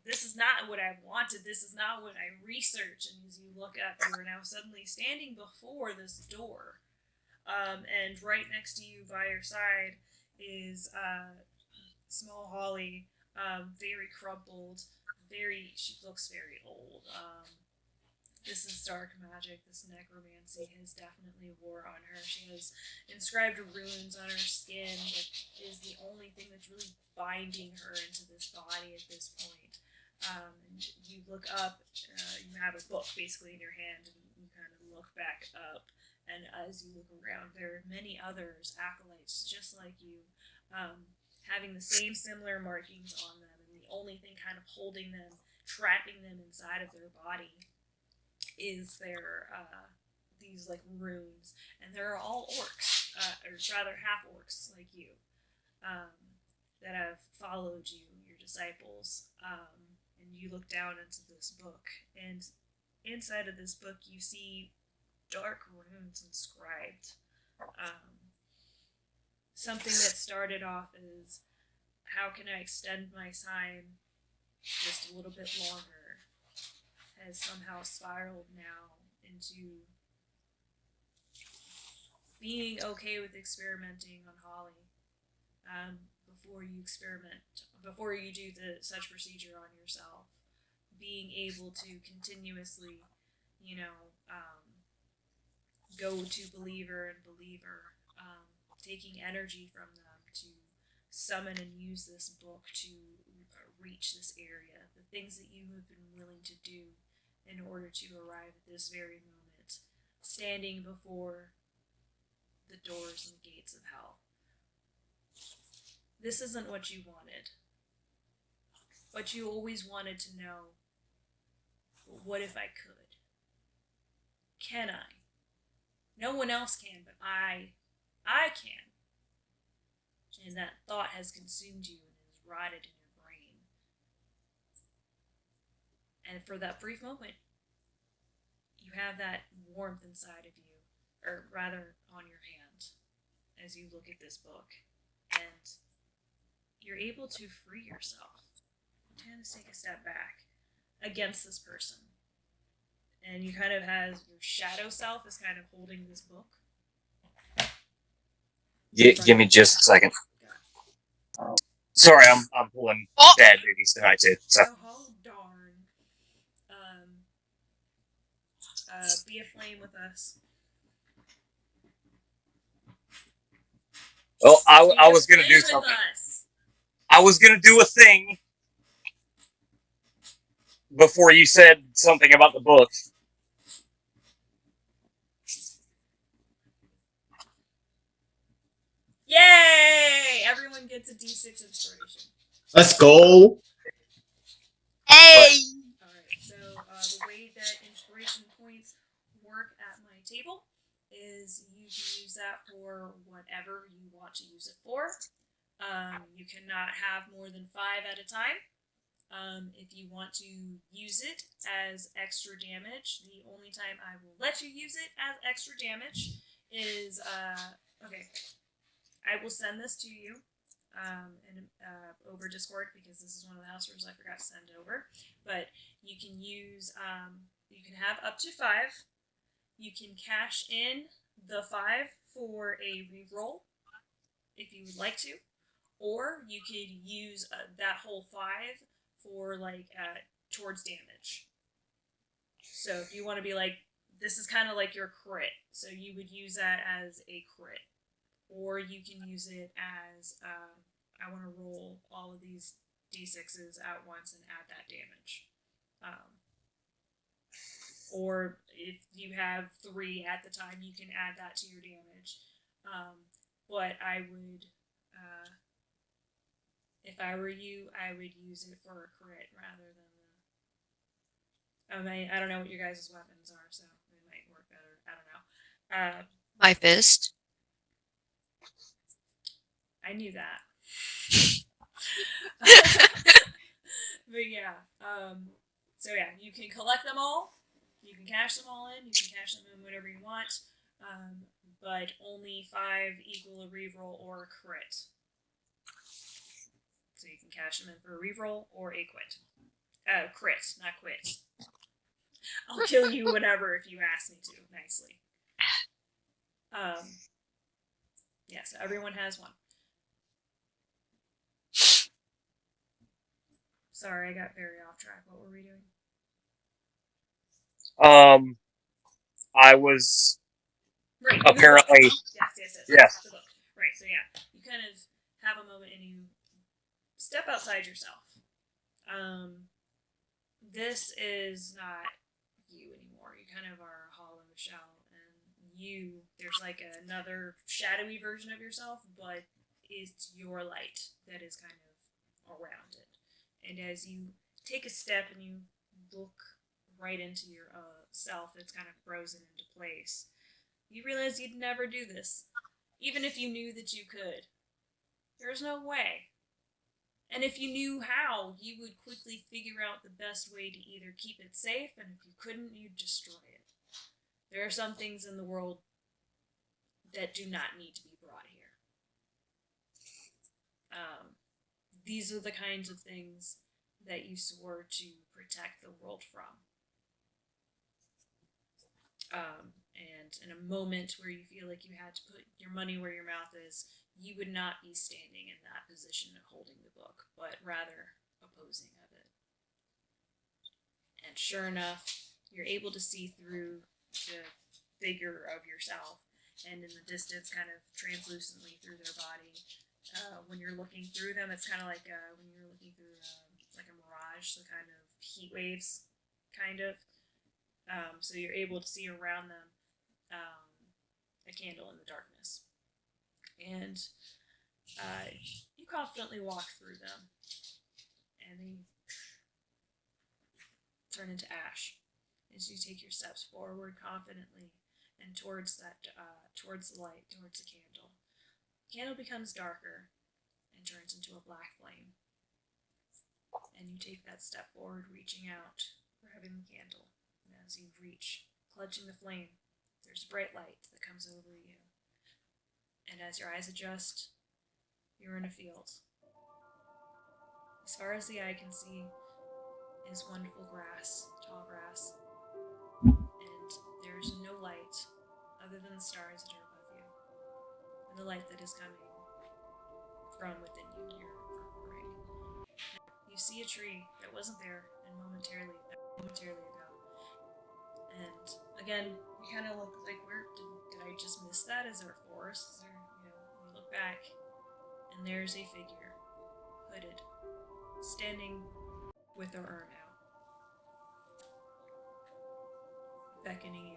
This is not what I've wanted. This is not what I researched. And as you look up, you are now suddenly standing before this door. And right next to you by your side is small Holly, very crumpled, she looks very old. This is dark magic, this necromancy has definitely wore on her. She has inscribed runes on her skin that is the only thing that's really binding her into this body at this point. And you look up, you have a book basically in your hand, and you kind of look back up. And as you look around, there are many others, acolytes, just like you, having the same similar markings on them. And the only thing kind of holding them, trapping them inside of their body, is their these like runes. And they're all orcs, or rather half orcs like you, that have followed you, your disciples. And you look down into this book, and inside of this book you see dark runes inscribed. Something that started off as, how can I extend my time just a little bit longer, has somehow spiraled now into being okay with experimenting on Holly. Before you do such procedure on yourself, being able to continuously, go to believer and believer, taking energy from them to summon and use this book to reach this area, the things that you have been willing to do in order to arrive at this very moment, standing before the doors and the gates of hell. This isn't what you wanted, but you always wanted to know, well, what if I could? Can I? No one else can, but I can. And that thought has consumed you and is rotted in your brain. And for that brief moment, you have that warmth inside of you, or rather on your hand, as you look at this book. And you're able to free yourself. Kind of take a step back against this person. And you kind of has your shadow self is kind of holding this book. Give me just a second. Sorry, I'm pulling dad duties tonight too. So. Oh darn. Be a flame with us. I was gonna Play do with something. us. I was gonna do a thing before you said something about the book. Yay! Everyone gets a D6 inspiration. Let's go. Hey! Alright, so the way that inspiration points work at my table is you can use that for whatever you want to use it for. You cannot have more than 5 at a time. If you want to use it as extra damage, the only time I will let you use it as extra damage is, okay, I will send this to you over Discord because this is one of the house rules I forgot to send over. But you can use, you can have up to 5. You can cash in the 5 for a reroll if you would like to, or you could use that whole 5 for like towards damage. So if you want to be like, this is kind of like your crit, so you would use that as a crit, or you can use it as I want to roll all of these d6s at once and add that damage. Or if you have 3 at the time, you can add that to your damage. But I would, if I were you, I would use it for a crit rather than the. I mean, I don't know what your guys' weapons are, so it might work better. I don't know. My fist. I knew that. But yeah. So yeah, you can collect them all. You can cash them all in. You can cash them in whatever you want. But only 5 equal a reroll or a crit. So you can cash them in for a reroll or a quit. Crit, not quit. I'll kill you whenever if you ask me to, nicely. Yeah, so everyone has one. Sorry, I got very off track. What were we doing? I was Right. apparently. Yes. The book. Right. So yeah, you kind of have a moment and you step outside yourself. This is not you anymore. You kind of are a hollow shell, and there's like another shadowy version of yourself, but it's your light that is kind of around it. And as you take a step and you look right into your self that's kind of frozen into place, you realize you'd never do this, even if you knew that you could. There's no way. And if you knew how, you would quickly figure out the best way to either keep it safe, and if you couldn't, you'd destroy it. There are some things in the world that do not need to be brought here. These are the kinds of things that you swore to protect the world from. And in a moment where you feel like you had to put your money where your mouth is, you would not be standing in that position of holding the book, but rather opposing of it. And sure enough, you're able to see through the figure of yourself, and in the distance, kind of translucently through their body. When you're looking through them, it's kind of like when you're looking through like a mirage, so kind of heat waves, kind of. So you're able to see around them a candle in the darkness. And you confidently walk through them, and they turn into ash as you take your steps forward confidently and towards that, towards the light, towards the candle. The candle becomes darker and turns into a black flame. And you take that step forward, reaching out, grabbing the candle. And as you reach, clutching the flame, there's bright light that comes over you. And as your eyes adjust, you're in a field. As far as the eye can see is wonderful grass, tall grass. And there's no light other than the stars that are above you. And the light that is coming from within you, your Orin. You see a tree that wasn't there momentarily ago. And again, you kind of look like, where did I just miss that? Is there a forest? Is there, you look back, and there's a figure, hooded, standing with her arm out, beckoning you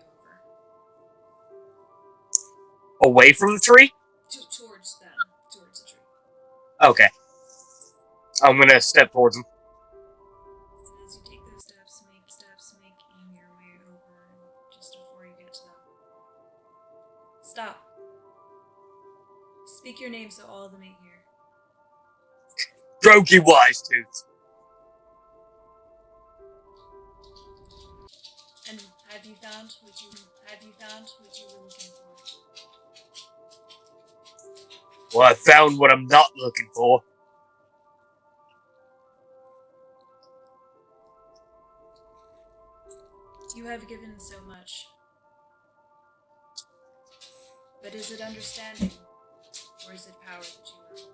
over. Away from the tree? Towards them, towards the tree. Okay. I'm gonna step towards him. And as you take those steps, making your way over, and just before you get to them. Stop. Speak your name so all of them may hear. Throki Wisetooth. And have you found what you were looking for? Well, I found what I'm not looking for. You have given so much. But is it understanding? Or is it power that you are holding?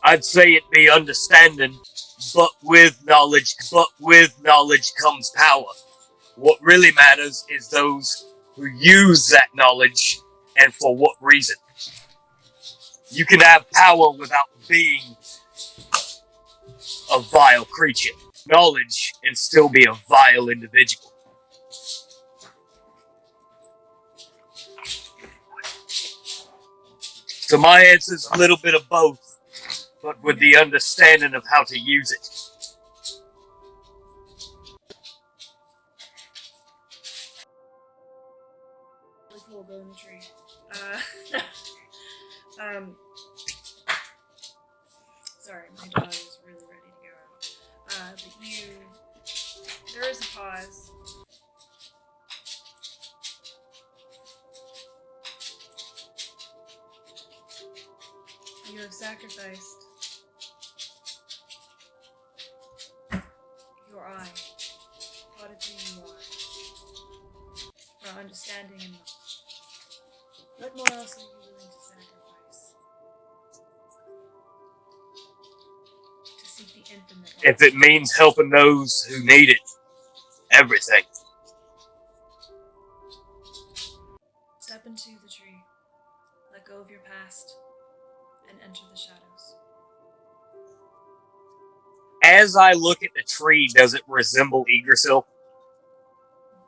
I'd say it be understanding, but with knowledge comes power. What really matters is those who use that knowledge and for what reason. You can have power without being a vile creature. Knowledge and still be a vile individual. So my answer's a little bit of both, but with the understanding of how to use it. Really cool, go in the tree. Sorry, my dog is really ready to go out. But there is a pause. You have sacrificed your eye, part of who you are, for understanding and knowledge. What more else are you willing to sacrifice? To seek the infinite. If it means helping those who need it, everything. Step into the tree, let go of your past, and enter the shadows. As I look at the tree, does it resemble Yggdrasil?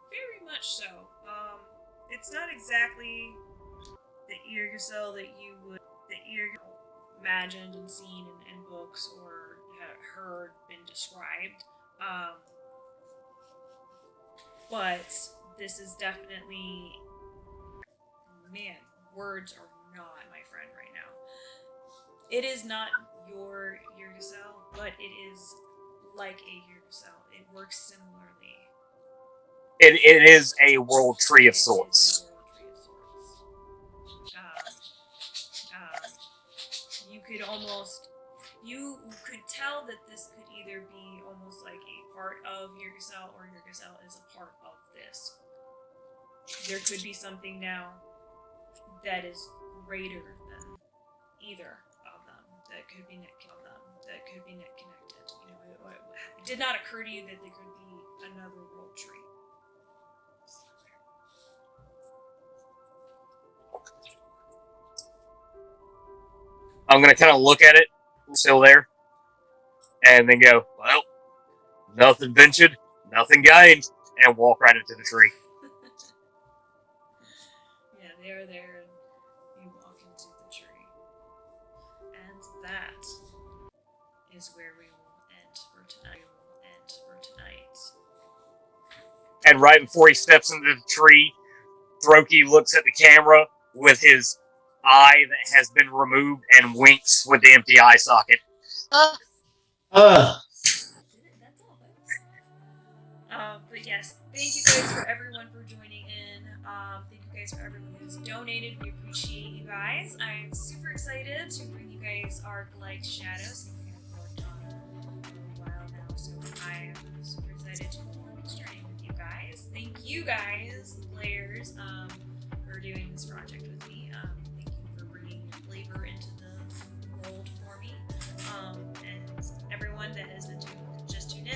Very much so. It's not exactly the Yggdrasil that you would imagined and seen in books or have heard been described. But this is definitely, man, words are not my friend right now. It is not your Yggdrasil, but it is like a Yggdrasil. It works similarly. It is a world tree of sorts. You could tell that this could either be almost like a part of Yggdrasil or Yggdrasil is a part of this. There could be something now that is greater than either of them. That could be net connected. You know, it did not occur to you that there could be another world tree. I'm gonna kind of look at it, still there, and then go, well, nothing ventured, nothing gained, and walk right into the tree. Yeah, they are there, and you walk into the tree. And that is where we will end for tonight. And right before he steps into the tree, Throki looks at the camera with his eye that has been removed and winks with the empty eye socket. That's all, folks. But yes, thank you guys for everyone for joining in. Thank you guys for everyone who's donated. We appreciate you guys. I'm super excited to bring you guys Archlight Shadows. We've worked on it for a while now, so I'm super excited to perform this journey with you guys. Thank you guys, the players, for doing this project with me. Thank you for bringing flavor into the world for me. And everyone that has been just tuned in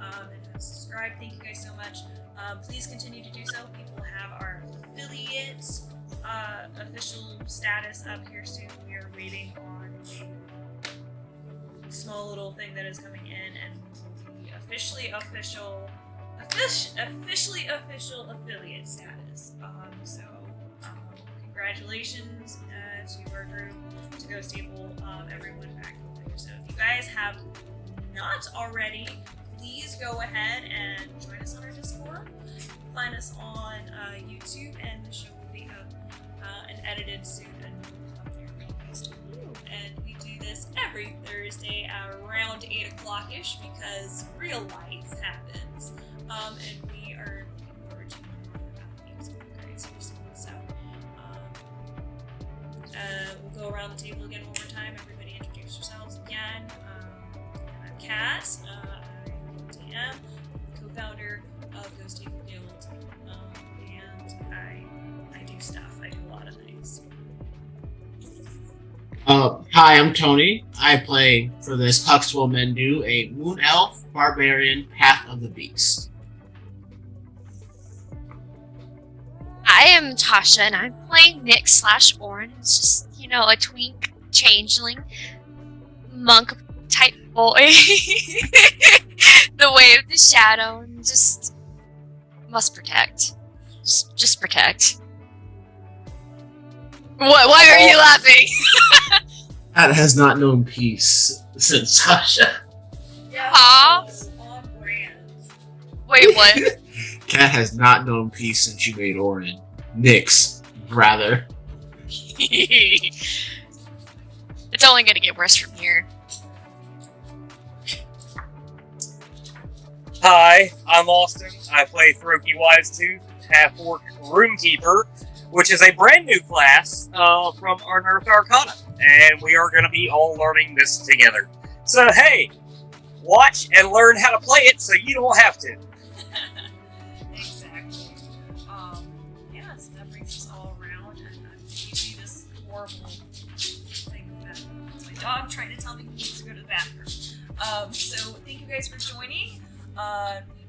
and has subscribed subscribed, thank you guys so much. Please continue to do so. We will have our affiliate official status up here soon. We are waiting on a small little thing that is coming in, and we will be officially official affiliate status. Congratulations to our group, to Huxtable, everyone back there. So if you guys have not already, please go ahead and join us on our Discord. Find us on YouTube, and the show will be up and edited soon and up there for you guys to view. And we do this every Thursday around 8 o'clock-ish because real life happens. And we are looking forward to more games with you guys here soon. So we'll go around the table again one more time. Everybody introduce yourselves again. I'm Kat. I'm DM, co-founder of Huxtable Guild, and I do stuff. I do a lot of things. Hi, I'm Tony. I play for this Huxtable Mendu, a Moon Elf Barbarian Path of the Beast. I am Tasha, and I'm playing Nick/Orin. It's just, a twink changeling monk type boy. The way of the shadow, and just must protect. Just protect. What? Why are you laughing? Cat has not known peace since Tasha. Yeah, Aw. on brand. Wait, what? Cat has not known peace since you made Orin. Nyx, rather. It's only gonna get worse from here. Hi, I'm Austin. I play Throki Wisetooth, half-orc Roomkeeper, which is a brand new class from Unearthed Arcana, and we are going to be all learning this together. So hey, watch and learn how to play it so you don't have to. Exactly. Yeah, so that brings us all around, and you see this horrible thing that my dog trying to tell me he needs to go to the bathroom. So thank you guys for joining. We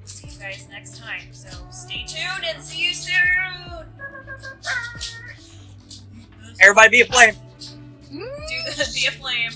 will see you guys next time. So stay tuned and see you soon. Everybody be a flame. Be a flame.